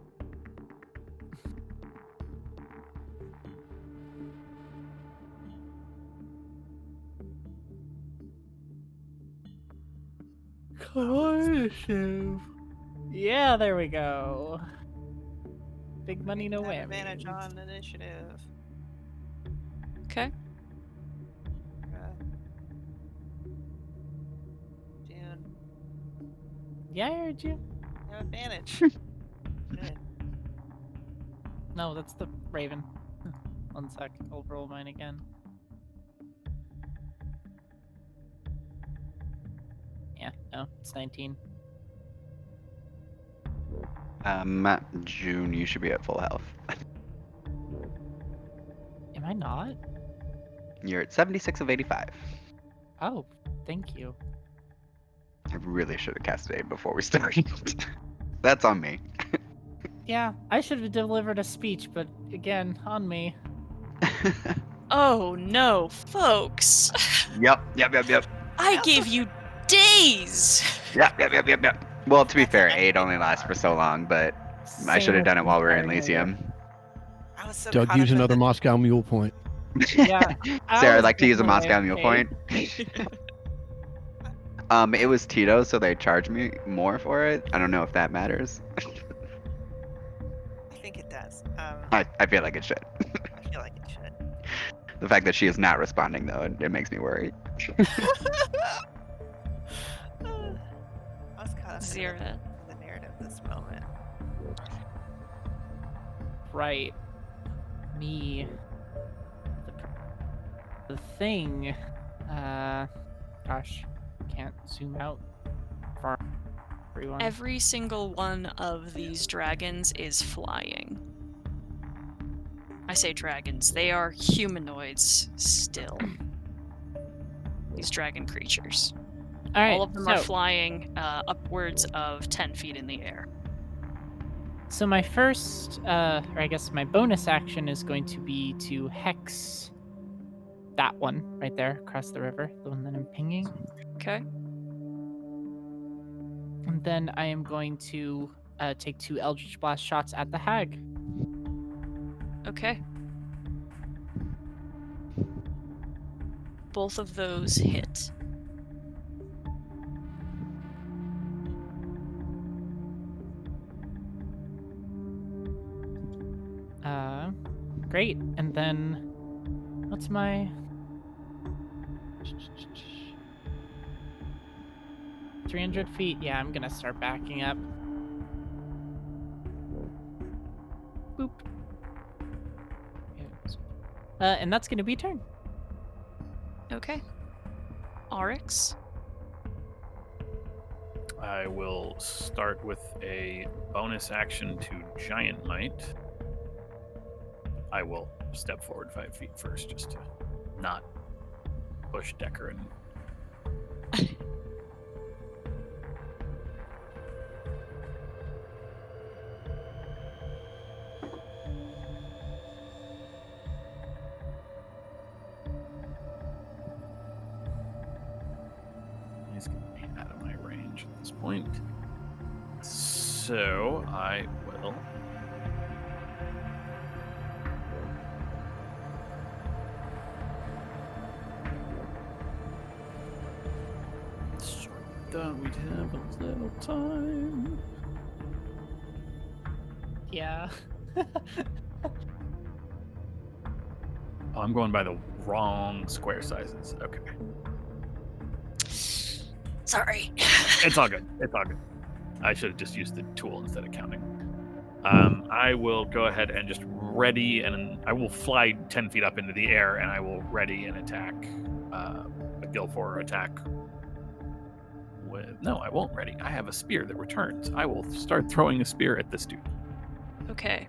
Yeah, there we go. Big money, no Have whammy. advantage on initiative. Okay. June, Yeah, I heard you. have advantage. Good. No, that's the Raven. 1 sec, I'll roll mine again. Yeah, no, it's 19. June, you should be at full health. Am I not? You're at 76 of 85. Oh, thank you. I really should have casted aid before we started. That's on me. Yeah, I should have delivered a speech, but again, on me. Oh no, folks. Yep. I gave you days. Yep. Well, to be That's fair, an aid epic only lasts for so long, but I Same should have with done it while we were in entire Elysium. I was so Doug, caught use up in another the- Moscow Mule point. Yeah. Sarah, I'd was like to use a definitely Moscow Mule okay. point. It was Tito, so they charged me more for it. I don't know if that matters. I think it does. I feel like it should. I feel like it should. The fact that she is not responding, though, it makes me worry. I was caught up in Zira. the narrative this moment. Right. Me. The thing. Gosh, can't zoom out far. Everyone. Every single one of these dragons is flying. I say dragons, they are humanoids still. These dragon creatures. All right. All of them are so- flying upwards of 10 feet in the air. So my first, or I guess my bonus action is going to be to hex that one right there across the river, the one that I'm pinging. Okay. And then I am going to take 2 Eldritch Blast shots at the hag. Okay. Both of those hit. Great. And then, what's my... 300 feet? Yeah, I'm gonna start backing up. Boop. And that's gonna be a turn. Okay. Oryx. I will start with a bonus action to Giant Might. I will step forward 5 feet first, just to not push Decker and. He's going to be out of my range at this point. So I will. Thought we'd have a little time. Yeah. Oh, I'm going by the wrong square sizes. Okay. Sorry. It's all good. It's all good. I should have just used the tool instead of counting. I will go ahead and just ready, and I will fly 10 feet up into the air, and I will ready an attack, a Gilfor attack. No, I won't ready. I have a spear that returns. I will start throwing a spear at this dude. Okay.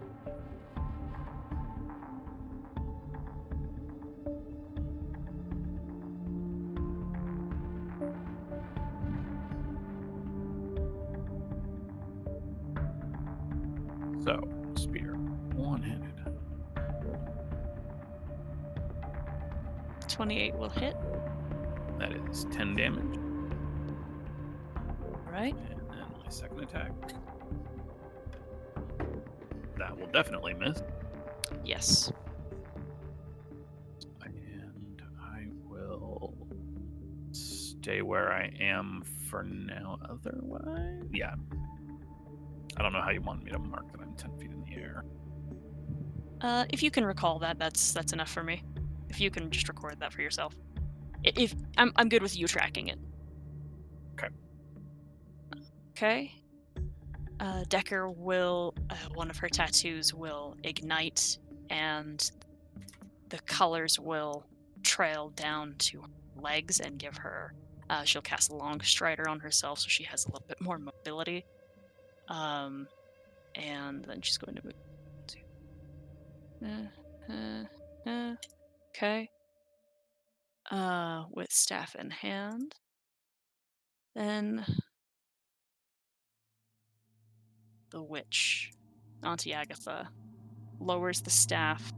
So, spear. One-handed. 28 will hit. That is 10 damage. Right. And then my second attack. That will definitely miss. Yes. And I will stay where I am for now. Otherwise, yeah. I don't know how you want me to mark that I'm 10 feet in the air. If you can recall that, that's enough for me. If you can just record that for yourself. If I'm good with you tracking it. Okay. Okay. Decker will one of her tattoos will ignite, and the colors will trail down to her legs and give her She'll cast Long Strider on herself, so she has a little bit more mobility. And then she's going to move. Okay. With staff in hand. Then the witch, Auntie Agatha, lowers the staff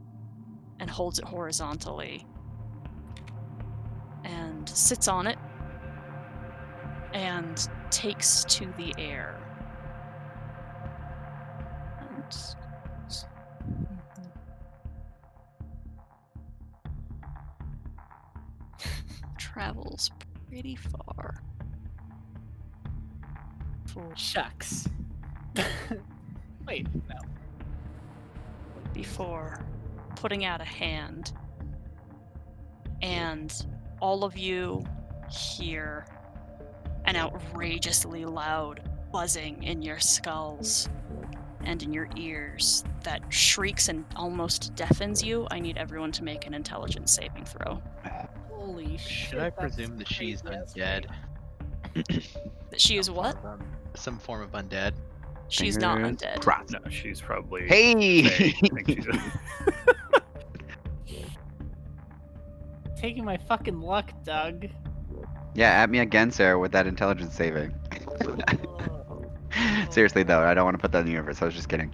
and holds it horizontally and sits on it and takes to the air. And travels pretty far. Shucks. Wait, no. Before putting out a hand, and all of you hear an outrageously loud buzzing in your skulls and in your ears that shrieks and almost deafens you. I need everyone to make an intelligence saving throw. Holy shit. Should I presume that she's undead? That she is what? Some form of undead. She's not Fingers undead. crossed. No, she's probably. Hey! Fae. I think she's Taking my fucking luck, Doug. Yeah, add me again, Sarah, with that intelligence saving. Seriously though, I don't want to put that in the universe. I was just kidding.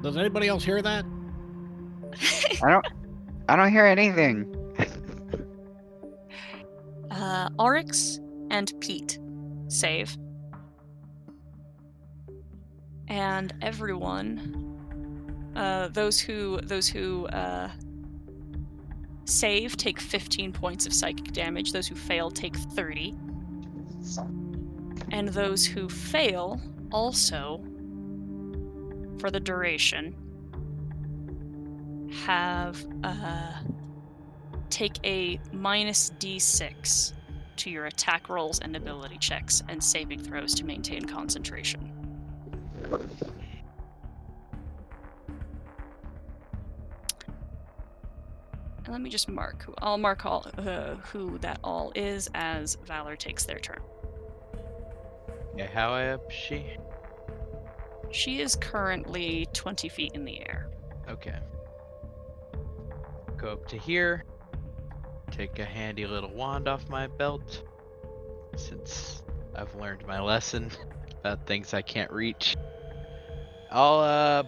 Does anybody else hear that? I don't hear anything. Oryx and Pete save. And everyone, those who save take 15 points of psychic damage. Those who fail take 30. And those who fail also, for the duration, have take a minus d6 to your attack rolls and ability checks and saving throws to maintain concentration. And let me just mark who I'll mark all who that all is as Valor takes their turn. Yeah, how high up is she? She is currently 20 feet in the air. Okay. Go up to here. Take a handy little wand off my belt. Since I've learned my lesson about things I can't reach. I'll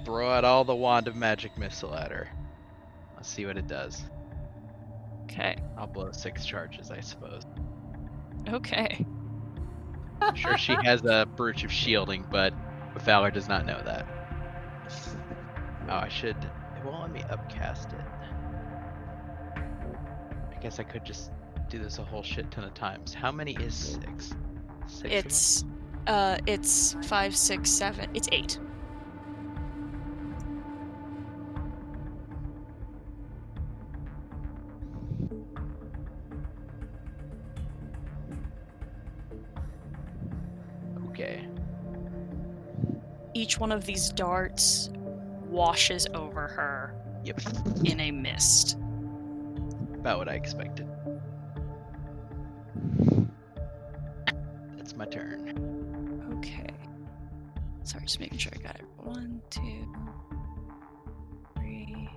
throw out all the Wand of Magic Missile at her. I'll see what it does. Okay. I'll blow 6 charges, I suppose. Okay. I'm sure she has a brooch of shielding, but Valor does not know that. Oh, I should. It won't let me upcast it. I guess I could just do this a whole shit ton of times. How many is 6? 6 It's 5, 6, 7. It's 8. Okay. Each one of these darts washes over her Yep. in a mist. About what I expected. That's my turn. Okay. Sorry, just making sure I got it. 1, 2, 3.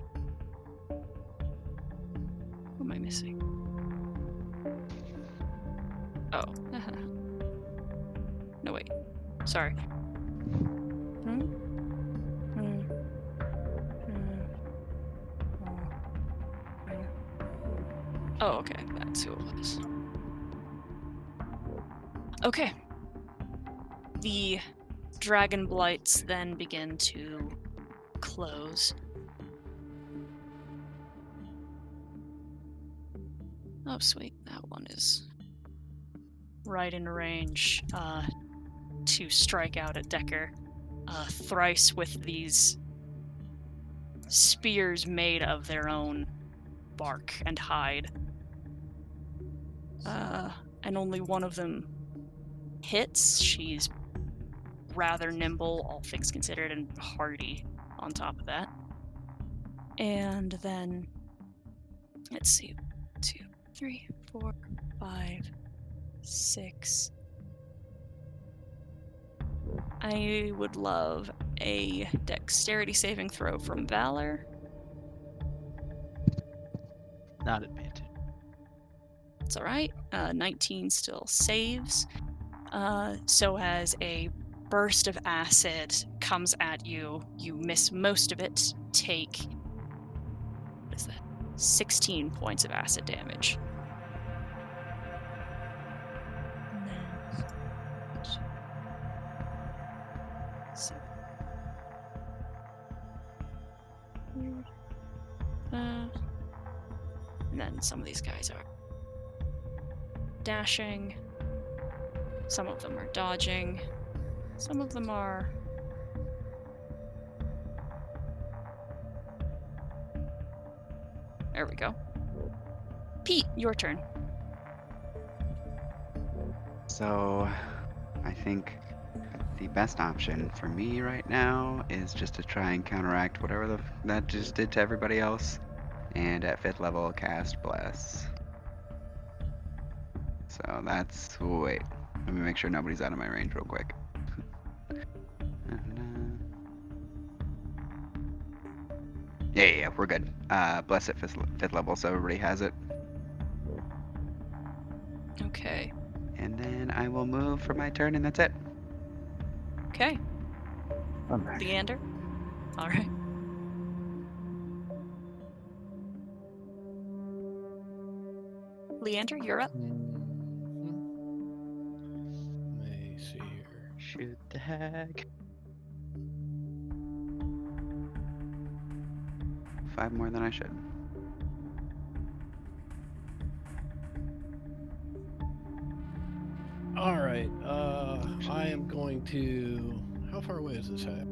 Who am I missing? Oh. No, wait. Sorry. Oh, okay. That's who it was. Okay. The dragon blights then begin to close. Oh, sweet. That one is right in range to strike out at Decker thrice with these spears made of their own bark and hide. And only one of them hits. She's rather nimble, all things considered, and hardy on top of that. And then, let's see, 2, 3, 4, 5, 6. I would love a dexterity saving throw from Valor. Not advantage. It's alright. 19 still saves. So as a burst of acid comes at you, you miss most of it. Take, what is that? 16 points of acid damage. And then, so, and then some of these guys are dashing. Some of them are dodging. Some of them are... There we go. Pete, your turn. So, I think the best option for me right now is just to try and counteract whatever that just did to everybody else, and at 5th level cast Bless. So that's... wait, let me make sure nobody's out of my range real quick. Yeah, we're good. Bless at 5th level, so everybody has it. Okay. And then I will move for my turn, and that's it. Okay. I'm back. Leander? Alright. Leander, you're up. Let me see here. Shoot the hag. 5 more than I should. All right. I am going to. How far away is this hag?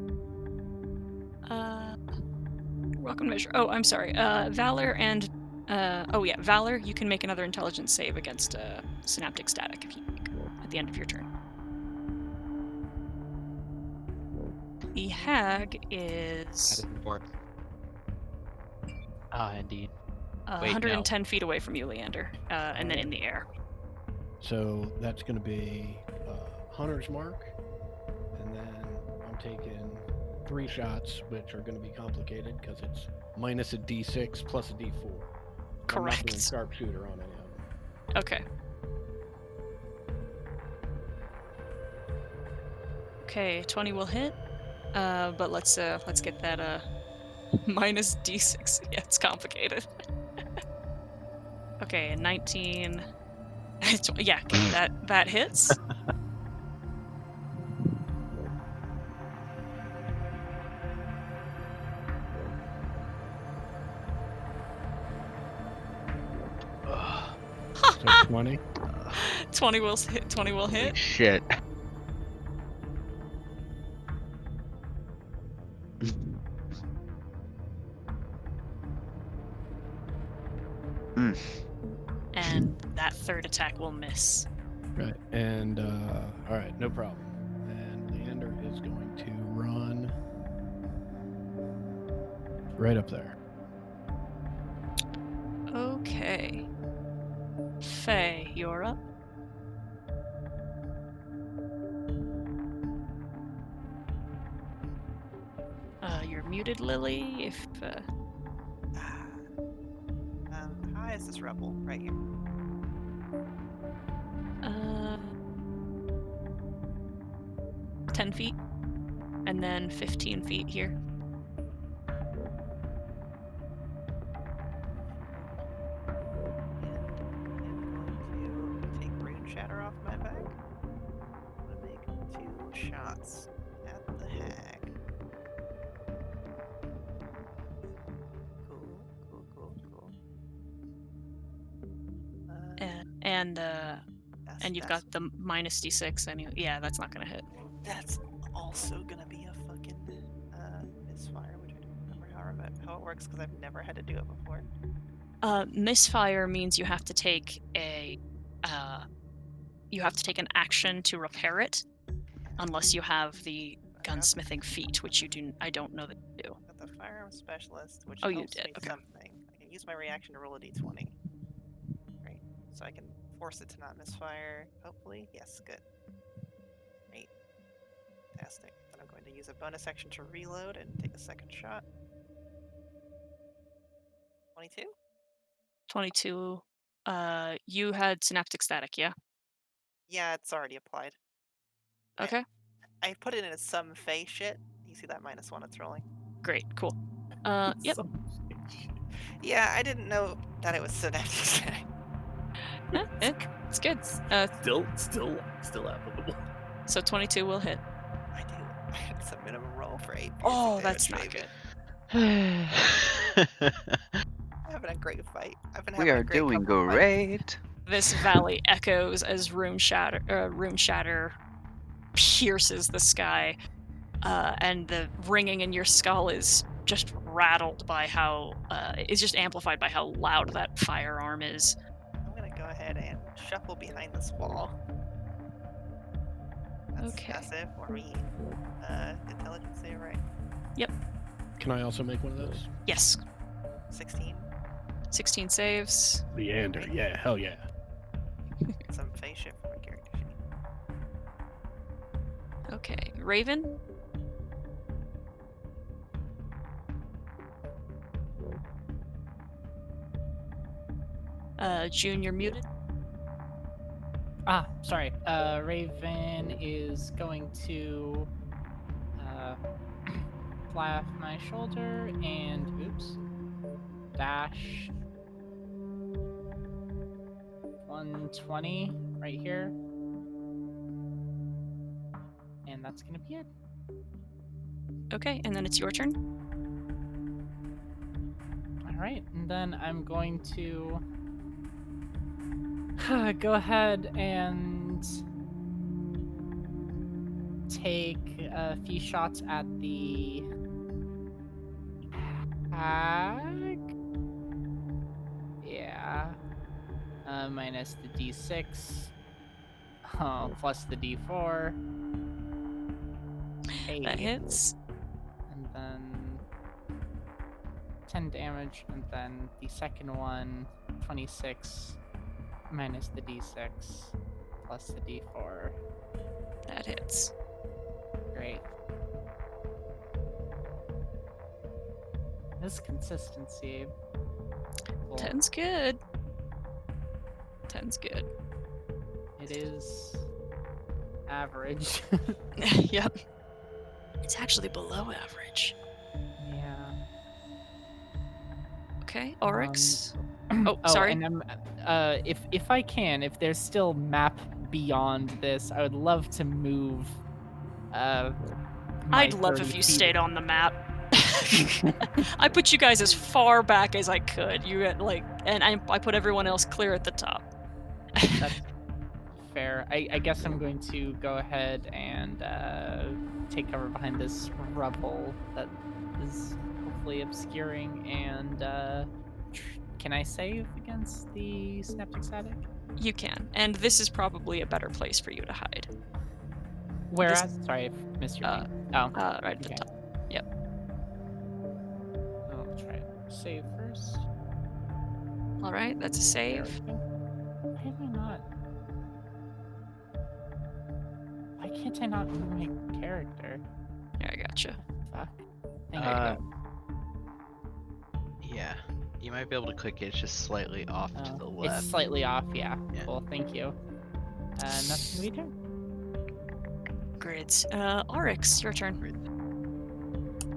Welcome measure. Oh, I'm sorry. Valor and Valor, you can make another intelligence save against synaptic static if you like at the end of your turn. The hag is Indeed. Wait, 110 feet away from you, Leander, and then in the air. So that's going to be Hunter's Mark, and then I'm taking 3 shots, which are going to be complicated because it's minus a D6 plus a D4. I'm not doing Correct. sharpshooter on any of them. Okay. Okay, 20 will hit. But let's get that minus D6. Yeah, it's complicated. Okay, 19. Yeah, that hits. So 20. 20 will hit. 20 will hit. Shit. And that third attack will miss. Right. And all right, no problem. And Leander is going to run right up there. Okay. Faye, you're up. You're muted, Lily. If how high is this rebel right here? 10 feet, and then 15 feet here. I'm going to take Rune Shatter off my back. I'm going to make 2 shots at the hag. Cool. And you've got the minus D6. Yeah, that's not gonna hit. That's also gonna be a fucking misfire, which I don't remember how it works because I've never had to do it before. Misfire means you have to take an action to repair it, unless you have the gunsmithing feat, which you do. I don't know that you do. Got the firearm specialist, which Oh, you helps did, me okay. something. I can use my reaction to roll a d20. Right. so I can force it to not misfire. Hopefully, yes, good. Great, fantastic. Then I'm going to use a bonus action to reload and take a second shot. 22. 22. You had synaptic static, yeah? Yeah, it's already applied. Okay, I put it in some Fey shit. You see that -1 it's rolling? great, cool. Yep. Yeah, I didn't know that it was synaptic static. It's good. Still applicable. So 22 will hit. I do. It's a minimum roll for 8 piercing Oh, damage, that's not baby. good. Having a great fight. I've been We having a are great doing couple fights. great. This valley echoes as room shatter pierces the sky, and the ringing in your skull is just rattled by how is just amplified by how loud that firearm is. I'm gonna go ahead and shuffle behind this wall. That's Okay. passive for me. Intelligence save, right? Can I also make one of those? Yes, 16. 16 saves. Leander, yeah, hell yeah. Some face shift for my character sheet. Okay, Raven. June, you're muted. Ah, sorry. Raven is going to fly off my shoulder and oops, dash 120 right here, and that's gonna be it. Okay, and then it's your turn. All right, and then I'm going to go ahead and take a few shots at the hag. Yeah. Minus the d6. Plus the d4. That 8. hits. And then 10 damage, and then the second one, 26, minus the d6, plus the d4. That hits. Great. This consistency. Cool. 10's good. 10's good. It is average. Yep. It's actually below average. Yeah. Okay, Oryx. Oh, sorry. And I'm, if I can, if there's still map beyond this, I would love to move. My I'd love 30 if you feet. stayed on the map. I put you guys as far back as I could. You had and I put everyone else clear at the top. That's fair. I guess I'm going to go ahead and take cover behind this rubble that is hopefully obscuring. And can I save against the synaptic static? You can, and this is probably a better place for you to hide. Where This- at? Sorry, I missed your name. Oh, Right at the okay. top. I'll try it. Save first. All right, that's a There save. we go. Why am I not? Why can't I not move my character? Yeah, I gotcha. Fuck. Thank Uh, you. Yeah, you might be able to click it. It's just slightly off to the It's left. slightly off, yeah. Yeah. Cool, thank you. And that's gonna be turn. Great. Oryx, your turn.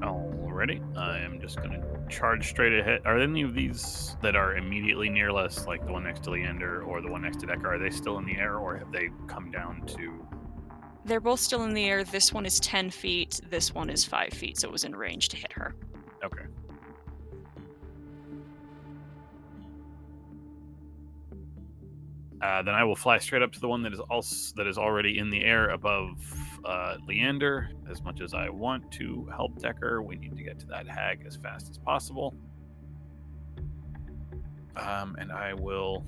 Alrighty, I am just gonna charge straight ahead. Are any of these that are immediately near us, like the one next to Leander or the one next to Decker, are they still in the air, or have they come down to? They're both still in the air. This one is 10 feet. This one is 5 feet, so it was in range to hit her. Okay. Then I will fly straight up to the one that is already in the air above Leander. As much as I want to help Decker, we need to get to that hag as fast as possible. And I will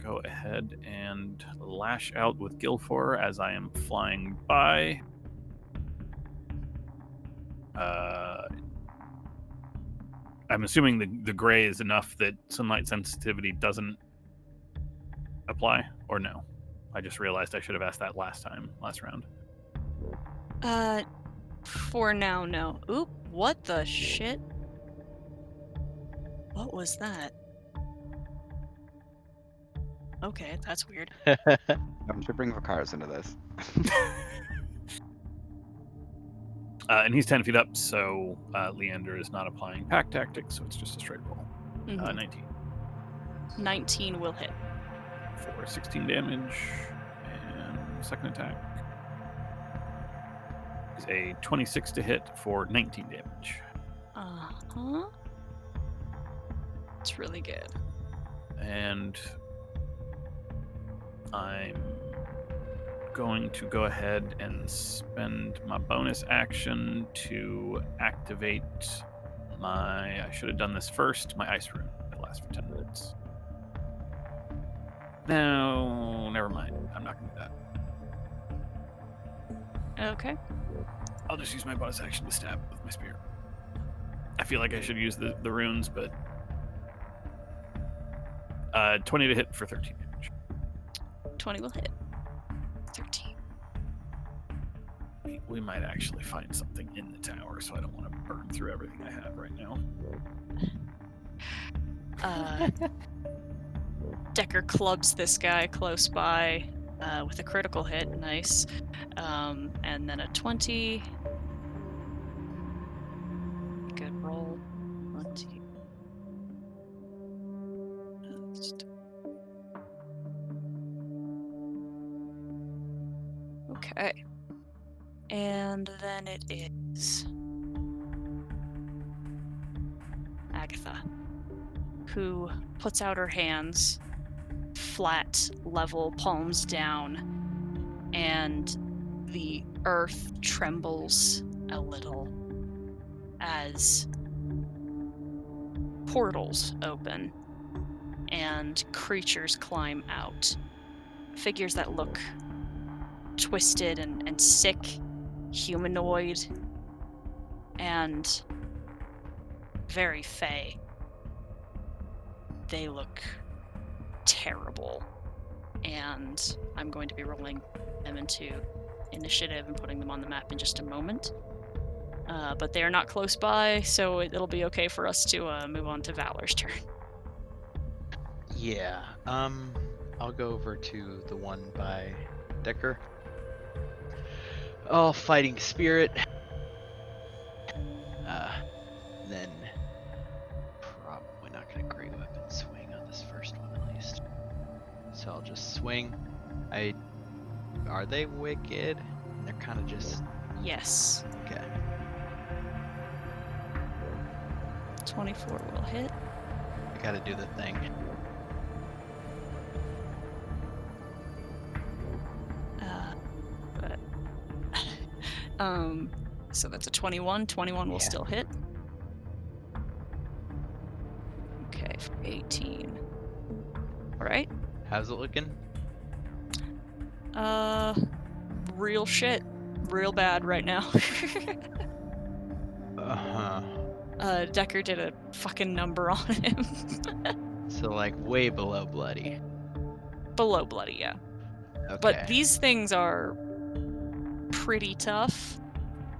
go ahead and lash out with Gilfor as I am flying by. I'm assuming the gray is enough that sunlight sensitivity doesn't apply, or no? I just realized I should have asked that last round. For now, no. Oop, what the shit? What was that? Okay, that's weird. I'm sure bring Vakars into this. And he's 10 feet up, so Leander is not applying pack tactics, so it's just a straight roll. Mhm. 19 19 will hit. for 16 damage, and second attack is a 26 to hit for 19 damage. Uh-huh. It's really good. And I'm going to go ahead and spend my bonus action to activate I should have done this first, my ice rune. It lasts for 10 minutes. No, never mind. I'm not going to do that. Okay. I'll just use my bonus action to stab with my spear. I feel like I should use the runes, but 20 to hit for 13 damage. 20 will hit. 13. We might actually find something in the tower, so I don't want to burn through everything I have right now. Decker clubs this guy close by with a critical hit. Nice. And then a 20. Good roll. 20. Okay. And then it is Agatha, who puts out her hands, flat, level, palms down, and the earth trembles a little as portals open and creatures climb out. Figures that look twisted and sick, humanoid, and very fey. They look terrible, and I'm going to be rolling them into initiative and putting them on the map in just a moment. But they are not close by, so it'll be okay for us to move on to Valor's turn. Yeah. I'll go over to the one by Decker. Oh, fighting spirit. Then probably not gonna great weapon swing on this first one at least. So I'll just swing. Are they wicked? They're kind of just Yes. okay. 24 will hit. I gotta do the thing. But so that's a 21. 21 will Yeah. still hit. Okay, for 18. All right. How's it looking? Real shit. Real bad right now. Decker did a fucking number on him. So like way below bloody. Below bloody, yeah. Okay. But these things are pretty tough.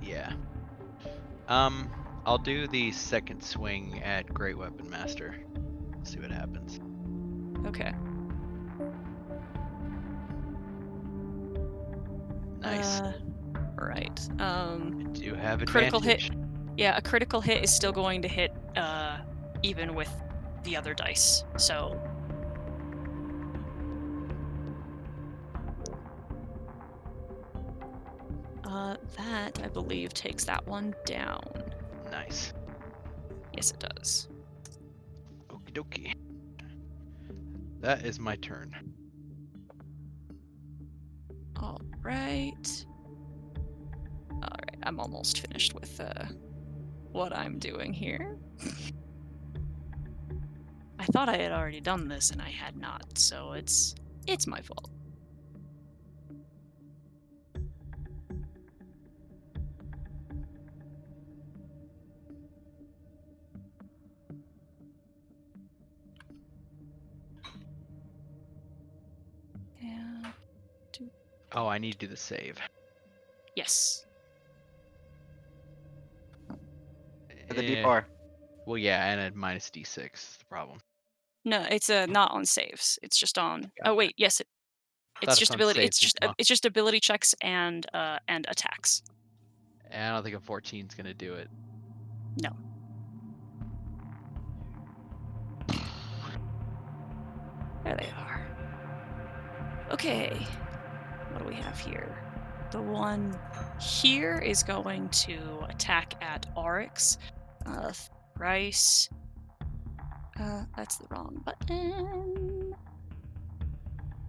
Yeah. I'll do the second swing at Great Weapon Master. See what happens. Okay. Nice. Right. Do you have advantage? Critical hit. Yeah, a critical hit is still going to hit even with the other dice. So that, I believe, takes that one down. Nice. Yes, it does. Okie dokie. That is my turn. All right. I'm almost finished with what I'm doing here. I thought I had already done this and I had not, so it's my fault. Oh, I need to do the save. Yes. For the Eh, D4. Well, yeah, and a minus D6 is the problem. No, it's not on saves. It's just on. Oh Gotcha. wait, yes, I it's thought just on ability. saves It's as just well. it's just ability checks and attacks. And I don't think a 14 is gonna do it. No. There they are. Okay. What do we have here? The one here is going to attack at Oryx. Thrice. That's the wrong button.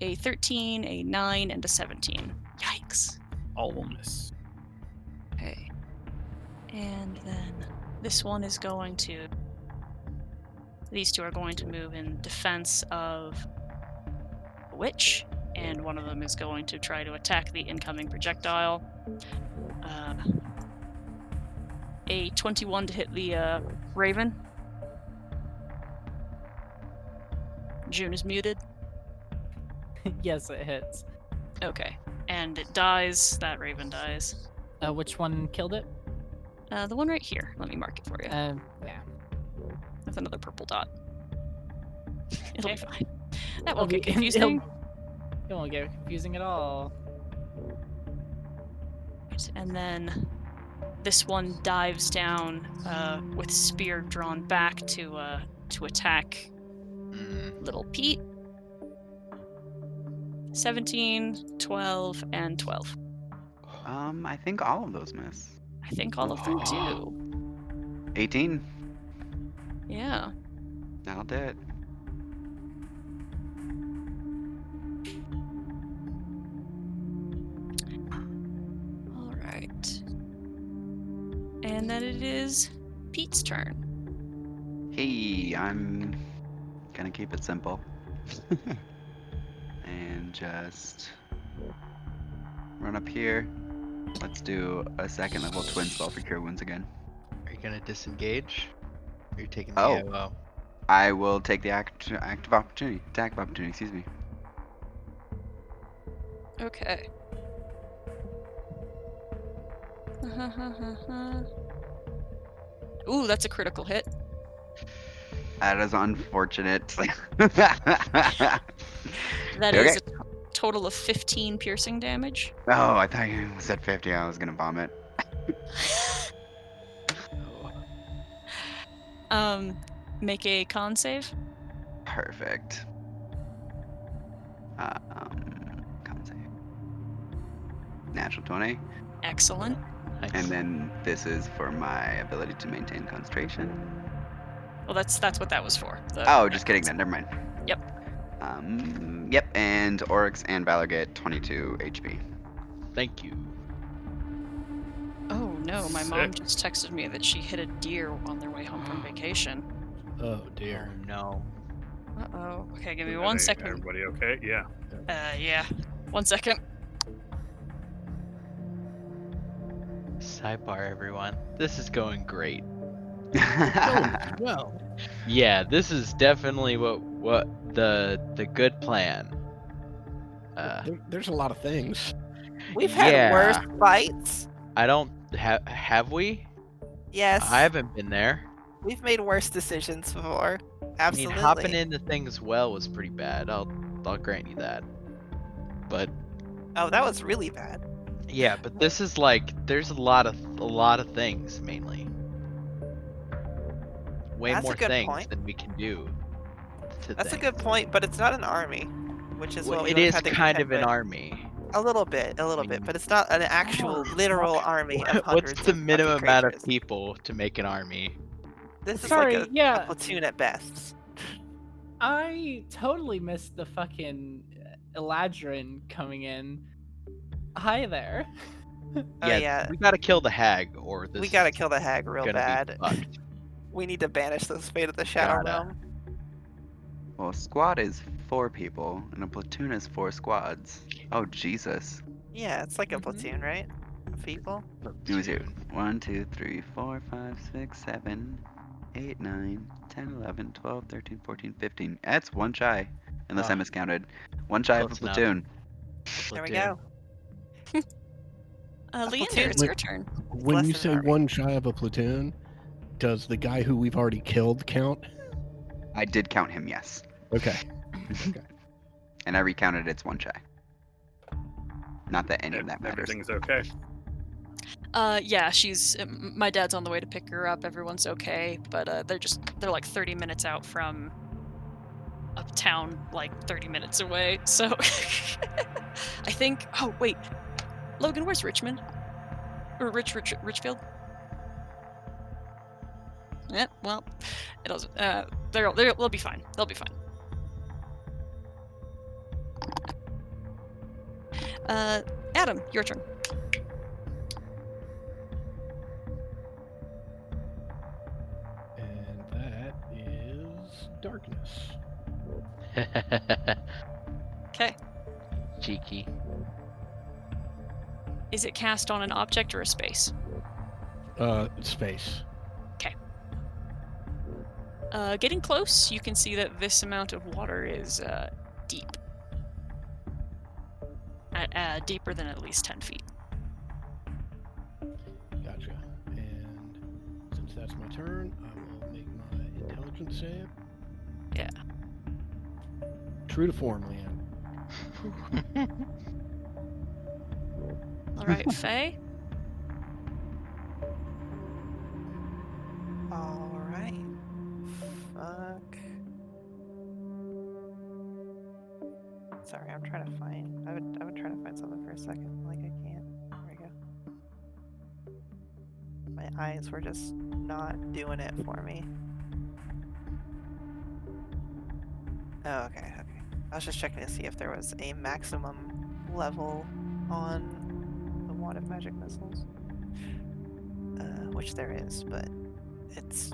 A 13, a 9, and a 17. Yikes. All will miss. Okay. And then this one is going to. These two are going to move in defense of the witch, and one of them is going to try to attack the incoming projectile. A 21 to hit the raven. June is muted. Yes, it hits. Okay. And it dies. That raven dies. Which one killed it? The one right here. Let me mark it for you. Yeah. With another purple dot. It'll be Okay. fine. That won't It'll get be- confusing. It won't get confusing at all. And then this one dives down with spear drawn back to attack little Pete. 17, 12, and 12. I think all of those miss. I think all of them do. 18. Yeah. That'll do it. All right. And then it is Pete's turn. Hey, I'm gonna keep it simple. And just run up here. Let's do a second level twin spell for Cure Wounds again. Are you gonna disengage? Or are you taking the Oh. AOO? I will take the attack of opportunity, excuse me. Okay. Ooh, that's a critical hit. That is unfortunate. That Okay. is a total of 15 piercing damage. Oh, I thought you said 50. I was gonna vomit. Make a con save. Perfect. Con save. Natural 20. Excellent. Nice. And then this is for my ability to maintain concentration. Well, that's what that was for. Oh, just kidding then. Never mind. Yep. Yep. And Oryx and Valor get 22 HP. Thank you. Oh no, my mom Sick. just texted me that she hit a deer on their way home from vacation. Oh dear. Oh no. Uh-oh. Okay, give me 1 second. Everybody okay? Yeah. Yeah. 1 second. Sidebar, everyone. This is going great. Well, Yeah, this is definitely what the good plan. there's a lot of things. We've had Yeah. worse fights. I don't have we? Yes. I haven't been there. We've made worse decisions before. I Absolutely. mean, hopping into things well was pretty bad. I'll grant you that. But Oh, that was really bad. yeah, but this is like there's a lot of things mainly. Way That's a more good things point. than we can do. That's a good point, but it's not an army, which is Well, what we it would've is had to kind contend of an with. army. A little bit, but it's not an actual literal army of hundreds What's the of fucking minimum amount of creatures. people to make an army? This is Sorry, like a yeah. platoon at best. I totally missed the fucking Eladrin coming in. Hi there. Oh yeah, we gotta kill the hag, or this we gotta kill the hag real gonna bad. be fucked. We need to banish this fate of the Shadow Gotta. Realm. Well, a squad is 4 people, and a platoon is 4 squads. Oh, Jesus. Yeah, it's like a Mhm. platoon, right? Of people. Let me see. 1, 2, 3, 4, 5, 6, 7, 8, 9, 10, 11, 12, 13, 14, 15. That's one shy, unless I Ah. miscounted. One shy of a Close enough. platoon. There we Platoon. go. Leander, platoon it's your turn. When less you than say an army. one shy of a platoon, does the guy who we've already killed count? I did count him, yes. Okay. Okay. And I recounted it's one shy. Not that any of that matters. Everything's okay. Yeah, she's. My dad's on the way to pick her up. Everyone's okay, but they're like 30 minutes out from uptown, like 30 minutes away. So I think. Oh wait, Logan, where's Richmond? Or Richfield? Yeah, well, it doesn't. They'll be fine. They'll be fine. Adam, your turn. And that is darkness. Okay. Cheeky. Is it cast on an object or a space? Space. Getting close, you can see that this amount of water is deep. Deeper than at least 10 feet. Gotcha. And since that's my turn, I will make my intelligence save. Yeah. True to form, Leanne. All right, Faye. All right. Fuck. Sorry, I'm trying to find. I would try to find something for a second. Like I can't. There we go. My eyes were just not doing it for me. Oh, okay. I was just checking to see if there was a maximum level on the wand of magic missiles, which there is, but it's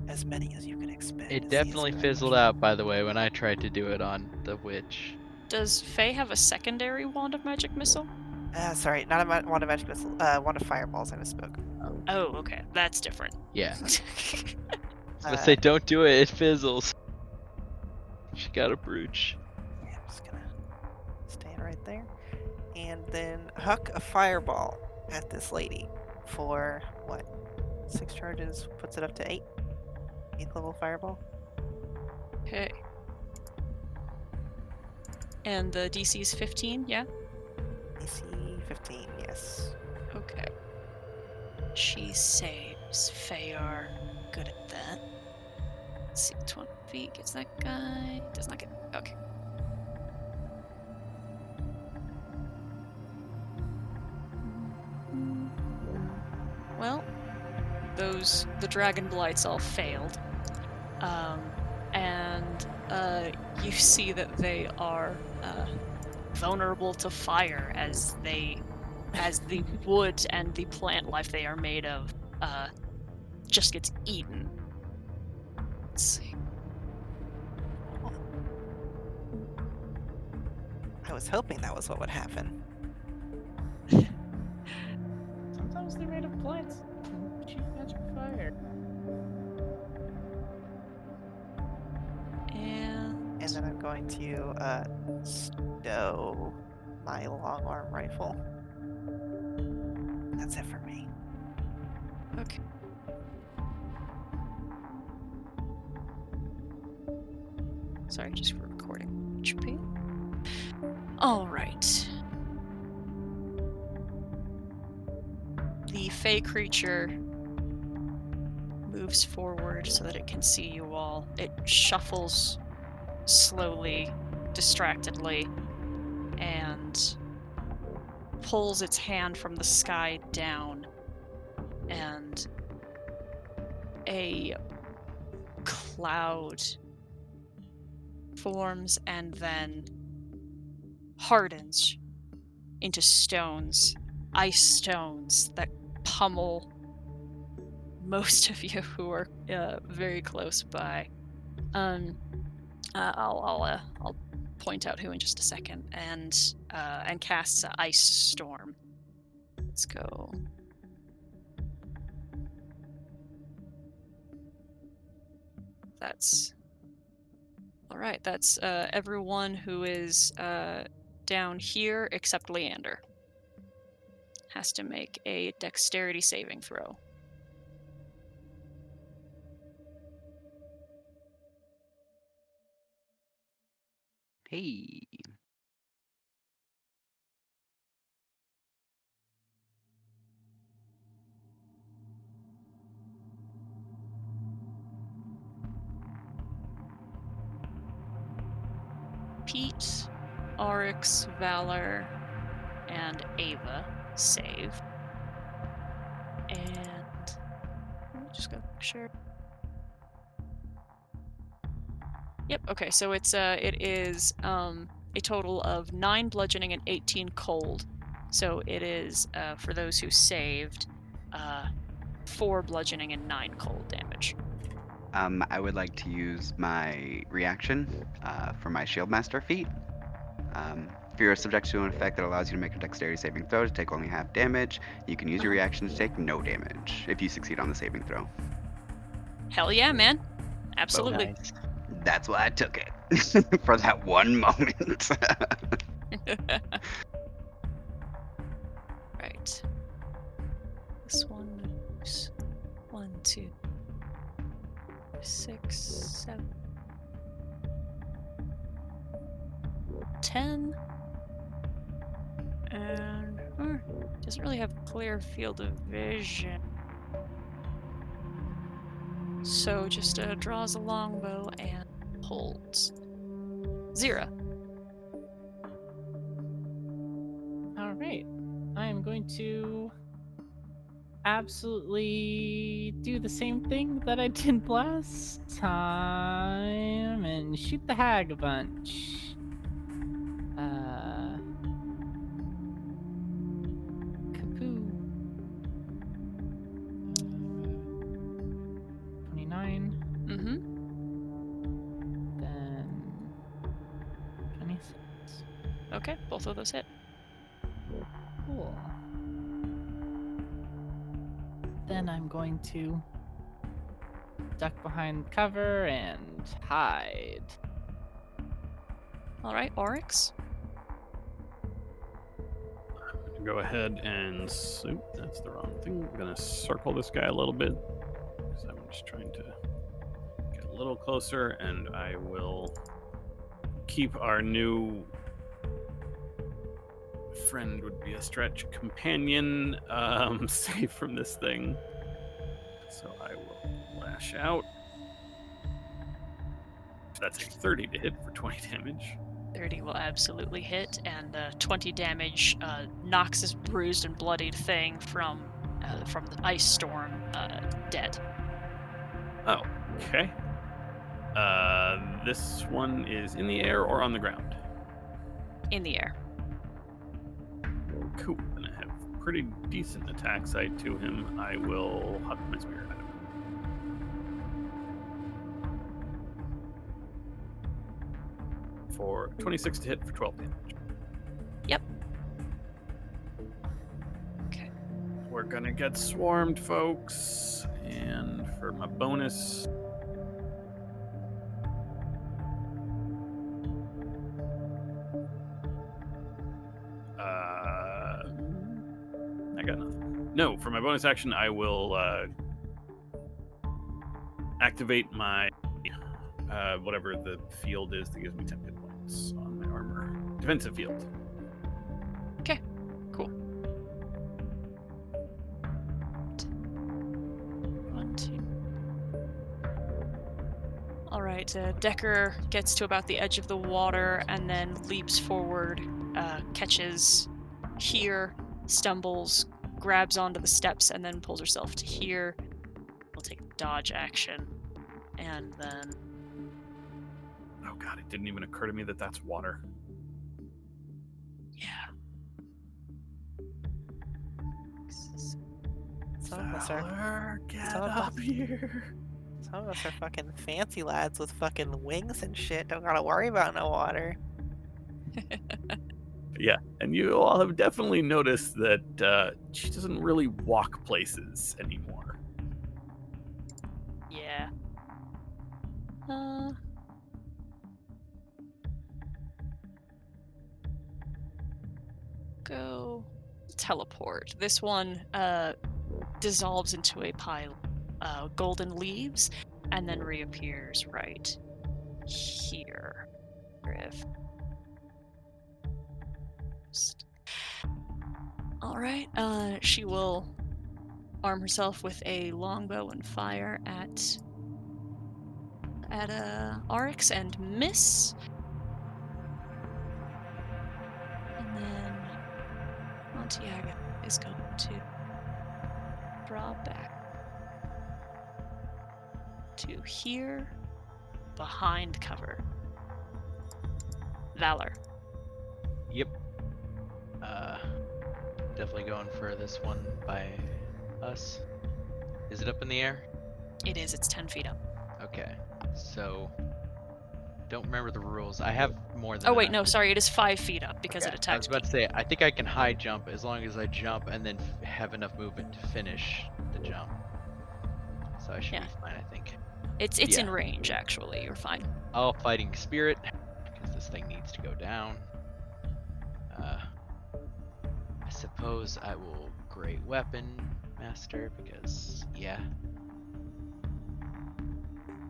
as many as you can expect. It is the definitely answer. fizzled out, by the way, when I tried to do it on the witch. Does Faye have a secondary wand of magic missile? Sorry, not a wand of magic missile. Wand of fireballs. I misspoke. Oh, okay. That's different. Yeah. Let's say don't do it, it fizzles. She got a brooch. Yeah, I'm just gonna stand right there, and then huck a fireball at this lady for what? 6 charges puts it up to 8. 8th level fireball. Okay. And the DC is 15, yeah? AC 15, yes. Okay. She saves. Faye are good at that. Let's see, 20 feet gets that guy. Does not get. Okay. Well, the dragon blights all failed. And you see that they are vulnerable to fire as the wood and the plant life they are made of just gets eaten. Let's see. I was hoping that was what would happen. Sometimes they're made of plants. Cheap magic fire. And then I'm going to stow my long arm rifle. That's it for me. okay. Sorry, just for recording. HP. All right. The Fey creature moves forward so that it can see you all. It shuffles slowly, distractedly, and pulls its hand from the sky down, and a cloud forms and then hardens into stones, ice stones that pummel most of you who are very close by. I'll point out who in just a second, and casts an ice storm. Let's go. That's all right. That's everyone who is down here except Leander. has to make a dexterity saving throw. Hey. Pete, Oryx, Valor, and Ava save. And let me just go make sure. Yep. Okay. So it is a total of 9 bludgeoning and 18 cold. So it is for those who saved 4 bludgeoning and 9 cold damage. I would like to use my reaction for my Shield Master feat. If you're subject to an effect that allows you to make a dexterity saving throw to take only half damage, you can use your reaction to take no damage if you succeed on the saving throw. Hell yeah, man! Absolutely. Nice. That's why I took it for that one moment. Right. This one moves 1, 2, 6, 7, 10. And doesn't really have a clear field of vision. So just draws a longbow and holds. 0. All right. I am going to absolutely do the same thing that I did last time and shoot the hag a bunch. Kapoo. 29. Mm-hmm. Then 26. Okay, both of those hit. Cool. Then I'm going to duck behind cover and hide. All right, Oryx. I'm gonna go ahead and that's the wrong thing. I'm gonna circle this guy a little bit because I'm just trying to get a little closer, and I will keep our new friend, would be a stretch, companion safe from this thing. So I will lash out. That's a 30 to hit for 20 damage. 30 will absolutely hit, and 20 damage knocks this bruised and bloodied thing from the ice storm dead. Oh, okay. This one is in the air or on the ground? In the air. Cool. And I have pretty decent attack side to him. I will huck my spear at him. For 26 to hit for 12 damage. Yep. Okay. We're gonna get swarmed, folks. And for my bonus, I got nothing. No, for my bonus action, I will activate my whatever the field is that gives me 10 hit points on my armor. Defensive field. Okay. Cool. 1, 2. All right. Decker gets to about the edge of the water and then leaps forward, catches here, stumbles, grabs onto the steps, and then pulls herself to here. We'll take a dodge action, and then. Oh god, it didn't even occur to me that that's water. Yeah. Some of us are. Valor, get some of up us- here. Some of us are fucking fancy lads with fucking wings and shit. Don't gotta worry about no water. Yeah, and you all have definitely noticed that she doesn't really walk places anymore. Yeah. Go teleport. This one dissolves into a pile of golden leaves and then reappears right here. If all right, she will arm herself with a longbow and fire at Oryx and miss. And then Montiago is going to draw back to here, behind cover. Valor. Yep. Definitely going for this one by us. Is it up in the air? It is. It's 10 feet up. Okay. So, don't remember the rules. I have more than. Oh wait, enough. no, sorry. It is 5 feet up because Okay, it I was attacks. about to say, I think I can high jump as long as I jump and then have enough movement to finish the jump. So I should Yeah. be fine, I think. It's yeah. in range actually. You're fine. I'll fighting spirit because this thing needs to go down. I suppose I will great weapon master because yeah.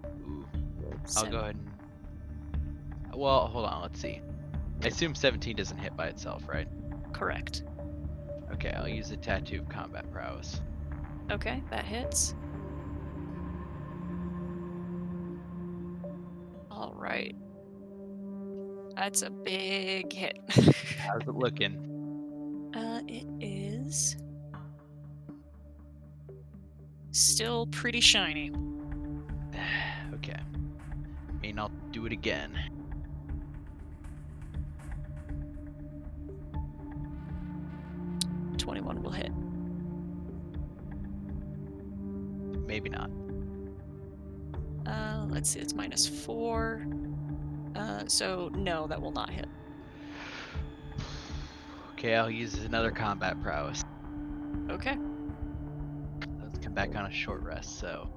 Ooh. I'll go ahead and. Well, hold on. Let's see. I assume 17 doesn't hit by itself, right? Correct. Okay, I'll use a tattoo of combat prowess. Okay, that hits. All right. That's a big hit. How's it looking? It is still pretty shiny. Okay. I mean, I'll do it again. $21 will hit. Maybe not. Let's see, it's -4. So no, that will not hit. Okay, I'll use another combat prowess. Okay. Let's come back on a short rest, so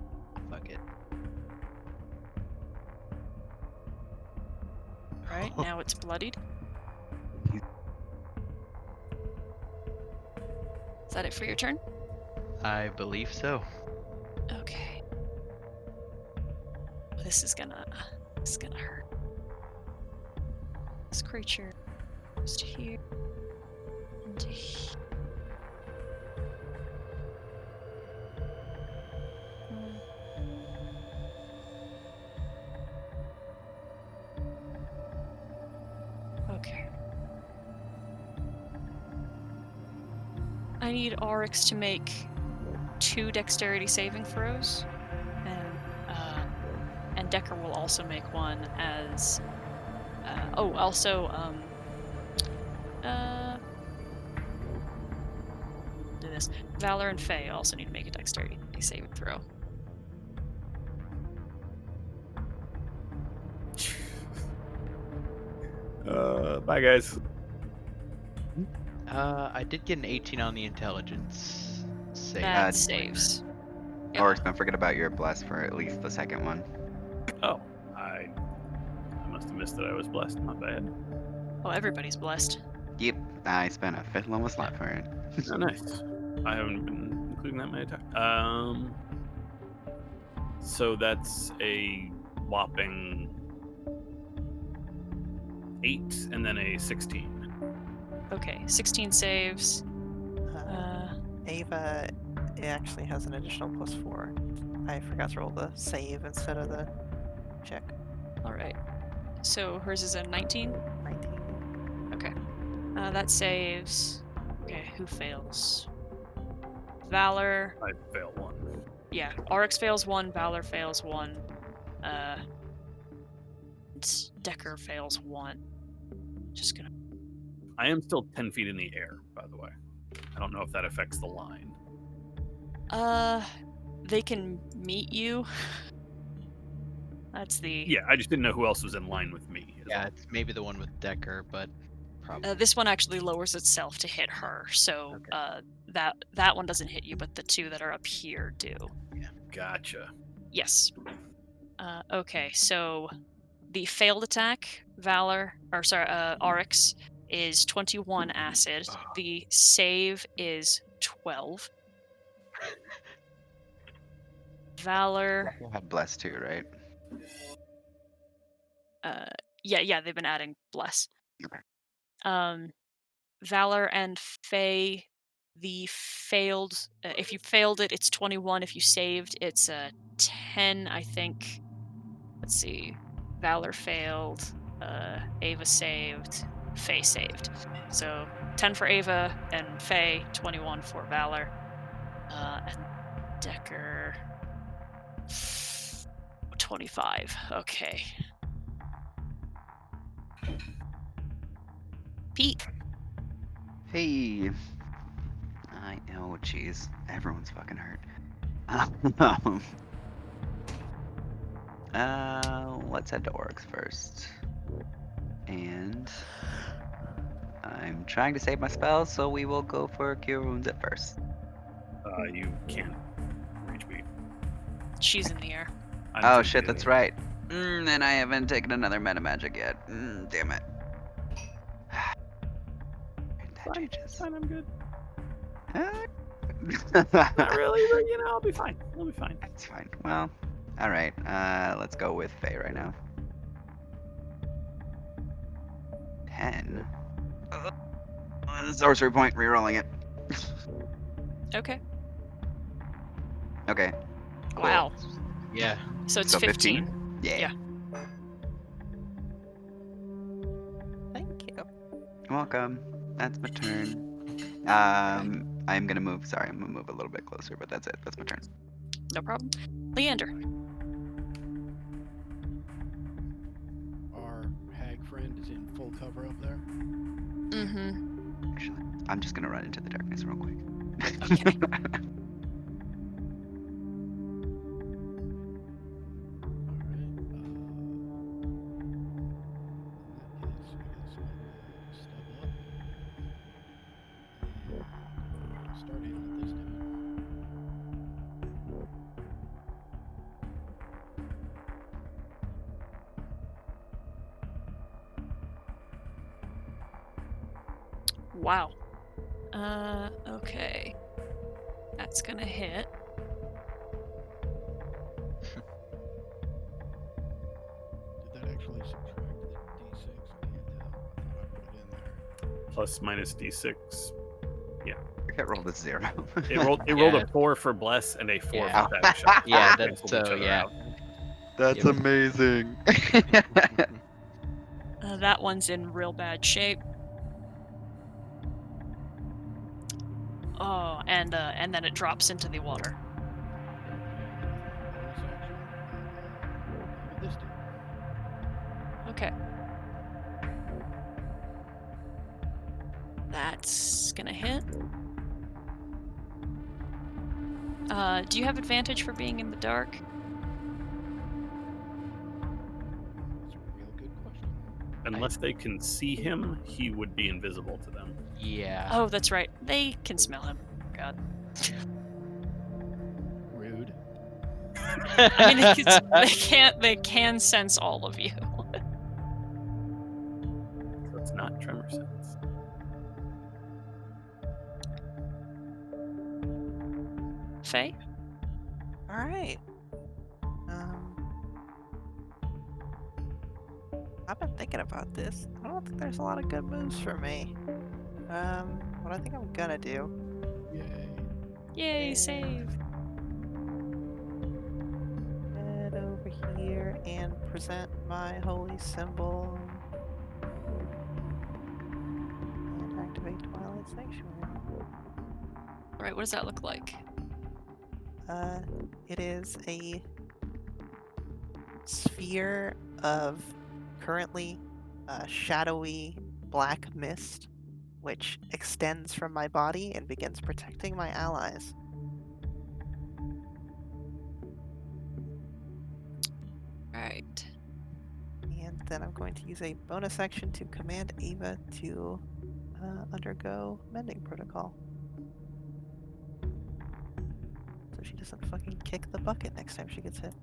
fuck it. Right, now it's bloodied. Is that it for your turn? I believe so. Okay. This is gonna hurt. This creature goes to here and to here. Okay. I need Oryx to make 2 dexterity saving throws, and Decker will also make one as. Do this. Valor and Faye also need to make a dexterity saving throw. Bye, guys. I did get an 18 on the intelligence save. That saves. Yep. Oryx, don't forget about your bless for at least the second one. Oh, I must have missed that I was blessed. Not bad. Oh, everybody's blessed. Yep, I spent a fifth level slot for it. Oh, nice. I haven't been including that in my attack. So that's a whopping 8 and then a 16. Okay, 16 saves. Ava actually has an additional +4. I forgot to roll the save instead of the check. All right. So hers is a 19. 19. Okay. That saves. Okay, who fails? Valor. I fail 1. Yeah, Oryx fails 1. Valor fails 1. Decker fails 1. Just gonna. I am still 10 feet in the air, by the way. I don't know if that affects the line. They can meet you. That's the. Yeah, I just didn't know who else was in line with me. is Yeah, all. it's maybe the one with Decker, but probably. This one actually lowers itself to hit her, so that one doesn't hit you, but the 2 that are up here do. Gotcha. Yes. Okay, so the failed attack, Oryx, is 21 acid. The save is 12. Valor. You had bless too, right? Yeah, they've been adding bless. Okay. Valor and Faye, the failed. If you failed it, it's 21. If you saved, it's 10, I think. Let's see. Valor failed. Ava saved. Faye saved. So 10 for Ava and Faye, 21 for Valor. And Decker, 25. Okay. Pete. Hey. I know, jeez. Everyone's fucking hurt. Let's head to Oryx first. And I'm trying to save my spells, so we will go for Cure Wounds at first. You can't reach me. She's in the air. Oh shit, that's right. And I haven't taken another meta magic yet. Damn it. That changes. Fine, I'm good. Not Not really, but you know, I'll be fine. I'll be fine. That's fine. Well, alright. Let's go with Faye right now. 10. Sorcery point, rerolling it. Okay. Okay. Cool. Wow. Yeah. So it's So 15. Yeah. Yeah. Thank you. You're welcome. That's my turn. I'm gonna move. Sorry, I'm gonna move a little bit closer, but that's it. That's my turn. No problem. Leander. Our hag friend is in full cover up there. Mm-hmm. Actually, I'm just gonna run into the darkness real quick. Okay. Wow. Okay. That's gonna hit. Did that actually subtract the d6? I can't tell. I thought I put it in there. Plus minus d6. It rolled a 0. It rolled Yeah. a 4 for bless and a 4 Yeah. for static shock. Yeah, They that's canceled each so. other Yeah. out. That's Yep. amazing. That one's in real bad shape. Oh, and then it drops into the water. This dude. Okay. That's gonna hit. Do you have advantage for being in the dark? That's a real good question. Unless they can see him, he would be invisible to them. Yeah. Oh, that's right. They can smell him. God. Rude. I mean, they can sense all of you. So it's not tremor sense. Faye? Alright. I've been thinking about this. I don't think there's a lot of good moves for me. What I think I'm gonna do. Yay. Yay, save. Head over here and present my holy symbol. And activate Twilight Sanctuary. Alright, what does that look like? It is a sphere of currently shadowy black mist, which extends from my body and begins protecting my allies. Alright. And then I'm going to use a bonus action to command Ava to undergo mending protocol. So she doesn't fucking kick the bucket next time she gets hit.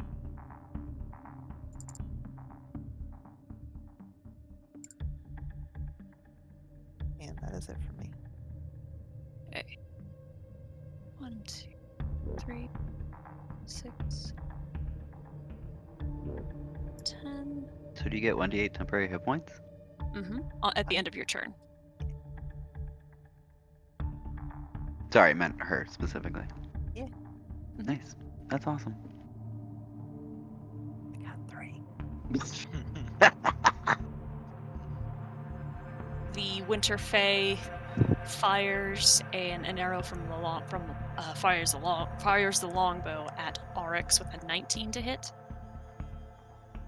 does it for me. Okay. 1, 2, 3, 6, 10. So do you get 1d8 temporary hit points? Mm-hmm. At the end of your turn. Sorry, I meant her specifically. Yeah. Nice. That's awesome. I got 3. The Winter Fae fires an arrow fires the longbow at Oryx with a 19 to hit.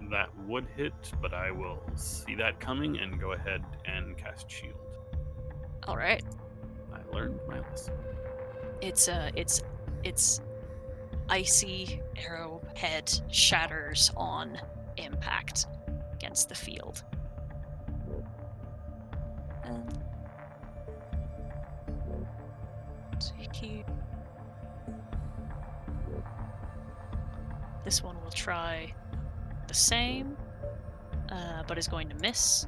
That would hit, but I will see that coming and go ahead and cast shield. All right. I learned my lesson. It's icy arrowhead shatters on impact against the field. And this one will try the same, but is going to miss.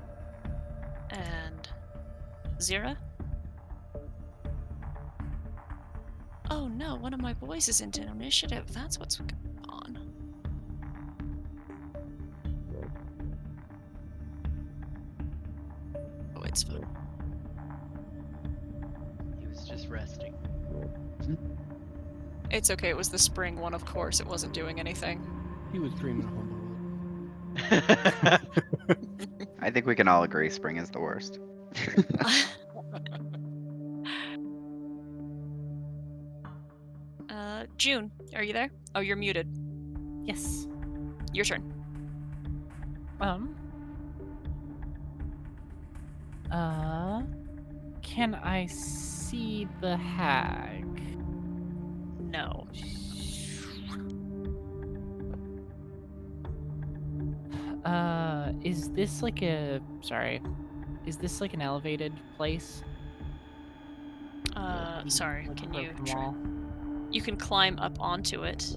And Zira. Oh no, one of my boys is into initiative. That's what's going on. Oh, it's fine. He was just resting. It's okay, it was the spring one, of course. It wasn't doing anything. He was dreaming Homewood. I think we can all agree spring is the worst. June, are you there? Oh, you're muted. Yes. Your turn. Can I see the hag? No. Is this like is this like an elevated place? Sorry, Like can a you broken try? wall? You can climb up onto it.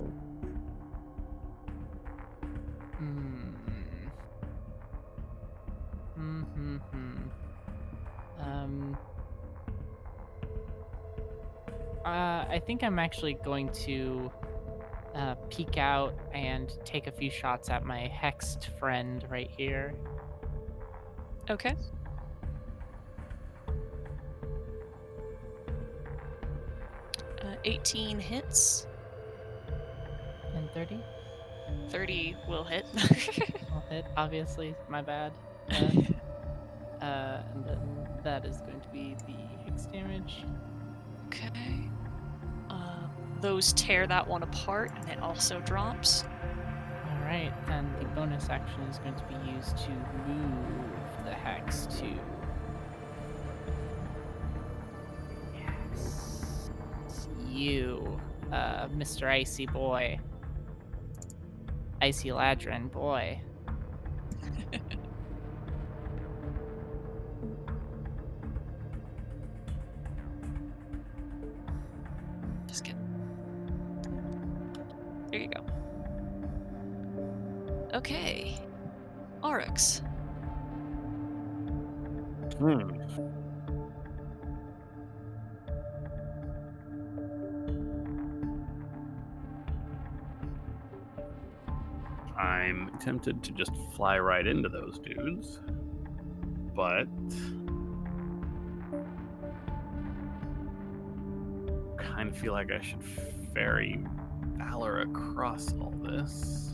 I think I'm actually going to peek out and take a few shots at my hexed friend right here. Okay. Uh, 18 hits. And 30? 30 will hit. Will hit, obviously. My bad. And then that is going to be the hex damage. Okay. Those tear that one apart, and it also drops. Alright, then the bonus action is going to be used to move the hex to... Yes. It's you, Mr. Icy Boy. Icy Ladrin Boy. Just kidding. There you go. Okay. Oryx. I'm tempted to just fly right into those dudes, but kind of feel like I should ferry Valor across all this.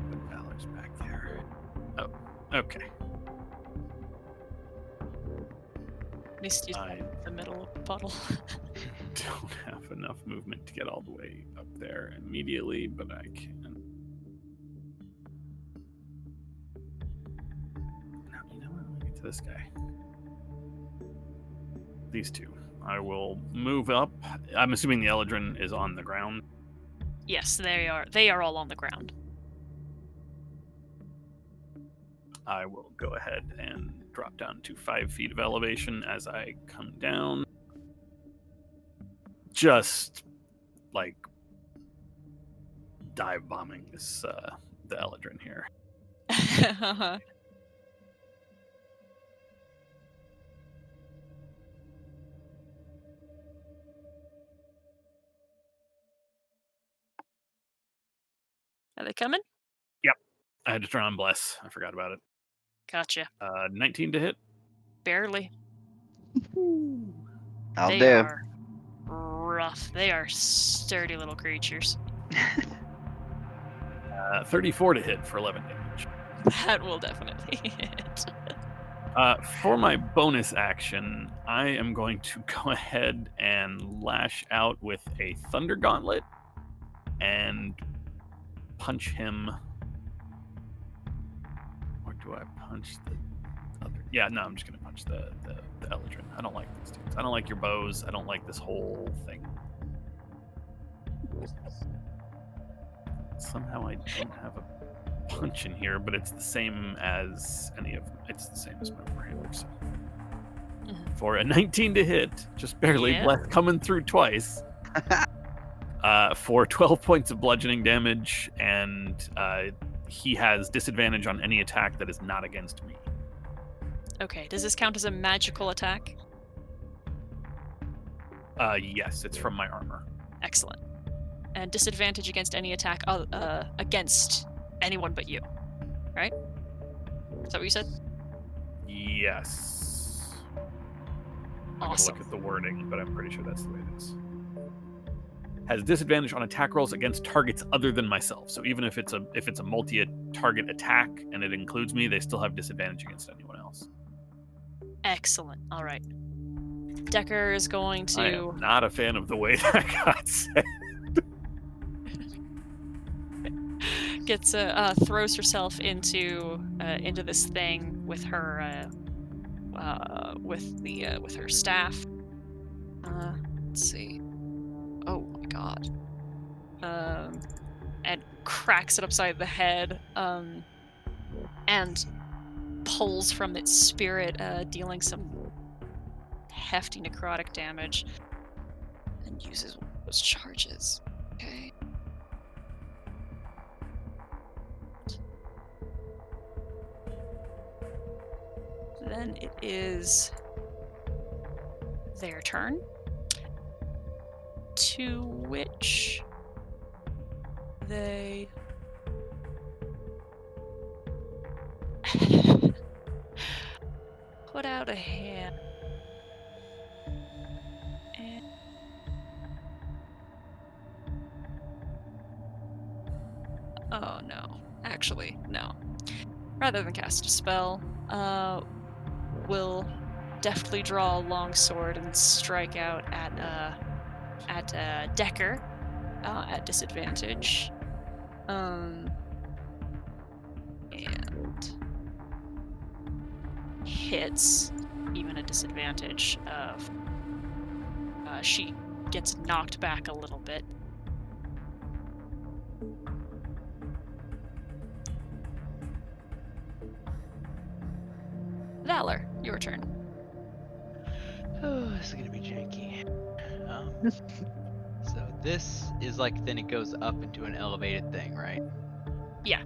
But Valor's back there. Oh, okay. At least you I the middle of the puddle. don't have enough movement to get all the way up there immediately, but I can. Now, you know what? Let me get to this guy. These two. I will move up. I'm assuming the Eladrin is on the ground. Yes, they are. They are all on the ground. I will go ahead and drop down to 5 feet of elevation as I come down. Just like dive bombing this the Eladrin here. Are they coming? I had to turn on bless. I forgot about it. Gotcha. 19 to hit. Barely. I'll They do. are rough. They are sturdy little creatures. 34 to hit for 11 damage. That will definitely hit. For my bonus action, I am going to go ahead and lash out with a Thunder Gauntlet and punch him. Or do I punch the other? Yeah, no, I'm just going to punch the Eladrin. I don't like these dudes. I don't like your bows. I don't like this whole thing. Somehow I don't have a punch in here, but it's the same as it's the same as my warhammer. So. For a 19 to hit, just barely, Yeah. bless coming through twice. For 12 points of bludgeoning damage, and he has disadvantage on any attack that is not against me. Okay, does this count as a magical attack? Yes, it's from my armor. Excellent. And disadvantage against any attack against anyone but you. Right? Is that what you said? Yes. I'm gonna Awesome. look at the wording, but I'm pretty sure that's the way it is. Has disadvantage on attack rolls against targets other than myself. So even if it's a multi-target attack and it includes me, they still have disadvantage against anyone else. Excellent. All right. Decker is going I to am not a fan of the way that got said. throws herself into this thing with her with her staff. Let's see. Oh my god. And cracks it upside the head. And pulls from its spirit, dealing some hefty necrotic damage, and uses one of those charges. Okay. Then it is their turn, to which they put out a hand. And oh no. Actually, no. Rather than cast a spell, will deftly draw a long sword and strike out at Decker at disadvantage. And hits, even a disadvantage of she gets knocked back a little bit. Valor, your turn. Oh, this is gonna be janky. So this is like, then it goes up into an elevated thing, right? Yeah.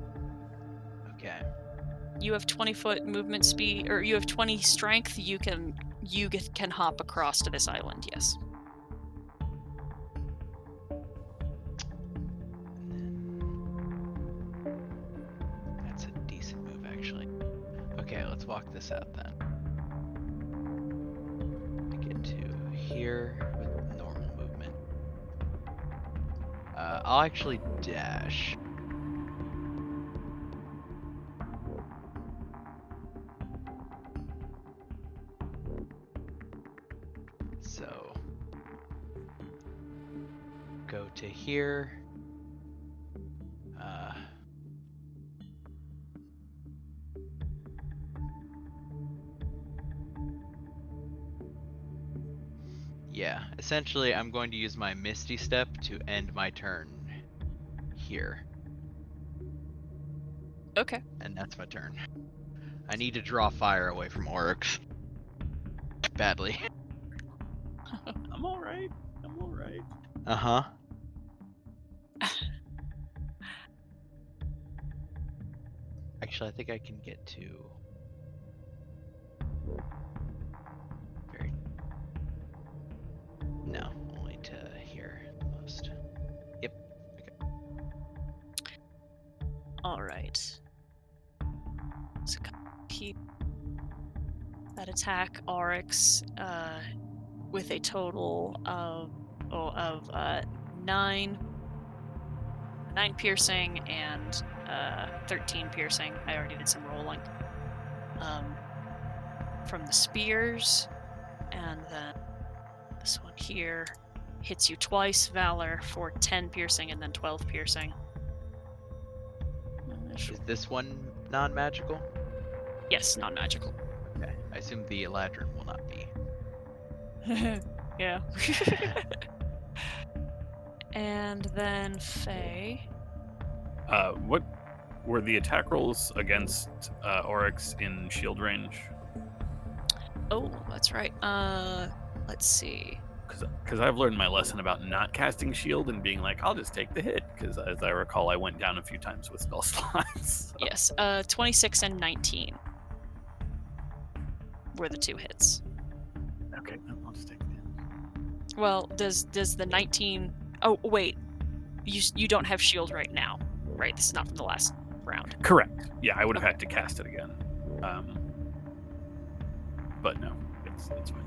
Okay. You have 20-foot movement speed, or you have 20 strength. You can hop across to this island. Yes. That's a decent move, actually. Okay, let's walk this out then. To get to here with normal movement. I'll actually dash. So go to here. Yeah, essentially I'm going to use my Misty Step to end my turn here. Okay. And that's my turn. I need to draw fire away from orcs. Badly. I'm all right. I'm all right. Uh-huh. Actually, I think I can get to. Very. No, only to here the most. Yep. Okay. All right. So keep that attack Oryx with a total of 9 piercing and 13 piercing. I already did some rolling. From the spears, and then this one here hits you twice, Valor, for 10 piercing and then 12 piercing. Is this one non-magical? Yes, non-magical. Okay. I assume the Eladrin will not be. Yeah. And then Faye. What were the attack rolls against Oryx in shield range? Oh, that's right. Let's see. Because I've learned my lesson about not casting shield and being like, I'll just take the hit. Because as I recall, I went down a few times with spell slots. So. Yes, 26 and 19 were the 2 hits. Okay, then I'll just take the hit. Well, does the 19? Oh, wait. You don't have shield right now, right? This is not from the last round. Correct. Yeah, I would have had to cast it again. But no, it's fine.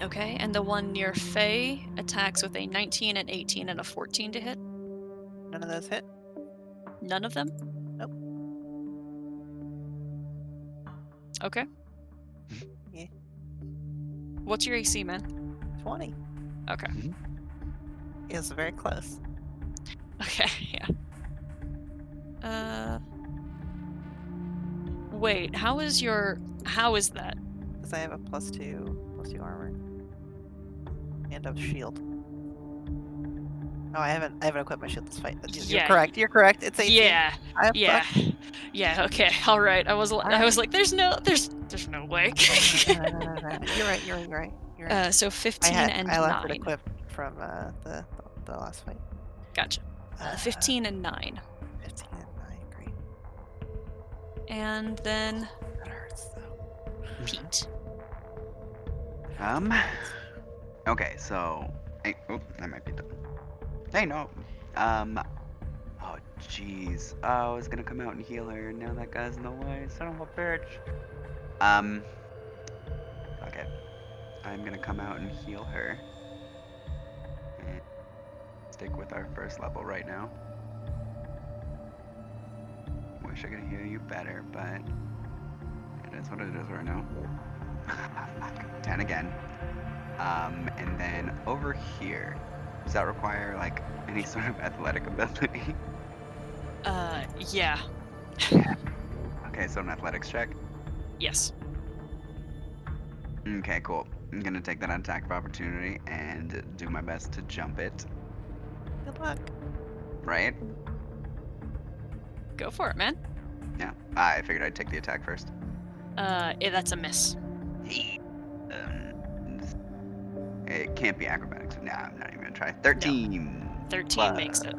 Okay, and the one near Faye attacks with a 19, an 18, and a 14 to hit. None of those hit. None of them? Nope. Okay. Yeah. What's your AC, man? 20. Okay. It was very close. Okay, yeah. Wait, how is that? Because I have a +2 armor. And a shield. Oh, I haven't equipped my shield this fight, but you're Yeah. correct. You're correct. It's 18. Yeah. I'm Yeah. fucked. Yeah, okay. All right. I was like there's no way. No. You're right. So 15 and I left 9. it equipped from the last fight. Gotcha. 15 and 9. 15 and 9, great. And then That hurts though. Pete. Okay, so that might be done. Hey, no. Oh, jeez. Oh, I was gonna come out and heal her, and now that guy's in the way. Son of a bitch. Okay. I'm gonna come out and heal her. And stick with our first level right now. Wish I could heal you better, but it is what it is right now. 10 again. And then over here, does that require like any sort of athletic ability? Yeah. Okay, so an athletics check. Yes. Okay, cool. I'm gonna take that attack of opportunity and do my best to jump it. Good luck. Right? Go for it, man. Yeah. I figured I'd take the attack first. That's a miss. It can't be acrobatics. Nah, I'm not even gonna try. 13. 13 makes it.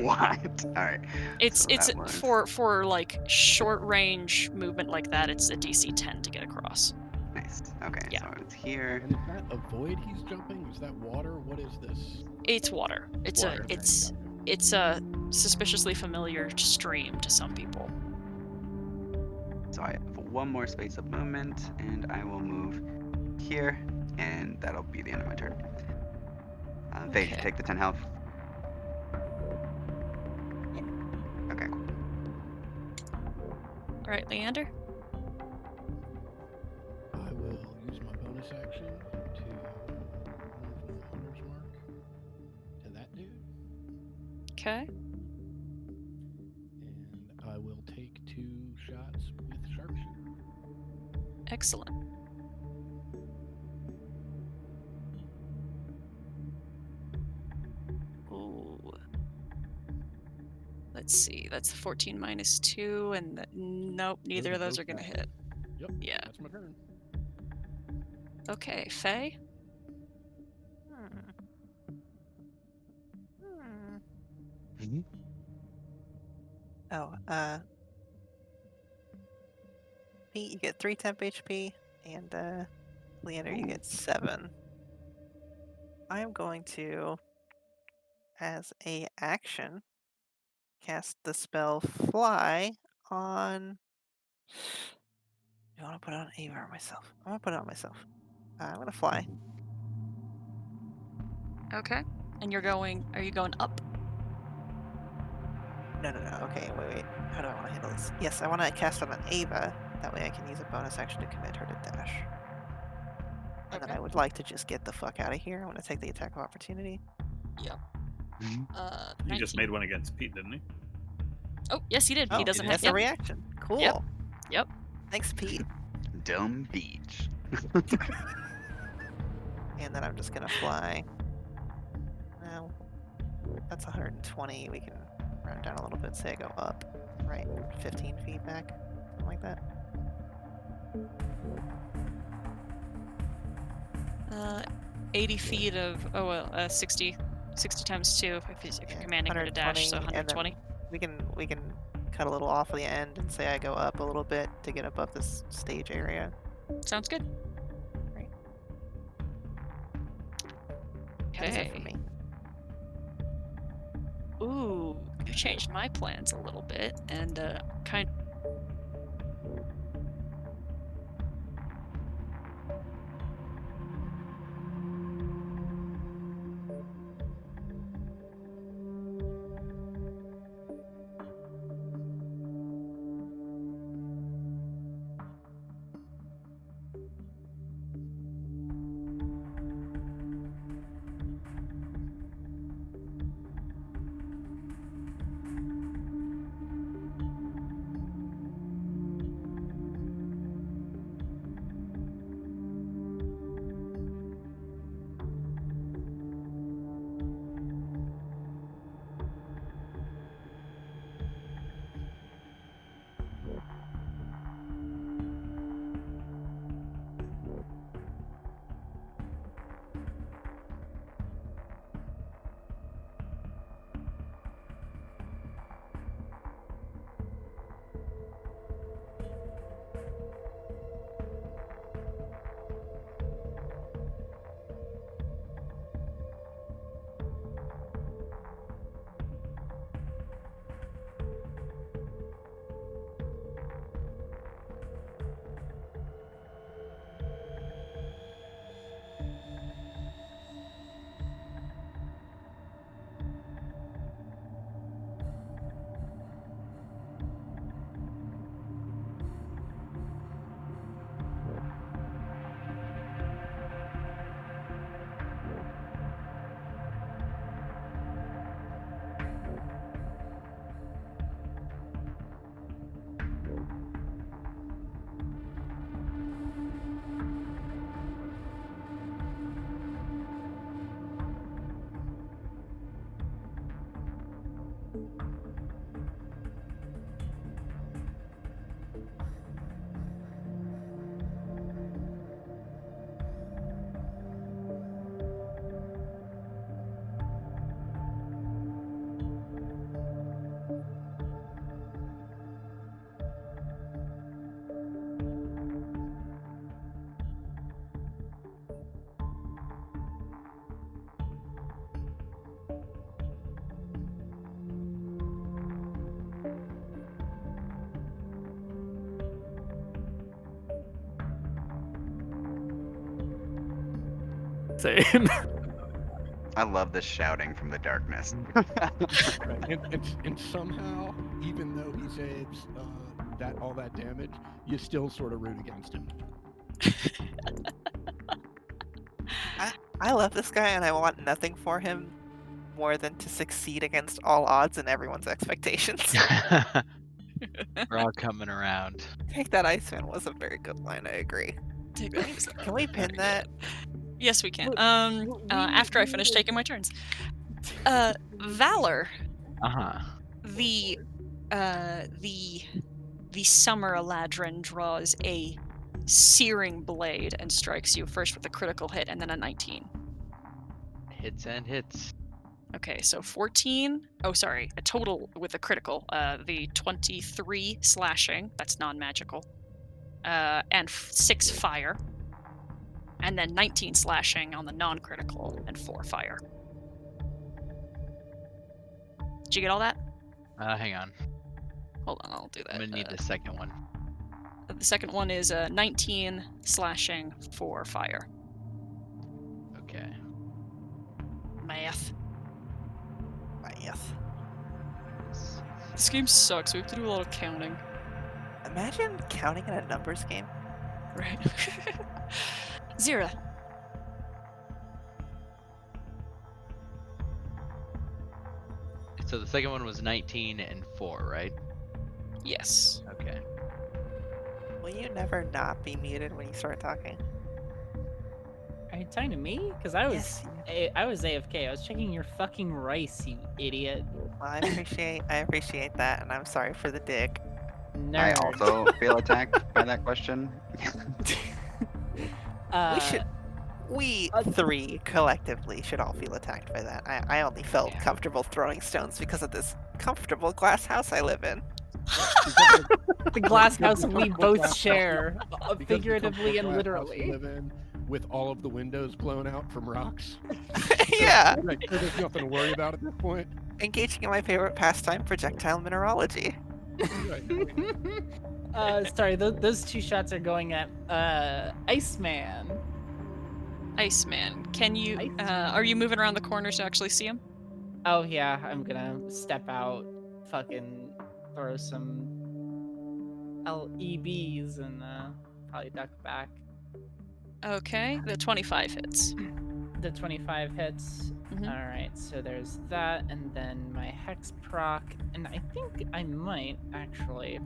What? All right. It's So that was- for like short range movement like that. It's a DC 10 to get across. Nice. Okay, Yeah. so it's here. And is that a void he's jumping? Is that water? What is this? It's water. Water, okay, It's a suspiciously familiar stream to some people. So I have one more space of movement, and I will move here, and that'll be the end of my turn. Faye, Okay. take the 10 health. Okay, cool. All right, Leander. I will use my bonus action to move my hunter's mark to that dude, Okay. and I will take 2 shots with sharpshooter. Excellent. Ooh. Let's see. That's 14 minus 2, and nope, neither of those are gonna hit. Yep. Yeah. That's my turn. Okay, Faye. Oh, Pete, you get 3 temp HP, and Leander, you get 7. I am going to, as a action, cast the spell Fly on. Do I want to put it on Ava or myself? I'm gonna put it on myself. I'm gonna fly. Okay. And you're going. Are you going up? No. Okay, wait. How do I want to handle this? Yes, I want to cast it on Ava. That way I can use a bonus action to commit her to dash. And then Okay. I would like to just get the fuck out of here. I want to take the attack of opportunity. Yep. He just 19. made one against Pete, didn't he? Oh, yes, he did. Oh, He doesn't have. that's a reaction. Cool. Yep. Thanks, Pete. Dumb beach. And then I'm just gonna fly. Well, that's 120. We can round down a little bit. Say I go up, right? 15 feet back, something like that. 80 feet of 60 times 2 if you're commanding her to dash, so 120, 120. We can cut a little off the end and say I go up a little bit to get above this stage area. Sounds good. Right. That is it for Okay. me. Ooh, you changed my plans a little bit, and kind. Same. I love the shouting from the darkness. Right. And somehow, even though he saves all that damage, you still sort of root against him. I love this guy and I want nothing for him more than to succeed against all odds and everyone's expectations. We're all coming around. Take that, Iceman was a very good line, I agree. Can we pin that? Yes, we can. After I finish taking my turns. Valor. Uh-huh. The Summer Eladrin draws a searing blade and strikes you first with a critical hit and then a 19. Hits and hits. Okay, so 14. Oh, sorry, a total with a critical. The 23 slashing. That's non-magical. and 6 fire. And then 19 slashing on the non-critical and 4 fire. Did you get all that? Hang on. Hold on, I'll do that. I'm gonna need the second one. The second one is 19 slashing, 4 fire. Okay. Math. Math. This game sucks. We have to do a lot of counting. Imagine counting in a numbers game. Right. Zira. So the second one was 19 and 4, right? Yes. Okay. Will you never not be muted when you start talking? Are you talking to me? Because I was Yes. I was AFK. I was checking your fucking rice, you idiot. Well, I appreciate that, and I'm sorry for the dig. I Nerd. also feel attacked by that question. We three collectively should all feel attacked by that. I only felt Yeah. comfortable throwing stones because of this comfortable glass house I live in. The glass house we comfortable both glass house share, Because the figuratively comfortable and glass house we literally. live in, with all of the windows blown out from rocks. Yeah, Like, there's nothing to worry about at this point. engaging in my favorite pastime, projectile mineralogy. Right. Sorry, those 2 shots are going at Iceman. Iceman, can you? Are you moving around the corners to actually see him? Oh yeah, I'm gonna step out, fucking throw some LEBs and probably duck back. Okay, the 25 hits. The 25 hits. Mhm. All right, so there's that, and then my hex proc, and I think I might actually,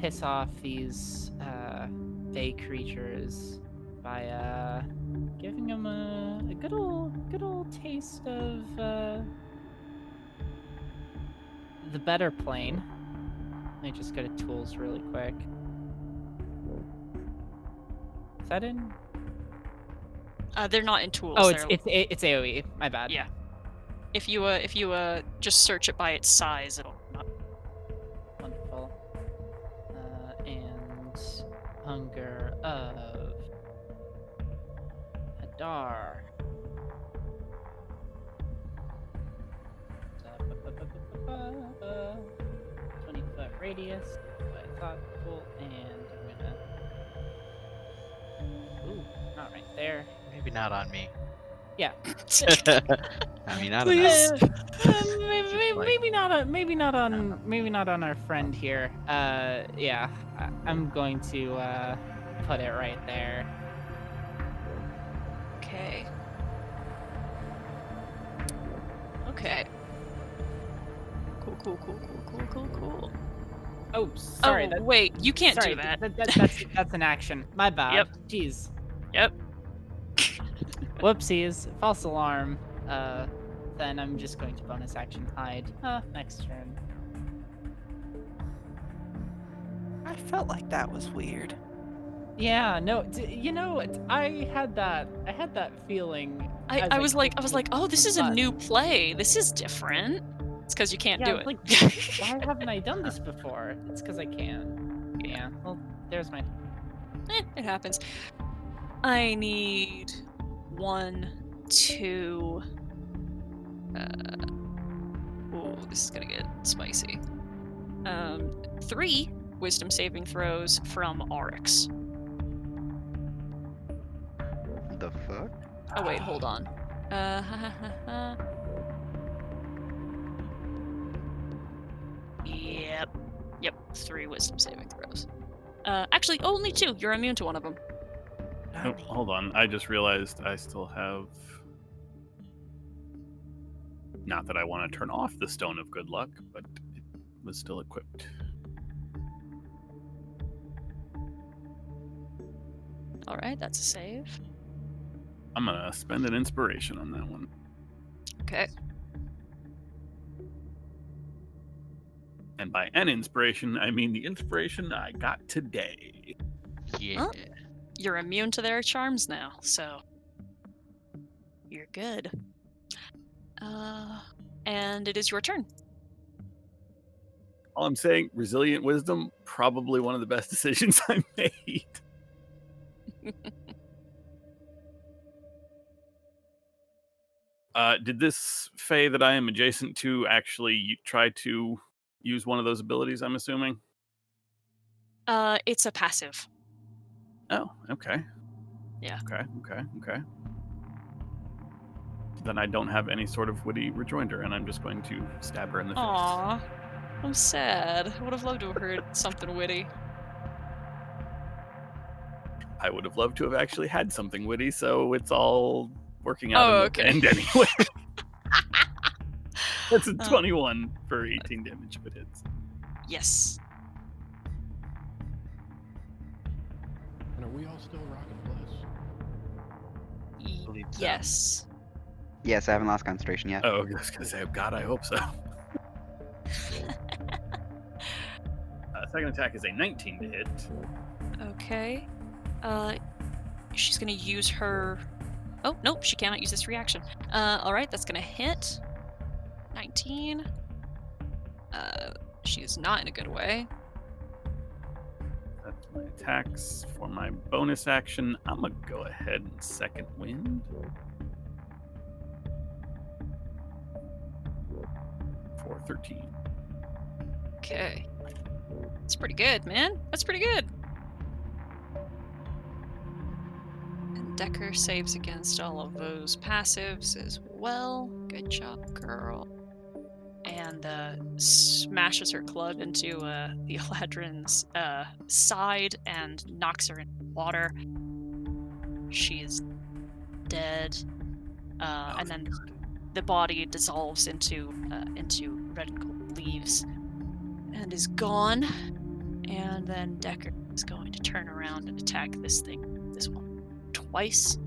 piss off these Fey creatures by giving them a good old taste of the better plane. Let me just go to tools really quick. Is that in? They're not in tools. Oh, they're- it's AOE. My bad. Yeah. If you just search it by its size, it'll not. Wonderful. And hunger of Hadar. 20-foot radius. What I thought. Cool. And I'm gonna. Ooh, not right there. Maybe not on me. Yeah. I mean, I don't know. Maybe not on our friend here. Yeah, I'm going to put it right there. Okay. Okay. Cool. Oh, sorry. Oh, wait, you can't sorry, do that. That's an action. My bad. Yep. Jeez. Yep. Whoopsies. False alarm. Then I'm just going to bonus action hide. Next turn. I felt like that was weird. Yeah, no, I had that feeling. as I was like, clicked oh, this the is a new button. play. This is different. It's because you can't Yeah, do I was it. like, why haven't I done this before? It's because I can. Yeah. Well, there's my. It happens. I need 1, 2. Oh, this is gonna get spicy. 3 wisdom saving throws from Oryx. The fuck? Oh wait, hold on. Yep, 3 wisdom saving throws. Actually, only 2. You're immune to one of them. Oh, hold on. I just realized I still have. Not that I want to turn off the Stone of Good Luck, but it was still equipped. All right, that's a save. I'm gonna spend an inspiration on that one. Okay. And by an inspiration, I mean the inspiration I got today. Yeah. Huh? You're immune to their charms now, so you're good. And it is your turn. All I'm saying, resilient wisdom, probably one of the best decisions I made. Did this Fae that I am adjacent to actually try to use one of those abilities, I'm assuming? It's a passive. Oh, okay. Yeah. Okay. Then I don't have any sort of witty rejoinder, and I'm just going to stab her in the face. Aw, I'm sad. I would have loved to have heard something witty. I would have loved to have actually had something witty, so it's all working out Oh, in the okay. end anyway. That's a 21 for 18 damage if it hits. Yes. And are we all still rocking Bless? Believe so. Yes. Yes, I haven't lost concentration yet. Oh, I was going to say, God, I hope so. Second attack is a 19 to hit. Okay. She's gonna use her. Oh nope, she cannot use this reaction. All right, that's gonna hit. 19. She is not in a good way. That's my attacks. For my bonus action, I'm gonna go ahead and second wind. For 13. Okay. That's pretty good, man. That's pretty good. And Decker saves against all of those passives as well. Good job, girl. And smashes her club into the Eladrin's side and knocks her in water. She is dead. And then the body dissolves into red and gold leaves and is gone. And then Decker is going to turn around and attack this one, twice.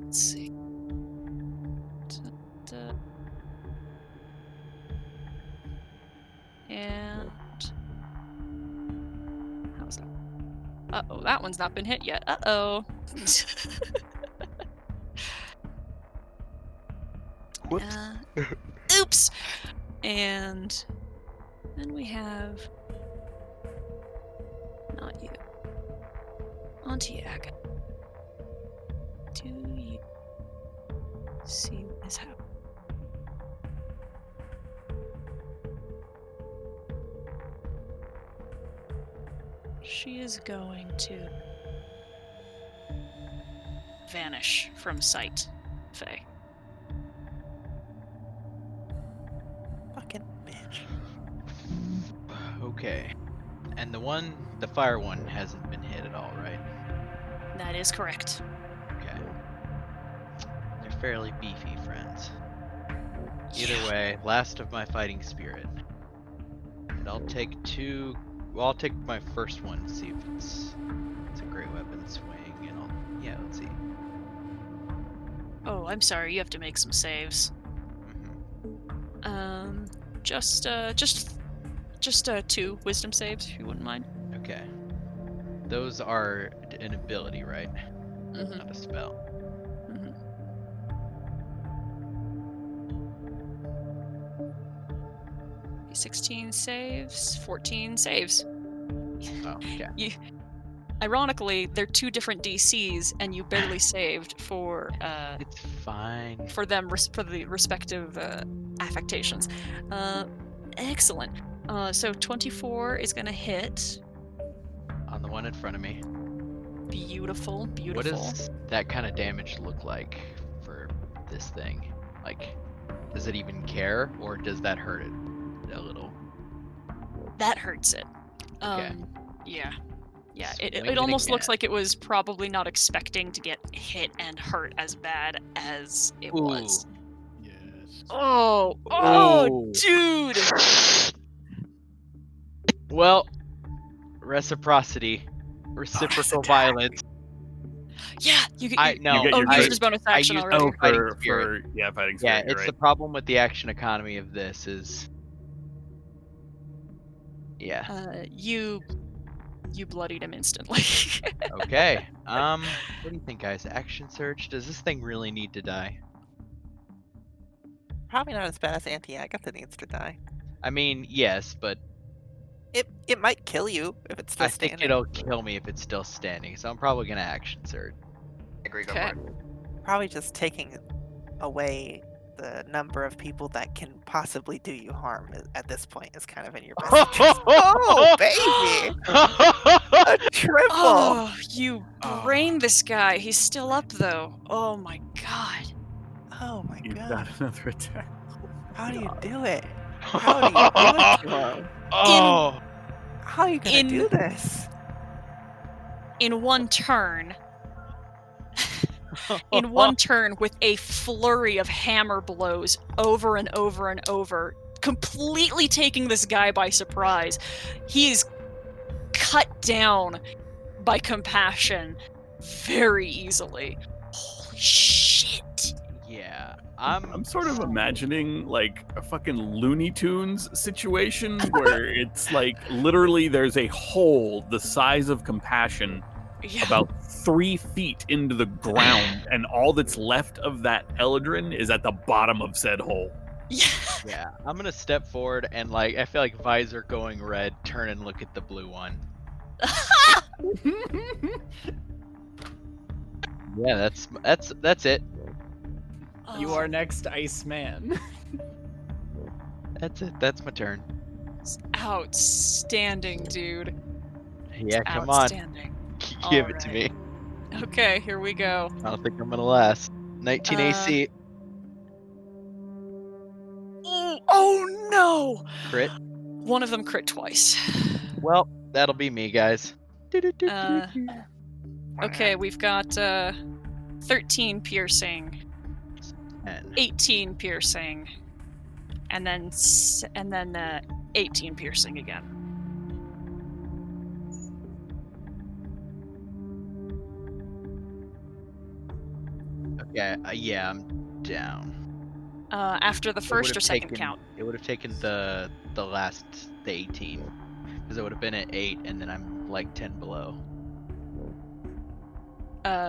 Let's see. And how's that? Uh-oh, that one's not been hit yet. Uh-oh. Whoops. Oops. And then we have not you. Ontiaga. Do you see this happen? She is going to vanish from sight, Faye. Fucking bitch. Okay. And the fire one hasn't been hit at all, right? That is correct. Okay. They're fairly beefy friends. Either way, last of my fighting spirit. And I'll take my first one to see if it's a great weapon swing, and let's see. Oh, I'm sorry, you have to make some saves. Mm-hmm. Just 2 wisdom saves, if you wouldn't mind. Okay. Those are an ability, right? Mm-hmm. Not a spell. 16 saves, 14 saves. Oh, okay. Ironically, they're 2 different DCs, and you barely saved for It's fine. for the respective affectations. Excellent. So 24 is gonna hit. On the one in front of me. Beautiful. What does that kind of damage look like for this thing? Like, does it even care, or does that hurt it a little? That hurts it. Okay. Yeah. Swing It it almost looks again. like it was probably not expecting to get hit and hurt as bad as it was. Yes. Oh, dude! Well, reciprocal violence. Yeah, you get. I know. You get Oh, your he used great- his bonus action used- already. Oh, Fighting for spirit. fighting Yeah, spirit. it's You're the problem with the action economy of this is. Yeah. You bloodied him instantly. Okay. What do you think, guys? Action surge? Does this thing really need to die? Probably not as bad as Anti-Agatha needs to die. I mean, yes, but It might kill you if it's still I think standing. it'll kill me if it's still standing, so I'm probably gonna action surge. Agree, go Okay. for it. Probably just taking away the number of people that can possibly do you harm at this point is kind of in your best interest. Oh, baby! A triple! Oh, you brained this guy. He's still up though. Oh my god. Oh my You've god. got another attack. How do you do it? How do you do it to him? Oh, How are you gonna in- do this? In one turn. In one turn, with a flurry of hammer blows over and over and over, completely taking this guy by surprise. He is cut down by compassion very easily. Holy shit. yeah. I'm sort of imagining like a fucking Looney Tunes situation where it's like literally there's a hole the size of compassion Yeah. about 3 feet into the ground, and all that's left of that Eldrin is at the bottom of said hole. Yeah. Yeah, I'm gonna step forward and like I feel like visor going red, turn and look at the blue one. Yeah, that's it. You Oh, are next, Iceman. That's it. That's my turn. outstanding, dude. Yeah, come on. Outstanding. Give it to me. Okay, here we go. I don't think I'm gonna last. 19 AC Oh no! crit. One of them crit twice. Well, that'll be me, guys. Okay, we've got 13 piercing, 10. 18 piercing, and then 18 piercing again. Okay, yeah, I'm down. After the It first would've or second taken- count. It would have taken the 18, because it would have been at 8, and then I'm like 10 below.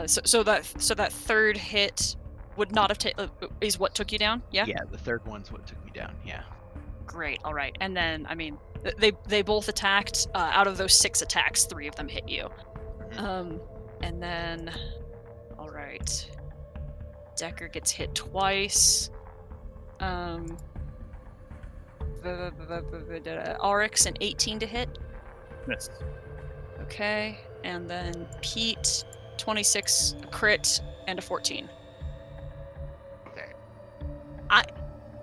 So that third hit would not have is what took you down. Yeah. Yeah, the third one's what took me down. Yeah. Great. All right. And then I mean, they both attacked. Out of those 6 attacks, 3 of them hit you. Mhm. And then, all right. Decker gets hit twice. Oryx an 18 to hit. Miss. Okay. And then Pete, 26, a crit, and a 14. Okay.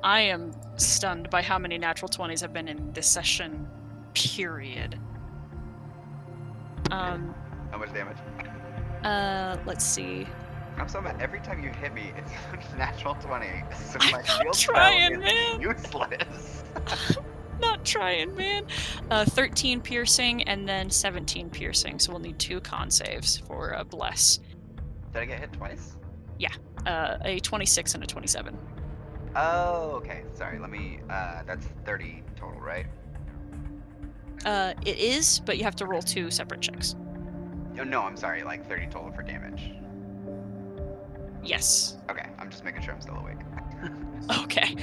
I am stunned by how many natural 20s have been in this session, period. How much damage? Let's see. I'm so mad. Every time you hit me, it's a natural 20. So I'm my not shield trying, spell is man. useless. Not trying, man. 13 piercing and then 17 piercing, so we'll need 2 con saves for a bless. Did I get hit twice? A 26 and a 27. Oh, okay. Sorry, let me, that's 30 total, right? It is, but you have to roll 2 separate checks. Oh, no, I'm sorry, like 30 total for damage. Yes. Okay, I'm just making sure I'm still awake. Okay.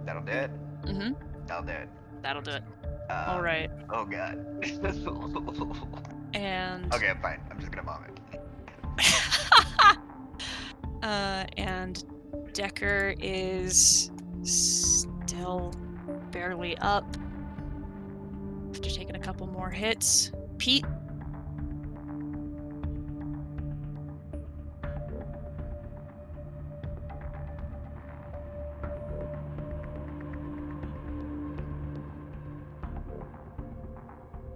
That'll do it. Mm-hmm. That'll do it. That'll do it. Um, All right. Oh, God. And Okay, I'm fine. I'm just gonna vomit. and Decker is still barely up after taking a couple more hits. Pete.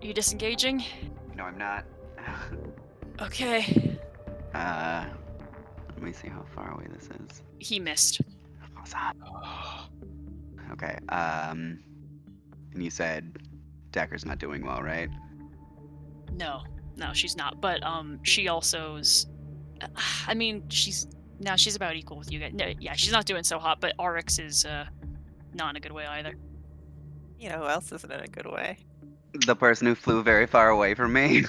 You disengaging? No, I'm not. Okay. Let me see how far away this is. He missed. Awesome. Okay, and you said Decker's not doing well, right? No, she's not. But she also's. I mean, she's about equal with you guys. No, yeah, she's not doing so hot. But Oryx is not in a good way either. You know who else isn't in a good way? The person who flew very far away from me.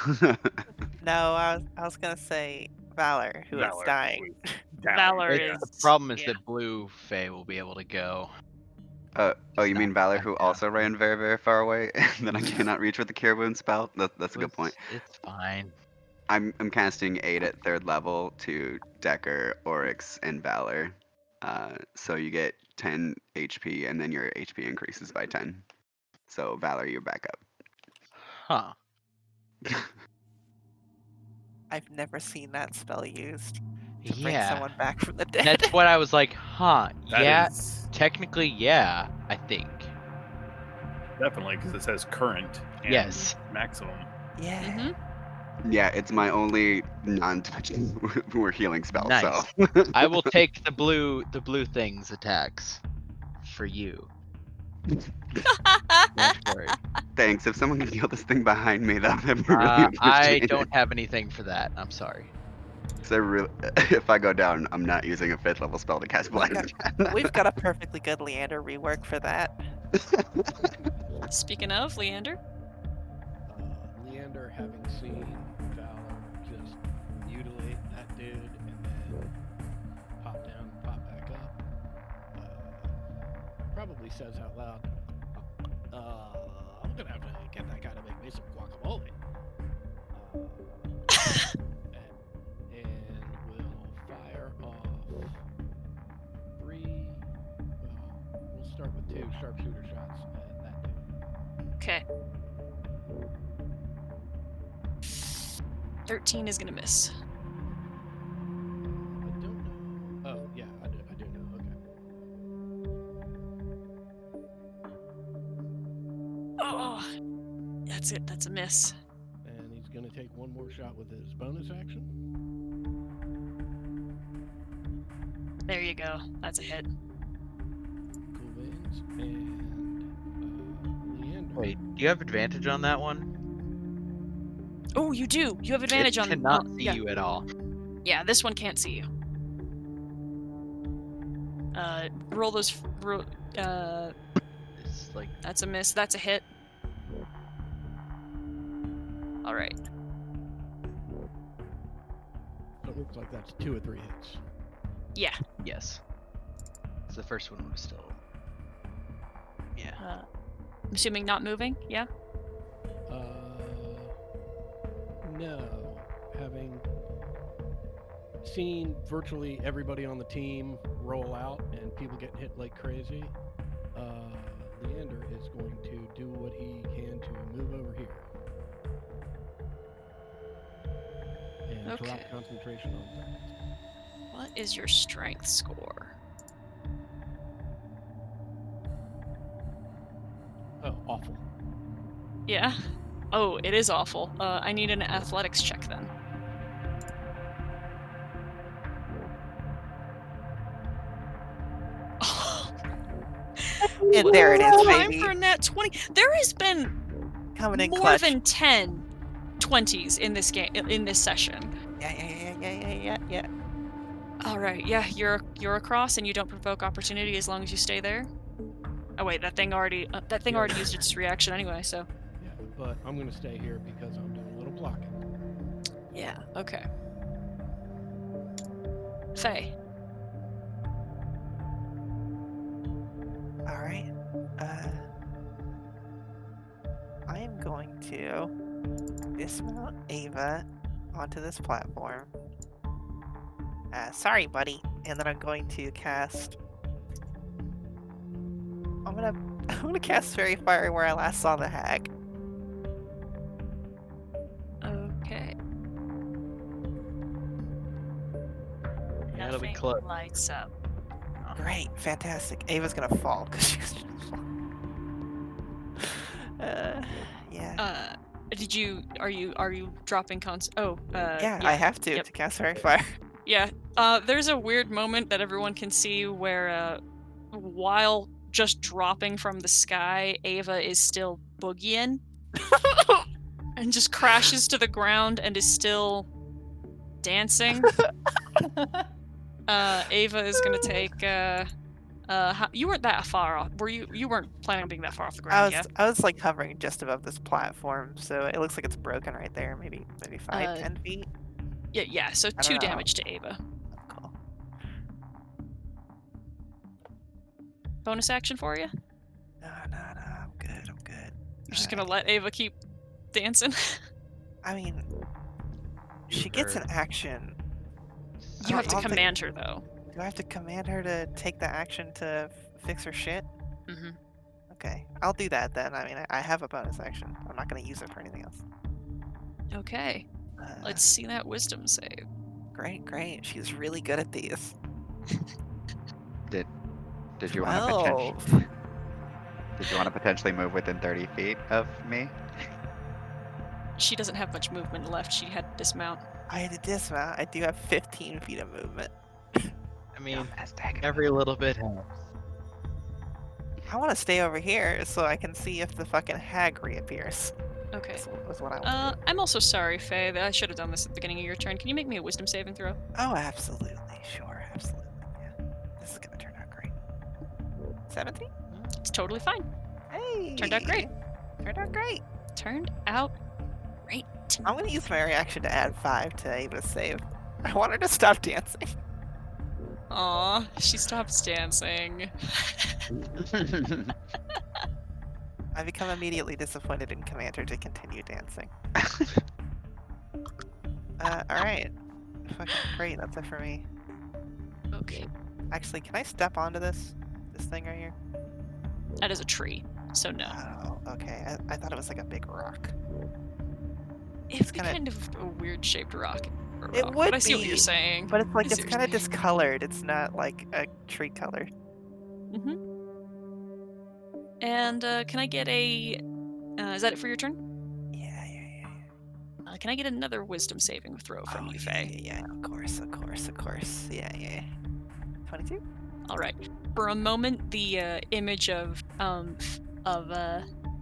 No, I was gonna say Valor, who is Valor, dying. Down. Valor It's- is. the problem is yeah. that Blue Fae will be able to go. Oh, you mean Valor, who also ran very, very far away, and then I cannot reach with the Cure Wounds spell? That's a good point. It's fine. I'm casting 8 at 3rd level to Decker, Oryx, and Valor. So you get 10 HP, and then your HP increases by 10. So Valor, you're back Huh. up. I've never seen that spell used to bring Yeah. someone back from the dead. That's what I was like, huh. That Yeah, is technically, yeah, I think. definitely because it says current. And Yes. Maximum. Yeah. Mm-hmm. Yeah, it's my only non-touching or healing spell. Nice. So I will take the blue thing's attacks for you. Don't worry. thanks. If someone can heal this thing behind me, that would be really I appreciated. don't have anything for that. I'm sorry. So if I go down, I'm not using a 5th level spell to cast blind. We've got a perfectly good Leander rework for that. Speaking of, Leander. Leander, having seen Valor just mutilate that dude and then pop down, pop back up, probably says out loud, I'm gonna have to get that guy to make me some guacamole. And will fire off 3, we'll start with 2 sharpshooter shots at that dude. Okay. 13 is gonna miss. I don't know. Oh, yeah, I do know. Okay. Oh, that's it. That's a miss. And he's going to take one more shot with his bonus action. There you go. That's a hit. Cool beans. And Leander. Wait, do you have advantage on that one? Oh, you do. You have advantage it on. cannot see yeah. you at all. Yeah, this one can't see you. Roll those. It's like That's a miss. That's a hit. All right. So it looks like that's 2 or 3 hits. Yeah. yes. So the first one was still. Yeah. I'm assuming not moving. Yeah. No. Having seen virtually everybody on the team roll out and people getting hit like crazy, Leander is going to do what he can to move over here. And drop Okay. concentration on that. What is your strength score? Oh, awful. Yeah. Oh, it is awful. I need an athletics check then. And there it is, Time baby. for a nat 20. There has been Coming in more clutch. than 10 20s in this game, in this session. Yeah. All right, yeah, you're across, and you don't provoke opportunity as long as you stay there. Oh wait, that thing already already used its reaction anyway. So Yeah, but I'm going to stay here because I'm doing a little blocking. yeah, okay. Faye. All right. I am going to dismount Ava onto this platform. Sorry, buddy. And then I'm going to cast. I'm gonna cast Fairy Fire where I last saw the hag. Okay. Yeah, it'll be Nothing close. lights up. Great, fantastic. Ava's gonna fall because she's gonna fall. Yeah. Are you dropping Yeah, I have to Yep. to cast Fairy Fire. Yeah. There's a weird moment that everyone can see where while just dropping from the sky, Ava is still boogieing and just crashes to the ground and is still dancing. Ava is gonna take you weren't that far off. Were you? You weren't planning on being that far off the ground, yeah? I was like hovering just above this platform, so it looks like it's broken right there. Maybe 5, 10 feet. Yeah. So don't 2 know. damage to Ava. Cool. bonus action for you? No, I'm good. You're just gonna let Ava keep dancing? I mean, she gets an action. You have to I'll take- command her, though. Do I have to command her to take the action to fix her shit? Mm-hmm. Okay, I'll do that then. I mean, I have a bonus action. I'm not gonna use it for anything else. Okay. Uh, Let's see that wisdom save. Great. She's really good at these. Did you want to potentially? 12. Did you want to potentially move within 30 feet of me? She doesn't have much movement left. She had to dismount. I had to dismount. I do have 15 feet of movement. I mean, Aztec. every little bit helps. I want to stay over here so I can see if the fucking hag reappears. Okay. That's what I want. I'm also sorry, Faye, that I should have done this at the beginning of your turn. Can you make me a wisdom saving throw? Oh, absolutely. Sure, absolutely. Yeah. This is gonna turn out great. 17? It's totally fine. Hey! Turned out great. Turned out great. Turned out great. I'm gonna use my reaction to add 5 to Ava's save. I want her to stop dancing. Aw, she stops dancing. I become immediately disappointed in Commander to continue dancing. Alright. Fucking great, that's it for me. Okay. Actually, can I step onto this thing right here? That is a tree, so no. Oh, okay. I thought it was like a big rock. It's kinda- kind of a weird shaped rock. It But would I see what you're be, saying. But it's like I see it's what kind of you're saying. discolored. It's not like a tree color. Mm-hmm. And can I get a? Is that it for your turn? Yeah. Can I get another wisdom saving throw from you, Faye? Yeah. Of course. Yeah. 22. All right. For a moment, the image of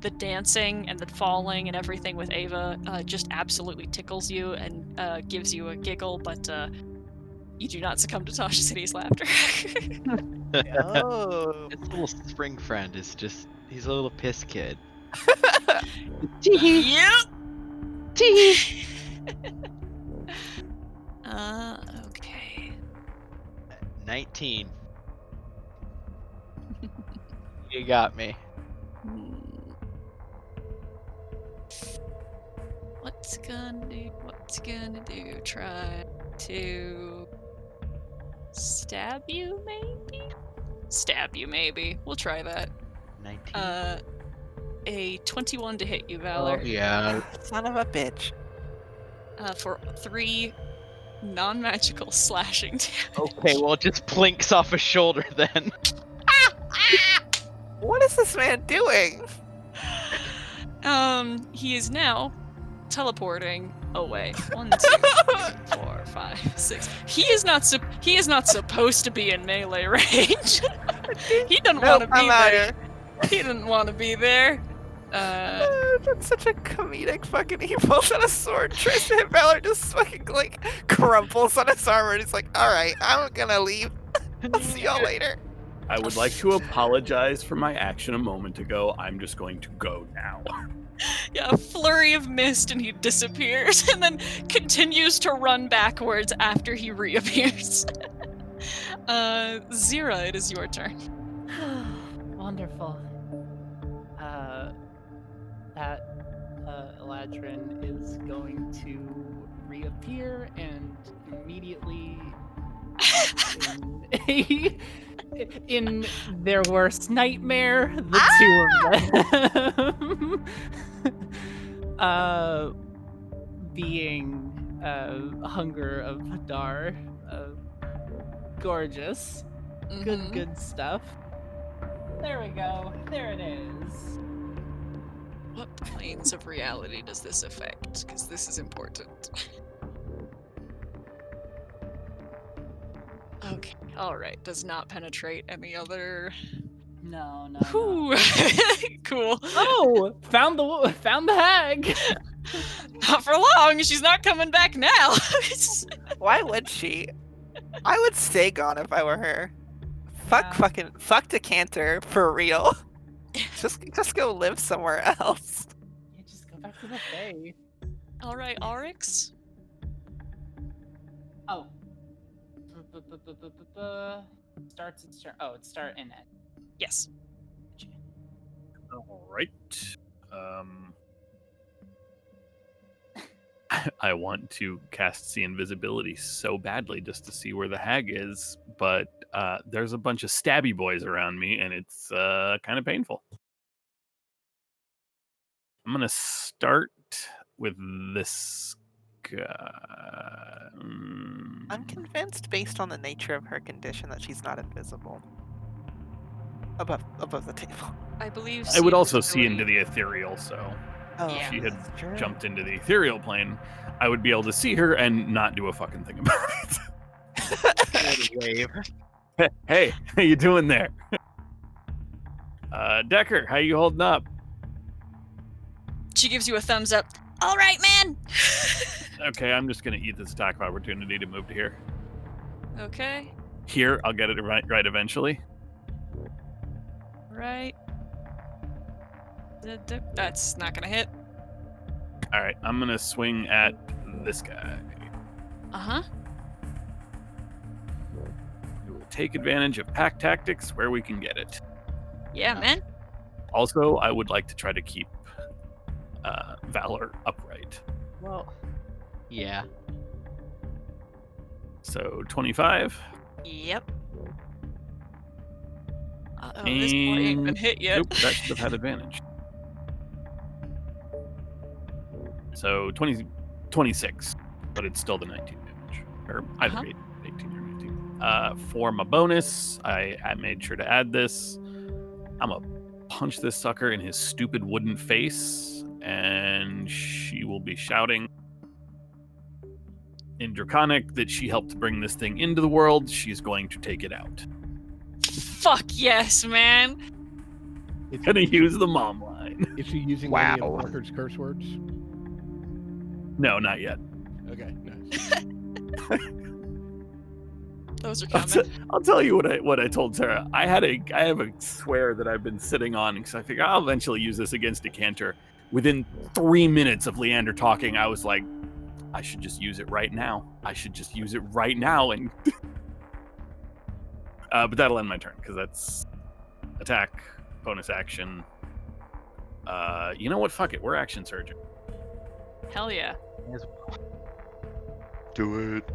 the dancing and the falling and everything with Ava just absolutely tickles you and gives you a giggle, but you do not succumb to Tasha City's laughter. Oh. His little spring friend is he's a little piss kid. Yep. Okay. 19. You got me. What's gonna do? Try to stab you, maybe? Stab you, maybe. We'll try that. 19. A 21 to hit you, Valor. Oh, yeah. Son of a bitch. For 3 non-magical slashing damage. Okay, well, it just plinks off his shoulder then. What is this man doing? He is now teleporting away. 1, 2, 3, 4, 5, 6. He is not supposed to be in melee range. He doesn't want to be I'm out there. here. He didn't want to be there. That's such a comedic fucking he pulls out a sword, tries to hit Valor, just fucking like crumples on his armor, and he's like, alright, I'm gonna leave. I'll see y'all later. I would like to apologize for my action a moment ago. I'm just going to go now. Yeah, a flurry of mist and he disappears and then continues to run backwards after he reappears. Zira, it is your turn. Wonderful. That Eladrin is going to reappear and immediately in their worst nightmare, the two of them being Hunger of Hadar, gorgeous, Mhm. good stuff. There we go. There it is. What planes of reality does this affect? Because this is important. Okay, alright. Does not penetrate any other... No. Whew. Cool. Oh, found the hag. Not for long. She's not coming back now. Why would she? I would stay gone if I were her. Fuck Decanter, for real. Just go live somewhere else. Yeah, just go back to the Fae. Alright, Oryx. Oh. Starts its turn. Oh, it's start in it. Yes. All right. I want to cast See Invisibility so badly just to see where the hag is, but there's a bunch of stabby boys around me, and it's kind of painful. I'm going to start with this guy. I'm convinced, based on the nature of her condition, that she's not invisible. Above the table. I believe. I would also see into the ethereal, so Oh, if she had that's true. jumped into the ethereal plane, I would be able to see her and not do a fucking thing about it. Wave. Hey, how you doing there? Decker, how you holding up? She gives you a thumbs up. All right, man. Okay, I'm just gonna eat this attack of opportunity to move to here. Okay. Here, I'll get it right eventually. Right. That's not gonna hit. All right, I'm gonna swing at this guy. Uh-huh. We will take advantage of pack tactics where we can get it. Yeah, man. Also, I would like to try to keep Valor upright. Well, yeah. So 25. Yep. Oh, this boy ain't been hit yet. Nope, that should have had advantage. So 26, but it's still the 19 damage. Or either 18 or 19. For my bonus, I made sure to add this. I'm going to punch this sucker in his stupid wooden face, and she will be shouting in Draconic that she helped bring this thing into the world. She's going to take it out. Fuck yes, man. Gonna use the mom line. Is she using Wow. any of Walker's curse words? No, not yet. Okay, nice. Those are I'll, coming. I'll tell you what I told Sarah. I have a swear that I've been sitting on because I figure I'll eventually use this against Decanter. Within 3 minutes of Leander talking, I was like, I should just use it right now. I should just use it right now, and but that'll end my turn because that's attack, bonus action. You know what? Fuck it. We're action surging. Hell yeah. Do it.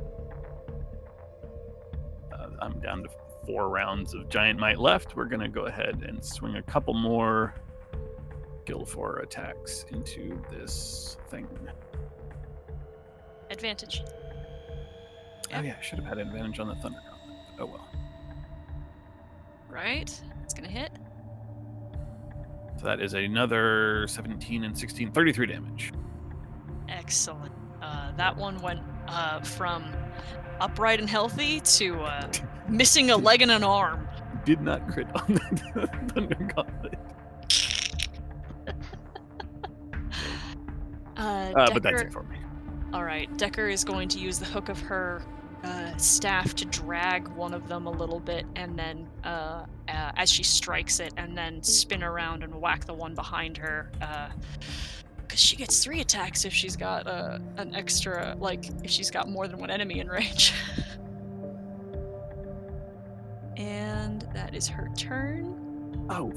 I'm down to 4 rounds of Giant Might left. We're gonna go ahead and swing a couple more Guild 4 attacks into this thing. Advantage. Oh yeah, I should have had advantage on the Thunder Gauntlet. Oh well. Right? It's gonna hit. So that is another 17 and 16, 33 damage. Excellent. That one went from upright and healthy to missing a leg and an arm. Did not crit on the Thunder Gauntlet. But that's it for me. All right, Decker is going to use the hook of her staff to drag one of them a little bit, and then as she strikes it, and then spin around and whack the one behind her. Because she gets 3 attacks if she's got an extra, like if she's got more than one enemy in range. And that is her turn. Oh,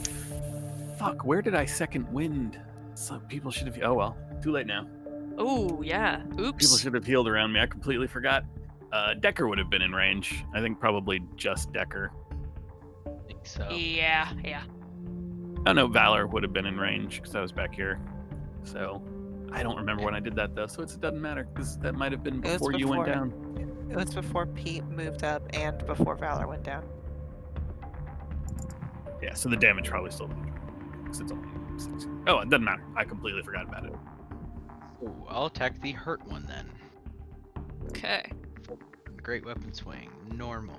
fuck! Where did I second wind? Some people should have. Oh well, too late now. Oh yeah. Oops. People should have healed around me. I completely forgot. Decker would have been in range. I think probably just Decker. I think so. Yeah. Oh no, Valor would have been in range because I was back here. So I don't remember when I did that though, so it doesn't matter because that might have been It was before you went before. down. It was before Pete moved up and before Valor went down. Yeah, so the damage probably still because it's only 6. Oh, it doesn't matter. I completely forgot about it. So I'll attack the hurt one then. Okay. Great weapon swing. Normal.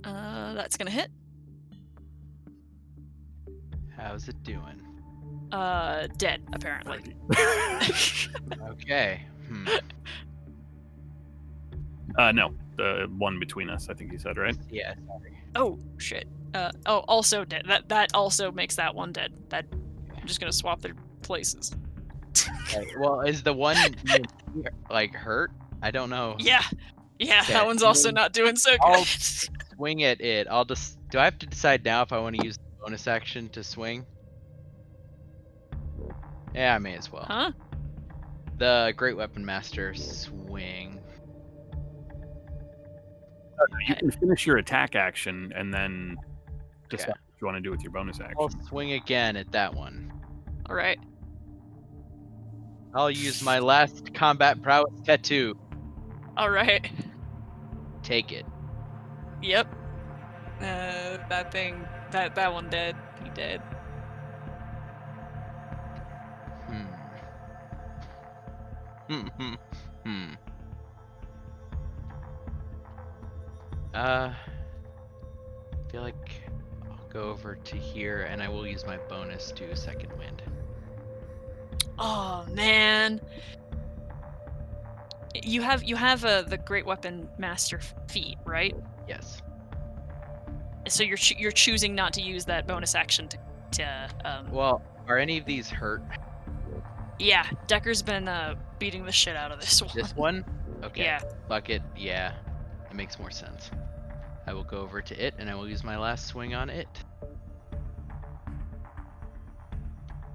That's gonna hit. How's it doing? Dead apparently. Okay. No, the one between us. I think he said right. Yeah. Sorry. Oh shit. Also dead. That also makes that one dead. That I'm just gonna swap their places. Right, well, is the one like hurt? I don't know. Yeah. Yeah, Okay, that one's also then not doing so I'll good. swing at it. Do I have to decide now if I want to use the bonus action to swing? Yeah, I may as well. Huh? The Great Weapon Master swing. You can finish your attack action and then decide Okay. what you want to do with your bonus I'll action. swing again at that one. All right. I'll use my last combat prowess tattoo. All right. Take it. Yep. That thing. That one dead. He dead. I feel like I'll go over to here and I will use my bonus to second wind. Oh man. You have the Great Weapon Master feat, right? Yes. So you're choosing not to use that bonus action to Well, are any of these hurt? Yeah, Decker's been beating the shit out of this one. This one? Okay. Yeah. Fuck it. Yeah. It makes more sense. I will go over to it and I will use my last swing on it.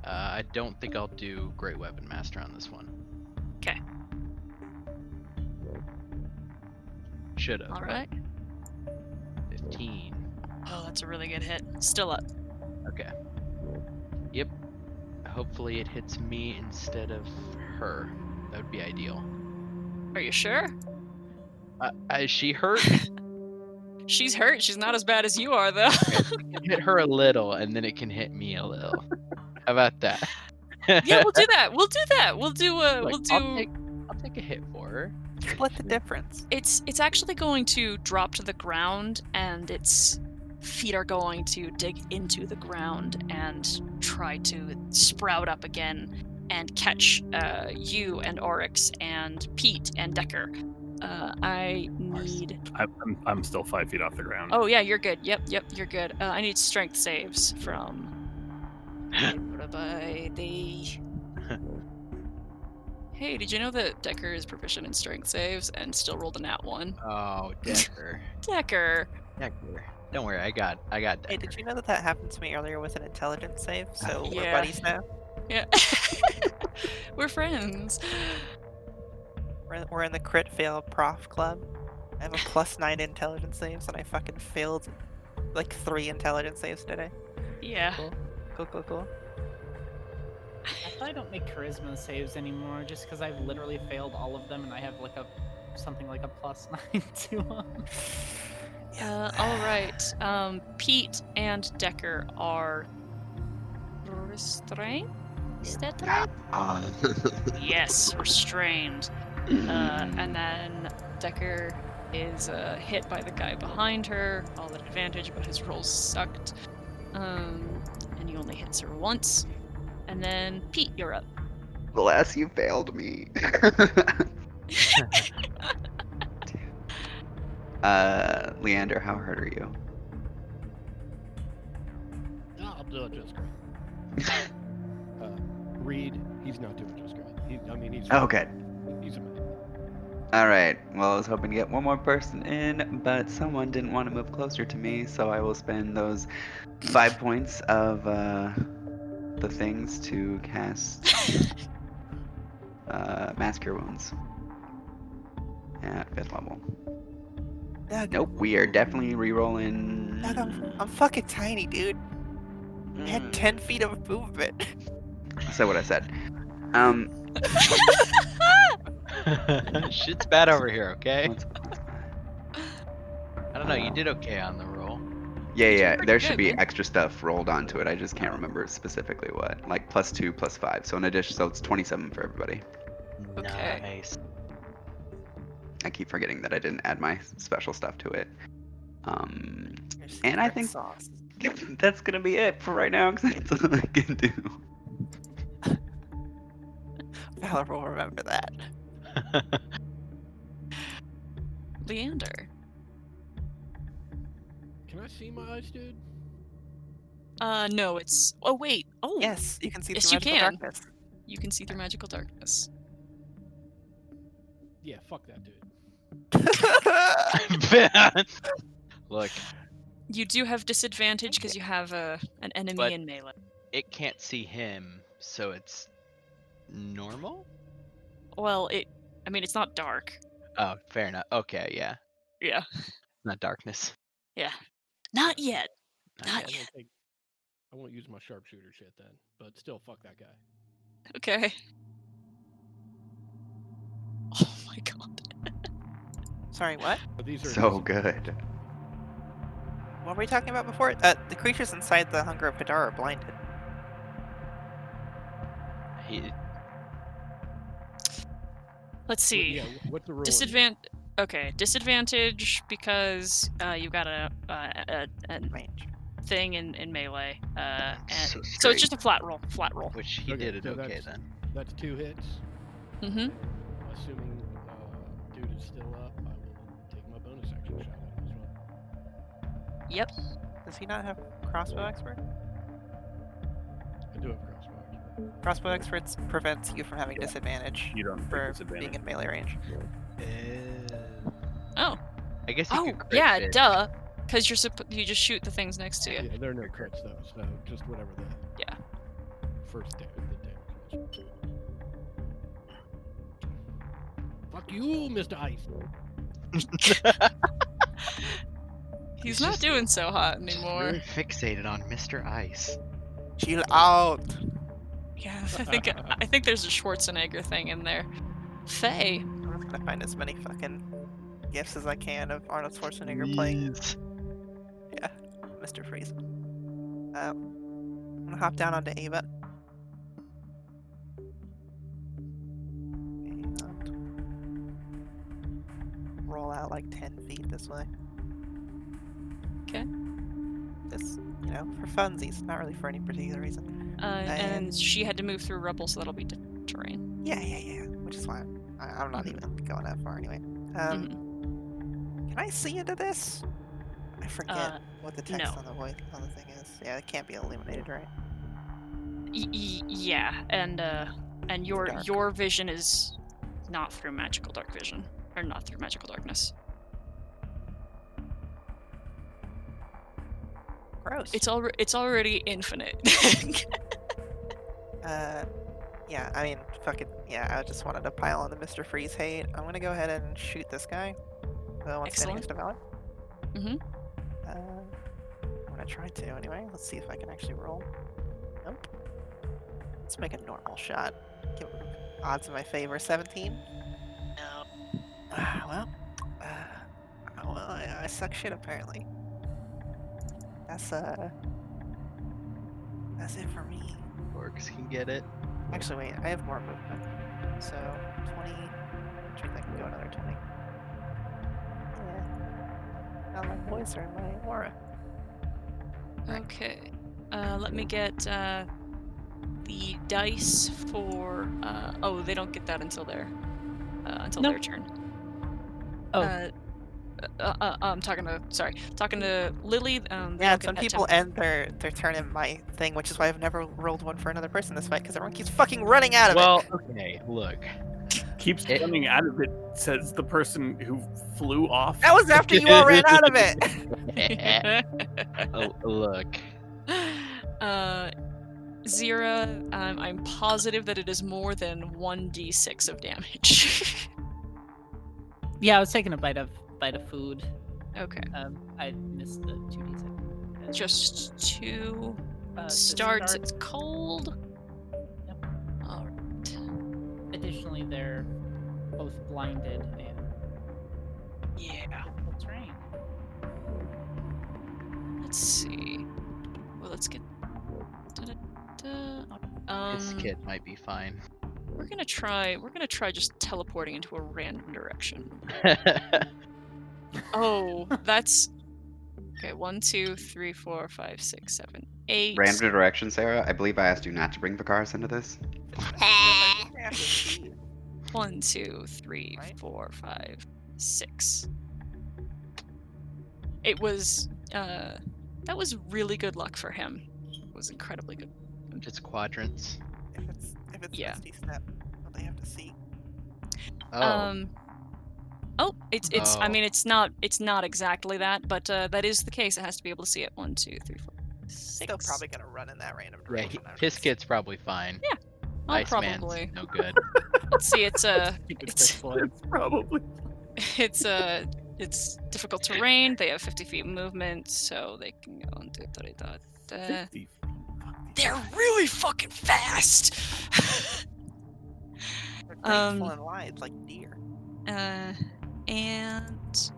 I don't think I'll do Great Weapon Master on this one. Okay. Should have. All right. 15. Oh, that's a really good hit. Still up. Okay. Yep. Hopefully it hits me instead of her. That would be ideal. Are you sure? Is she hurt? She's hurt. She's not as bad as you are, though. Hit her a little, and then it can hit me a little. How about that? Yeah, we'll do that. We'll do that. We'll do. Look, We'll do. I'll take a hit for her. Split the difference. It's actually going to drop to the ground, and its feet are going to dig into the ground and try to sprout up again and catch you and Oryx and Pete and Decker. I need. I'm still 5 feet off the ground. Oh yeah, you're good. Yep, you're good. I need strength saves from. By the. Hey, did you know that Decker is proficient in strength saves and still rolled a nat 1? Oh, Decker. Decker. Decker. Don't worry, I got Decker. Hey, did you know that happened to me earlier with an intelligence save? So we're Yeah. buddies now. Yeah. We're friends. We're in the crit fail prof club. I have a +9 intelligence saves, and I fucking failed like 3 intelligence saves today. Yeah. Cool. I thought I don't make charisma saves anymore just because I've literally failed all of them and I have like something like a +9 to them. All right. Pete and Decker are restrained. Is that right? Yes, restrained. And then Decker is hit by the guy behind her, all at advantage, but his rolls sucked. And he only hits her once. And then Pete, you're up. Bless, you failed me. Leander, how hurt are you? I'll do it just great. Reed, he's not doing just great. He's. Oh, good. He's amazing. Alright, well, I was hoping to get one more person in, but someone didn't want to move closer to me, so I will spend those 5 points of the things to cast Mass Cure Wounds at 5th level. Doug, Nope, we are definitely re-rolling. Doug, I'm fucking tiny, dude. I had 10 feet of movement. I said what I said. Shit's bad over here, okay? What's- I don't know, you did okay on the roll. Yeah, pretty there should good, be man. extra stuff rolled onto it. I just can't remember specifically what. Like +2, +5. So in addition, so it's 27 for everybody. Okay. Nice. I keep forgetting that I didn't add my special stuff to it. And I Secret think sauce. that's gonna be it for right now, because that's all I can do. Valor will remember that. Leander. Can I see my eyes, dude? No, it's. Oh, wait. Oh, Yes, you can see Yes, through you magical can. darkness. You can see through magical darkness. Yeah, fuck that dude. Look, You do have disadvantage because you have an enemy But- in melee. it can't see him, so it's normal? Well, I mean, it's not dark. Oh, fair enough. Okay, yeah. Yeah. Not darkness. Yeah. Not yet. Not Not yet. yet. I won't use my sharpshooter shit then, but still, fuck that guy. Okay. Oh my god. Sorry, what? But these are So good. What were we talking about before? The creatures inside the Hunger of Hadar are blinded. He, Let's see. Yeah, what's the rule? Disadvantage because you've got a Range. thing in melee. And So so it's just a flat roll. Flat roll. which he Okay, did it so okay that's- then. That's 2 hits. Mm-hmm. Assuming dude is still up, I will take my bonus action shot at him as well. Yep. Does he not have crossbow expert? I do have crossbow expert. Crossbow experts prevents you from having disadvantage You don't for take disadvantage. being in melee range. Oh. I guess you Oh, could crit yeah, it. duh. Because you just shoot the things next to you. Yeah, there are no crits though, so just whatever the Yeah. first damage was. Fuck you, Mr. Ice. He's He's not just- doing so hot anymore. Really fixated on Mr. Ice. Chill out. Yeah, I think there's a Schwarzenegger thing in there. Faye. I'm just gonna find as many fucking gifs as I can of Arnold Schwarzenegger playing Mr. Freeze. I'm gonna hop down onto Ava. And roll out like 10 feet this way. Okay. Just, for funsies, not really for any particular reason. And she had to move through rubble, so that'll be different terrain. Yeah. Which is why I'm not even going that far anyway. Can I see into this? I forget what the text no. on the thing is. Yeah, it can't be illuminated, right? Yeah, and Dark. your vision is not through magical dark vision, or not through magical darkness. Gross. It's already infinite. Yeah, I mean, fuck it. Yeah, I just wanted to pile on the Mr. Freeze hate. I'm gonna go ahead and shoot this guy. The one standing next to Valor. Mhm. I'm gonna try to anyway. Let's see if I can actually roll. Nope. Let's make a normal shot. Give odds in my favor. 17. No. Well, I suck shit apparently. That's it for me. Orcs can get it. Actually, wait, I have more movement. So, 20. Which means I can go another 20. Yeah. Now my boys are in my aura. Okay. Let me get the dice for. Oh, they don't get that until their Nope. turn. Oh. I'm talking to Lily. They Yeah, don't get some that people temp- end their turn in my thing, which is why I've never rolled one for another person this fight, because everyone keeps fucking running out of Well, it. okay, look. Keeps coming out of it, says the person who flew off. That was after you all ran out of it. Look. Zira, I'm positive that it is more than 1d6 of damage. Yeah, I was taking a bite of food. Okay. I missed the 2d6. Just two To starts. start. It's cold. Yep. All right. Additionally, they're both blinded and Yeah. difficult terrain. Let's see. Well, let's get. This kid might be fine. We're gonna try just teleporting into a random direction. Oh, that's okay. 1, 2, 3, 4, 5, 6, 7, 8. Random direction, Sarah. I believe I asked you not to bring Vicaris into this. 1, 2, 3, Right? 4, 5, 6. It was that was really good luck for him. It was incredibly good. It's quadrants. If it's Yeah. Misty Step, what they have to see. Oh, Oh, it's. I Oh. mean, it's not exactly that, but that is the case. It has to be able to see it. 1, 2, 3, 4, 6. Still probably gonna run in that random Yeah, direction. his kit's probably fine. Yeah, I'll Iceman's probably. no good. Let's see. It's It's probably. it's difficult terrain. They have 50 feet movement, so they can go and do da. 50. They're really fucking fast. They're graceful and wide like deer. And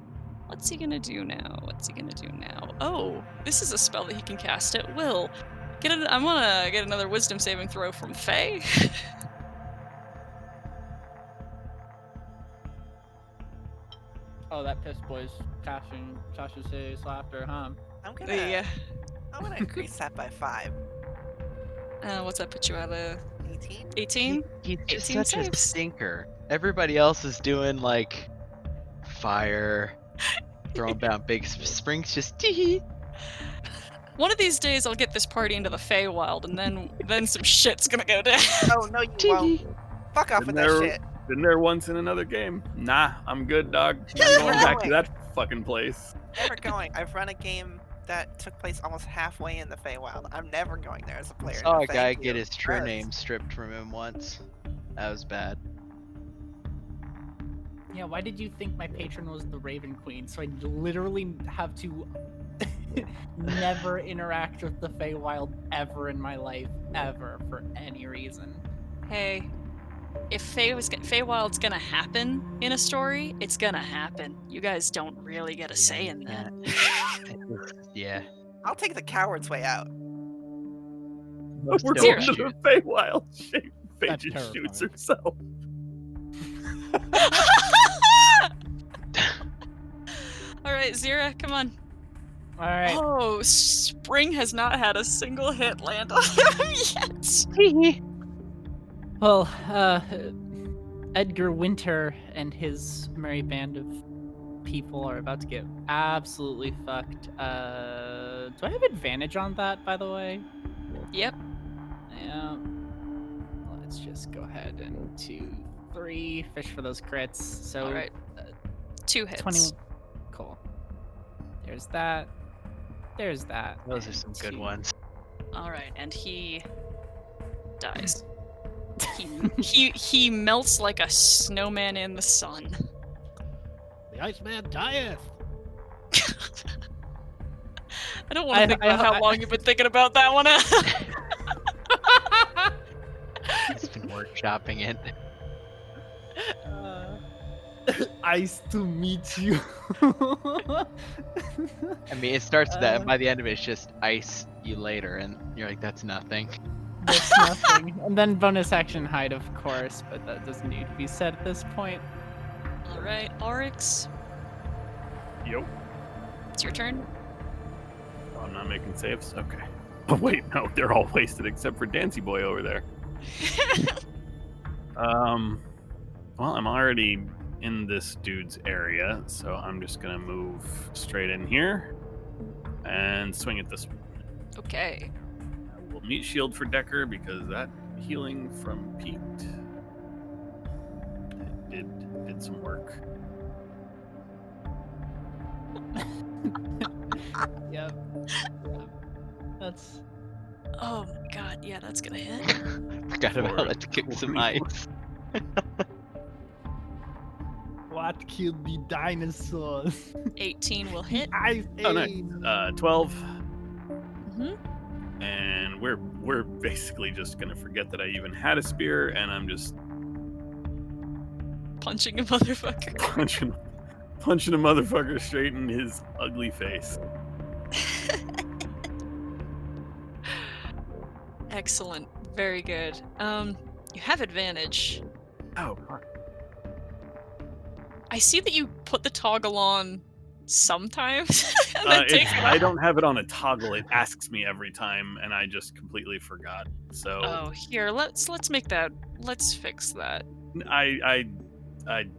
what's he gonna do now? Oh, this is a spell that he can cast at will. I wanna get another Wisdom saving throw from Faye. Oh, that piss boy's casting Sasha's laughter, huh? I'm gonna Yeah. I'm gonna increase that by 5. What's that put you at? 18? 18? He's just 18 such a saves. stinker. Everybody else is doing like fire, throwing down big springs, just tee. One of these days, I'll get this party into the Feywild, and then some shit's gonna go down. Oh no, you won't. Fuck off with that There- shit. Been there once in another game. Nah, I'm good, dog. I'm going back to that fucking place. Never going. I've run a game that took place almost halfway in the Feywild. I'm never going there as a player. Saw no a guy thank get you. his true Gross. name stripped from him once. That was bad. Yeah, why did you think my patron was the Raven Queen? So I literally have to never interact with the Feywild ever in my life, ever, for any reason. Hey, if Feywild's gonna happen in a story, it's gonna happen. You guys don't really get a say in that. Yeah. I'll take the coward's way out. We're Still going to shoot. the Feywild. Faye That's just shoots terrifying. herself. All right, Zira, come on. All right. Oh, Spring has not had a single hit land on him yet. Well, Edgar Winter and his merry band of people are about to get absolutely fucked. Do I have advantage on that, by the way? Yep. Yeah. Let's just go ahead and 2, 3 fish for those crits. So All right. 2 hits. 21. Cool. There's that. There's that. Those are and some good 2. ones. All right, and he dies. he melts like a snowman in the sun. The Iceman dieth. I don't want to think about how long you've been thinking about that one. He's been workshopping it. Nice to meet you. I mean, it starts with that, and by the end of it, it's just ice you later, and you're like, that's nothing. That's nothing. And then bonus action hide, of course, but that doesn't need to be said at this point. All right, Oryx, Yo. it's your turn. Oh, I'm not making saves? Okay. Oh, wait, no, they're all wasted except for Dancy Boy over there. Well, I'm already in this dude's area, so I'm just gonna move straight in here and swing at this one. Okay. I will meet shield for Decker because that healing from Pete did some work. Yep. That's Oh my god, yeah, that's gonna hit. Forgot about that to kick some ice. what killed the dinosaurs. 18 will hit. Oh, nice. 12. Mm-hmm. And we're basically just gonna forget that I even had a spear, and I'm just Punching a motherfucker. punching a motherfucker straight in his ugly face. Excellent. Very good. You have advantage. Oh, fuck. I see that you put the toggle on sometimes. and then take it I off. don't have it on a toggle. It asks me every time, and I just completely forgot. So Oh, here, let's make that. Let's fix that. I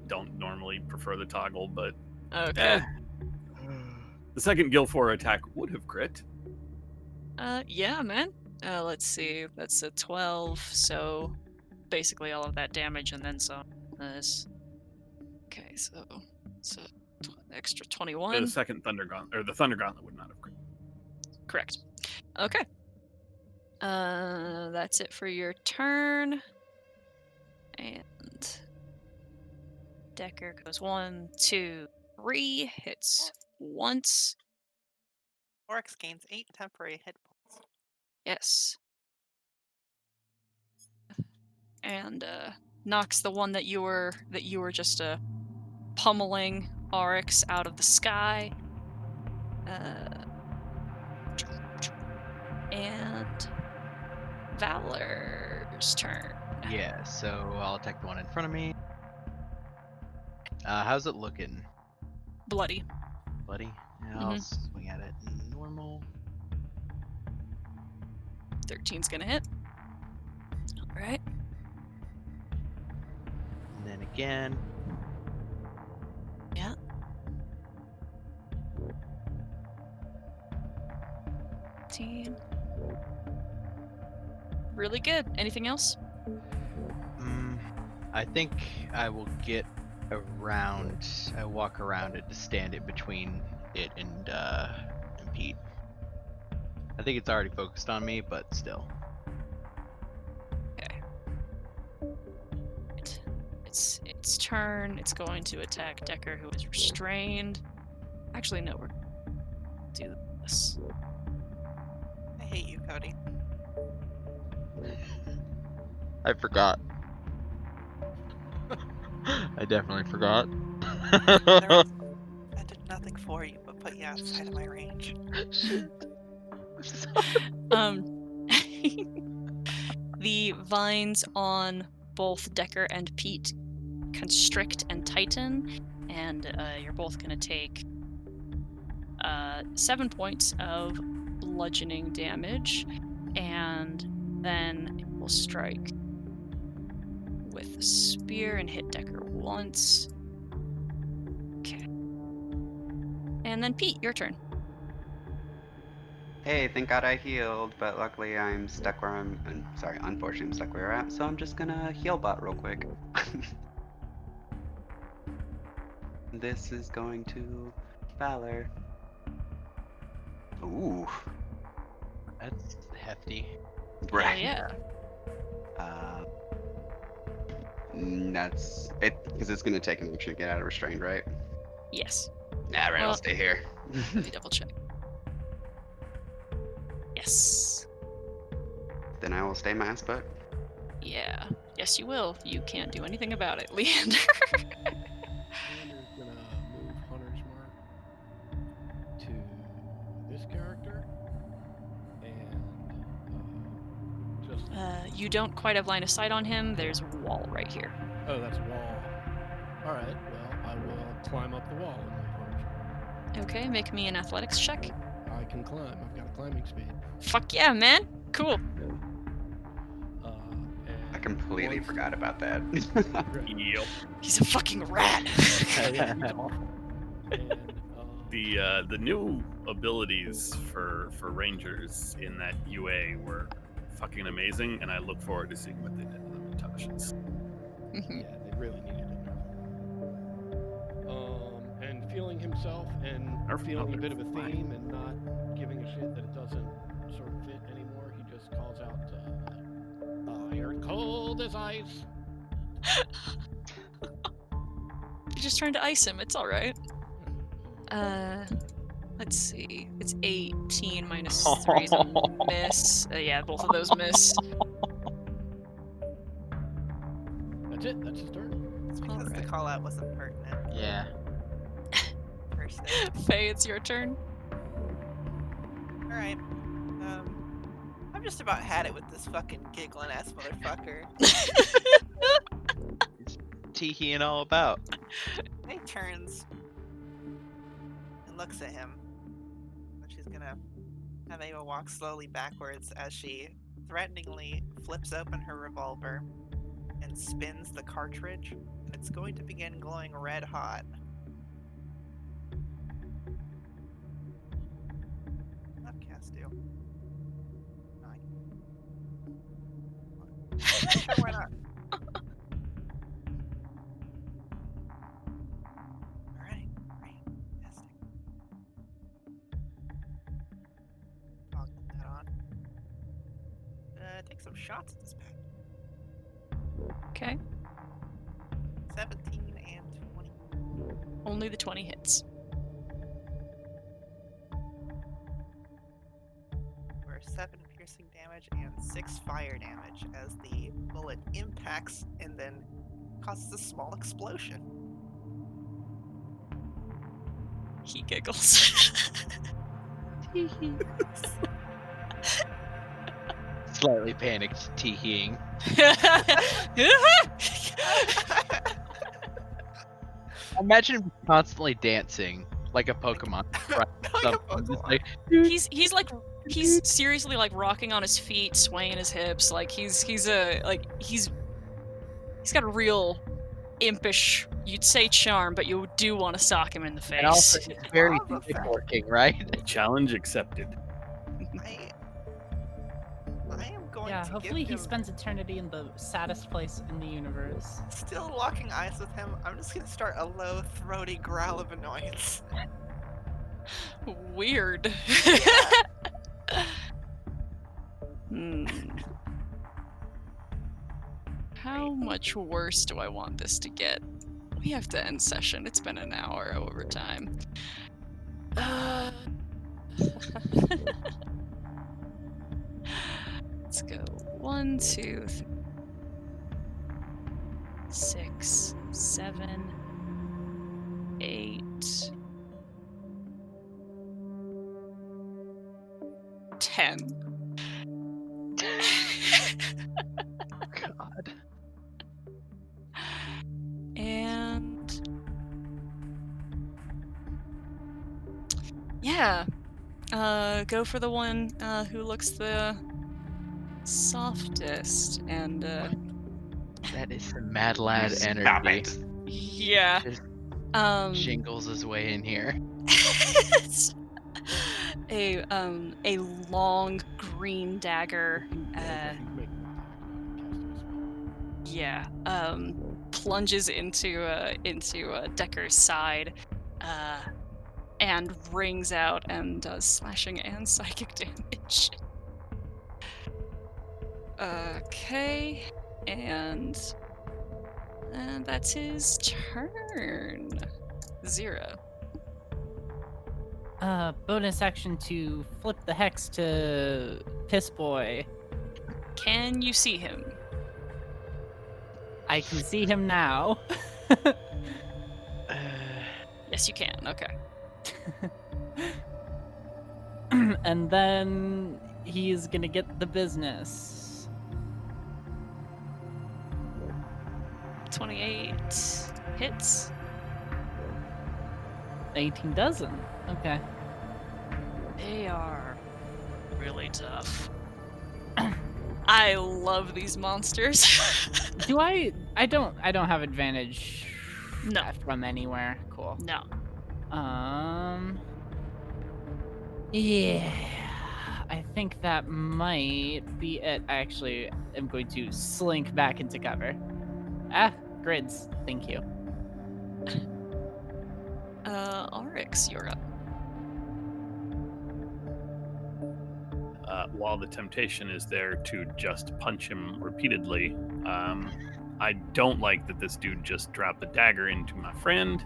don't normally prefer the toggle, but Okay. the second Gilfor attack would have crit. Yeah, man. Let's see. That's a 12, so basically all of that damage and then some. This. Okay, so So extra The 21. second Thunder Gauntlet, or the Thunder Gauntlet would not have. Correct. Okay. That's it for your turn. And Decker goes 1, 2, 3. Hits once. Oryx gains 8 temporary hit points. Yes. And knocks the one that you were just pummeling Oryx out of the sky. And Valor's turn. Yeah, so I'll attack the one in front of me. How's it looking? Bloody. Buddy? Yeah, I'll swing at it. Normal. 13's gonna hit. Alright. And then again. Yeah. Really good. Anything else? I think I will get around. I walk around it to stand it between it and Pete. I think it's already focused on me, but still. Okay. It's its turn. It's going to attack Decker, who is restrained. Actually, no, we're gonna do this. I hate you, Cody. I forgot. I definitely forgot. I did nothing for you but put you outside of my range. The vines on both Decker and Pete constrict and tighten, and you're both gonna take 7 points of bludgeoning damage, and then it will strike with the spear and hit Decker once. Okay. And then Pete, your turn. Hey, thank God I healed, but luckily I'm stuck where unfortunately I'm stuck where we're at, so I'm just gonna heal bot real quick. This is going to Valor. Ooh. That's hefty. Right. Yeah. That's it, because it's gonna take an action to get out of restrained, right? Yes. Alright, Well- I'll stay here. Let me double check. Yes. Then I will stay my ass put. Yeah. Yes, you will. You can't do anything about it, Leander. Leander's gonna move Hunter's Mark to this character, and just You don't quite have line of sight on him. There's a wall right here. oh, that's a wall. All right, well, I will climb up the wall and move Hunter's Mark. Okay, make me an athletics check. I can climb. I've got a climbing speed. Fuck yeah, man. Cool. I completely once- forgot about that. Yep. He's a fucking rat. And, The new abilities for Rangers in that UA were fucking amazing, and I look forward to seeing what they did with them in Tasha's. Mhm. yeah, they really needed it. And feeling himself and Our feeling a bit of a father's theme and not giving a shit that it doesn't sort of fit anymore, he just calls out, iron cold as ice. You're just trying to ice him. It's all right. Let's see. It's 18 minus 3 is a miss. Yeah, both of those miss. That's it. That's his turn. It's because the Alright. call out wasn't pertinent. Yeah. Per se. Faye, it's your turn. Alright. I've just about had it with this fucking giggling ass motherfucker. Teeheeing all about. He turns and looks at him. And she's gonna have Ava walk slowly backwards as she threateningly flips open her revolver and spins the cartridge, and it's going to begin glowing red hot. Upcast do. Sure, why not? Alright. gonna take some shots at this bag. Okay. 17 and 20. Only the 20 hits. For 7 piercing damage and 6 fire damage as the bullet impacts and then causes a small explosion. He giggles. Slightly panicked, teeheeing. Imagine constantly dancing like a Pokemon. Right, Like a something, just Pokemon. like, he's seriously like rocking on his feet, swaying his hips, like he's got a real impish, you'd say charm, but you do want to sock him in the face. and also it's very Lava dick effect. working, right? Challenge accepted. I am going Yeah, to hopefully give he him, spends eternity in the saddest place in the universe. still locking eyes with him. I'm just gonna start a low, throaty growl of annoyance. Weird. Hmm. How much worse do I want this to get? We have to end session. It's been an hour over time. Let's go. 1, 2, 3, 6, 7, 8, 10. God. And yeah, go for the one who looks the softest, and That is some mad lad Stop energy. it. yeah, Just um, jingles his way in here. it's a long green dagger. Yeah, plunges into Decker's side, and rings out and does slashing and psychic damage. Okay, and that's his turn. 0. Bonus action to flip the hex to Piss Boy. Can you see him? I can see him now. Yes, you can. Okay. And then he's gonna get the business. 28 hits. 18 doesn't. Okay. They are really tough. I love these monsters. Do I don't have advantage No. from anywhere. Cool. No. Yeah. I think that might be it. I actually am going to slink back into cover. Ah, grids. Thank you. Oryx, you're up. While the temptation is there to just punch him repeatedly, I don't like that this dude just dropped the dagger into my friend.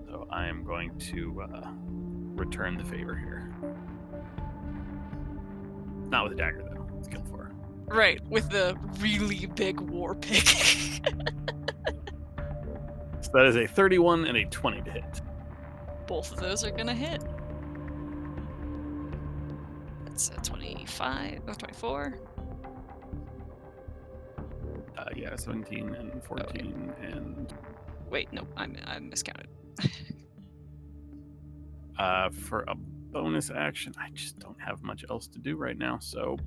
So I am going to return the favor here. Not with a dagger, though. Skill 4. Right, with the really big war pick. So that is a 31 and a 20 to hit. Both of those are gonna hit. That's a 25 or 24. Yeah, 17 and 14 and Wait, no, I miscounted. for a bonus action, I just don't have much else to do right now. So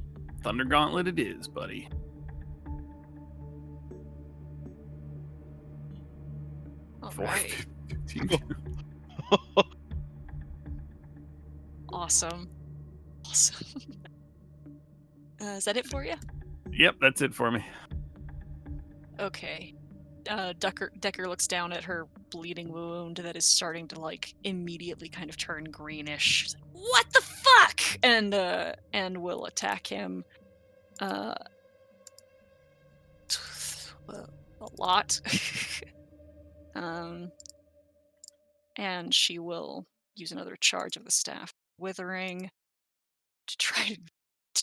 Thunder Gauntlet it is, buddy. All 4, right. 15. Awesome. Is that it for you? Yep, that's it for me. Okay. Decker looks down at her bleeding wound that is starting to like immediately kind of turn greenish. She's like, What the fuck? and will attack him. A lot. And she will use another charge of the staff withering to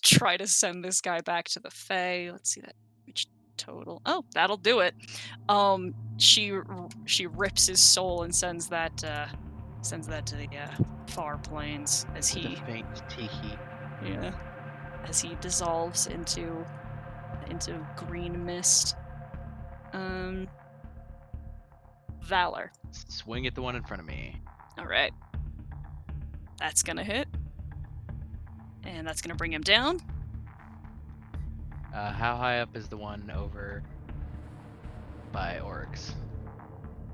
try to send this guy back to the Fae. Let's see that which total. Oh, that'll do it. She rips his soul and sends that to the far plains as With he a faint tee-hee. as he dissolves into green mist. Valor. Swing at the one in front of me. All right. That's gonna hit. And that's gonna bring him down. How high up is the one over by Oryx?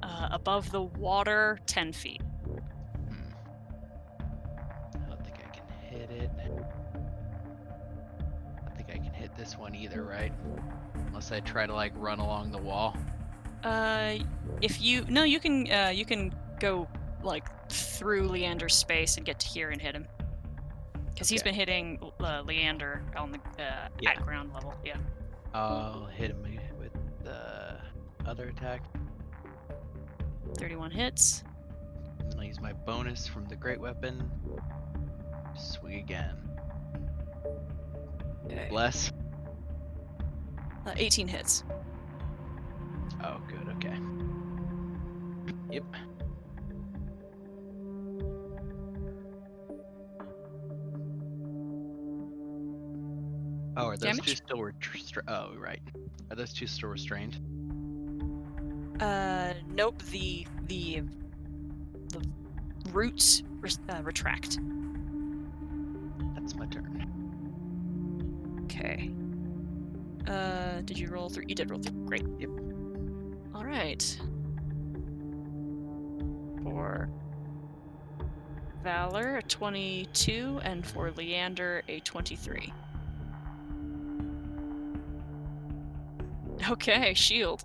Above the water, 10 feet. I don't think I can hit it. I don't think I can hit this one either, right? Unless I try to like run along the wall. You can go like through Leander's space and get to here and hit him. Because he's Okay. been hitting Leander on the at ground level. Yeah. I'll hit him with the other attack. 31 hits. And then I'll use my bonus from the great weapon. Swing again. Okay. Bless. 18 hits. Oh, good. Okay. Yep. Oh, are those Damage? two still oh, right. Are those two still restrained? Nope. The roots retract. That's my turn. Okay. Did you roll 3? You did roll 3. Great. Yep. All right. For Valor, a 22, and for Leander, a 23. Okay, shield.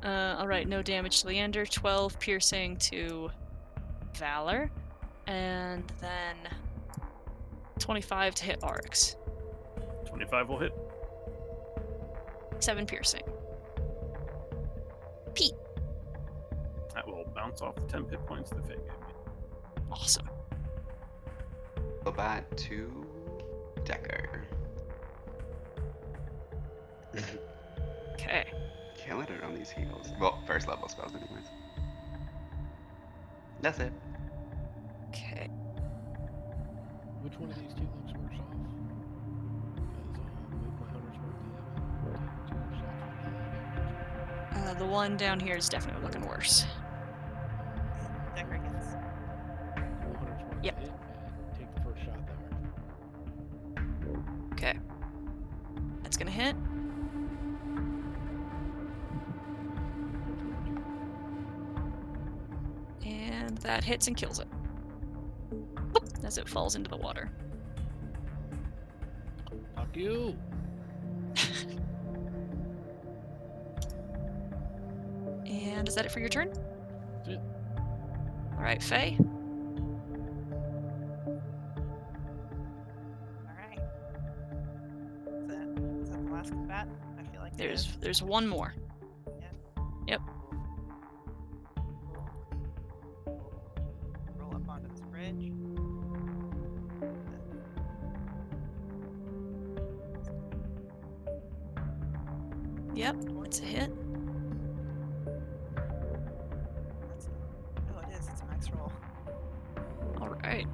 All right, no damage to Leander. 12 piercing to Valor, and then 25 to hit Oryx. 25 will hit. 7 piercing. Pete. That will bounce off the 10 hit points the Fae gave me. Awesome. Go back to Decker. Okay. Killing it on these heals. Well, first level spells, anyways. That's it. Okay. Which one of these two looks worse off? Because I'll move my hunter's mark to that one. The one down here is definitely looking worse. Decker gets. The hunter's mark Yep. to hit and take the first shot there. Okay. That's gonna hit. And that hits and kills it. Boop, as it falls into the water. Fuck you! And is that it for your turn? That's it. Alright, Faye. Alright. Is that the last combat? I feel like it is. There's one more. Yep. Roll up onto this bridge. Yep, it's a hit. Oh, it is. It's max roll. Alright.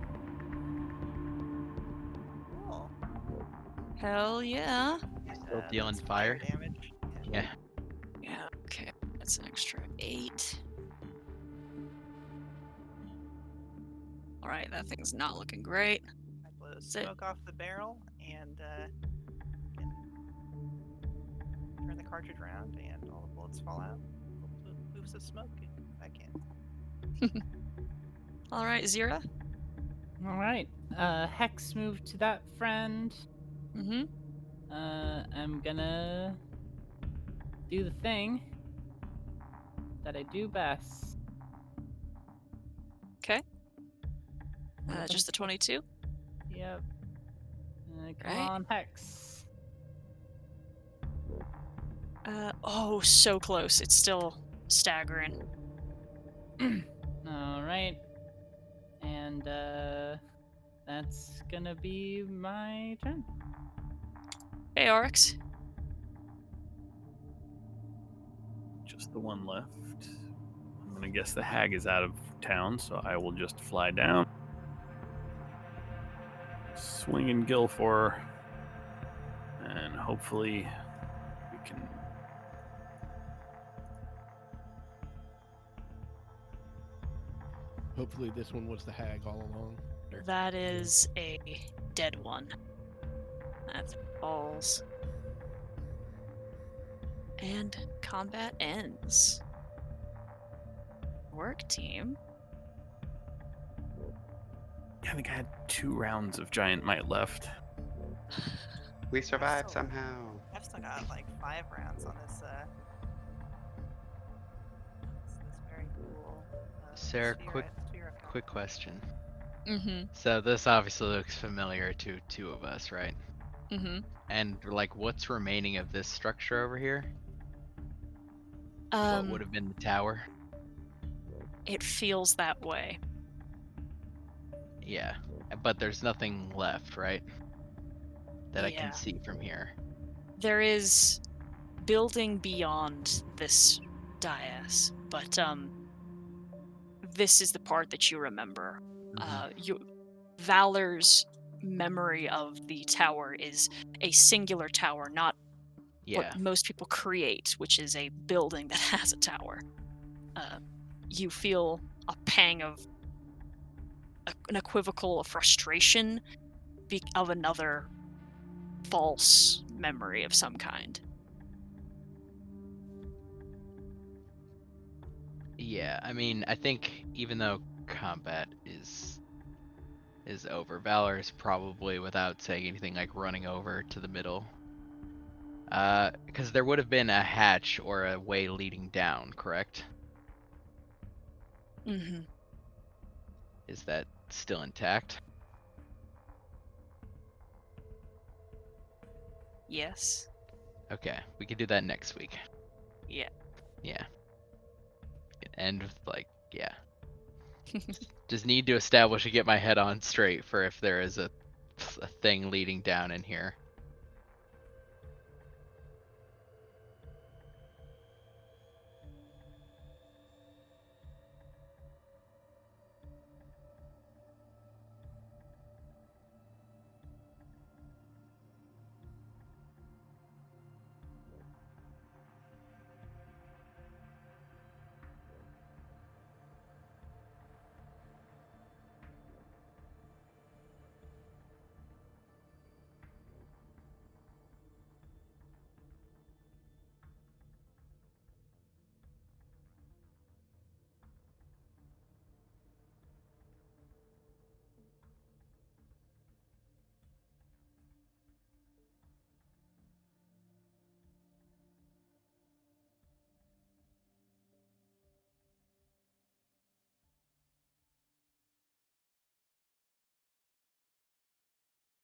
Cool. Hell yeah. Still And, dealing that's fire? damage. Yeah. Yeah, okay. That's an extra 8. Alright, that thing's not looking great. I blow it. smoke off the barrel and can turn the cartridge around, and all the bullets fall out. Poofs of smoke back in. Alright, Zira. All right. Hex move to that friend. Mm-hmm. I'm gonna do the thing that I do best. 'Kay. Just the 22. Yep. Come Right. on, Hex. Oh, so close. It's still staggering. All right. And that's gonna be my turn. Hey, Oryx. Just the one left. I'm gonna guess the hag is out of town, so I will just fly down. Swing and gill for her. And hopefully we can. Hopefully this one was the hag all along. That is a dead one. That falls. And combat ends. Work, team. I think I had 2 rounds of giant might left. We survived So- somehow. I've still got like 5 rounds on this. This very cool. Sarah, sphere of quick question. Mm-hmm. So this obviously looks familiar to 2 of us, right? Mm-hmm. And like, what's remaining of this structure over here? What would have been the tower? It feels that way. Yeah, but there's nothing left, right? That I Yeah. can see from here. There is building beyond this dais, but this is the part that you remember. Valor's memory of the tower is a singular tower, not Yeah, what most people create, which is a building that has a tower. You feel a pang of an equivocal frustration of another false memory of some kind. yeah. I mean, I think even though combat is over, Valor is probably, without saying anything, like running over to the middle. Because there would have been a hatch or a way leading down, correct? Mm-hmm. Is that still intact? Yes. Okay, we could do that next week. Yeah. Yeah. And like, yeah. Just need to establish and get my head on straight for if there is a thing leading down in here.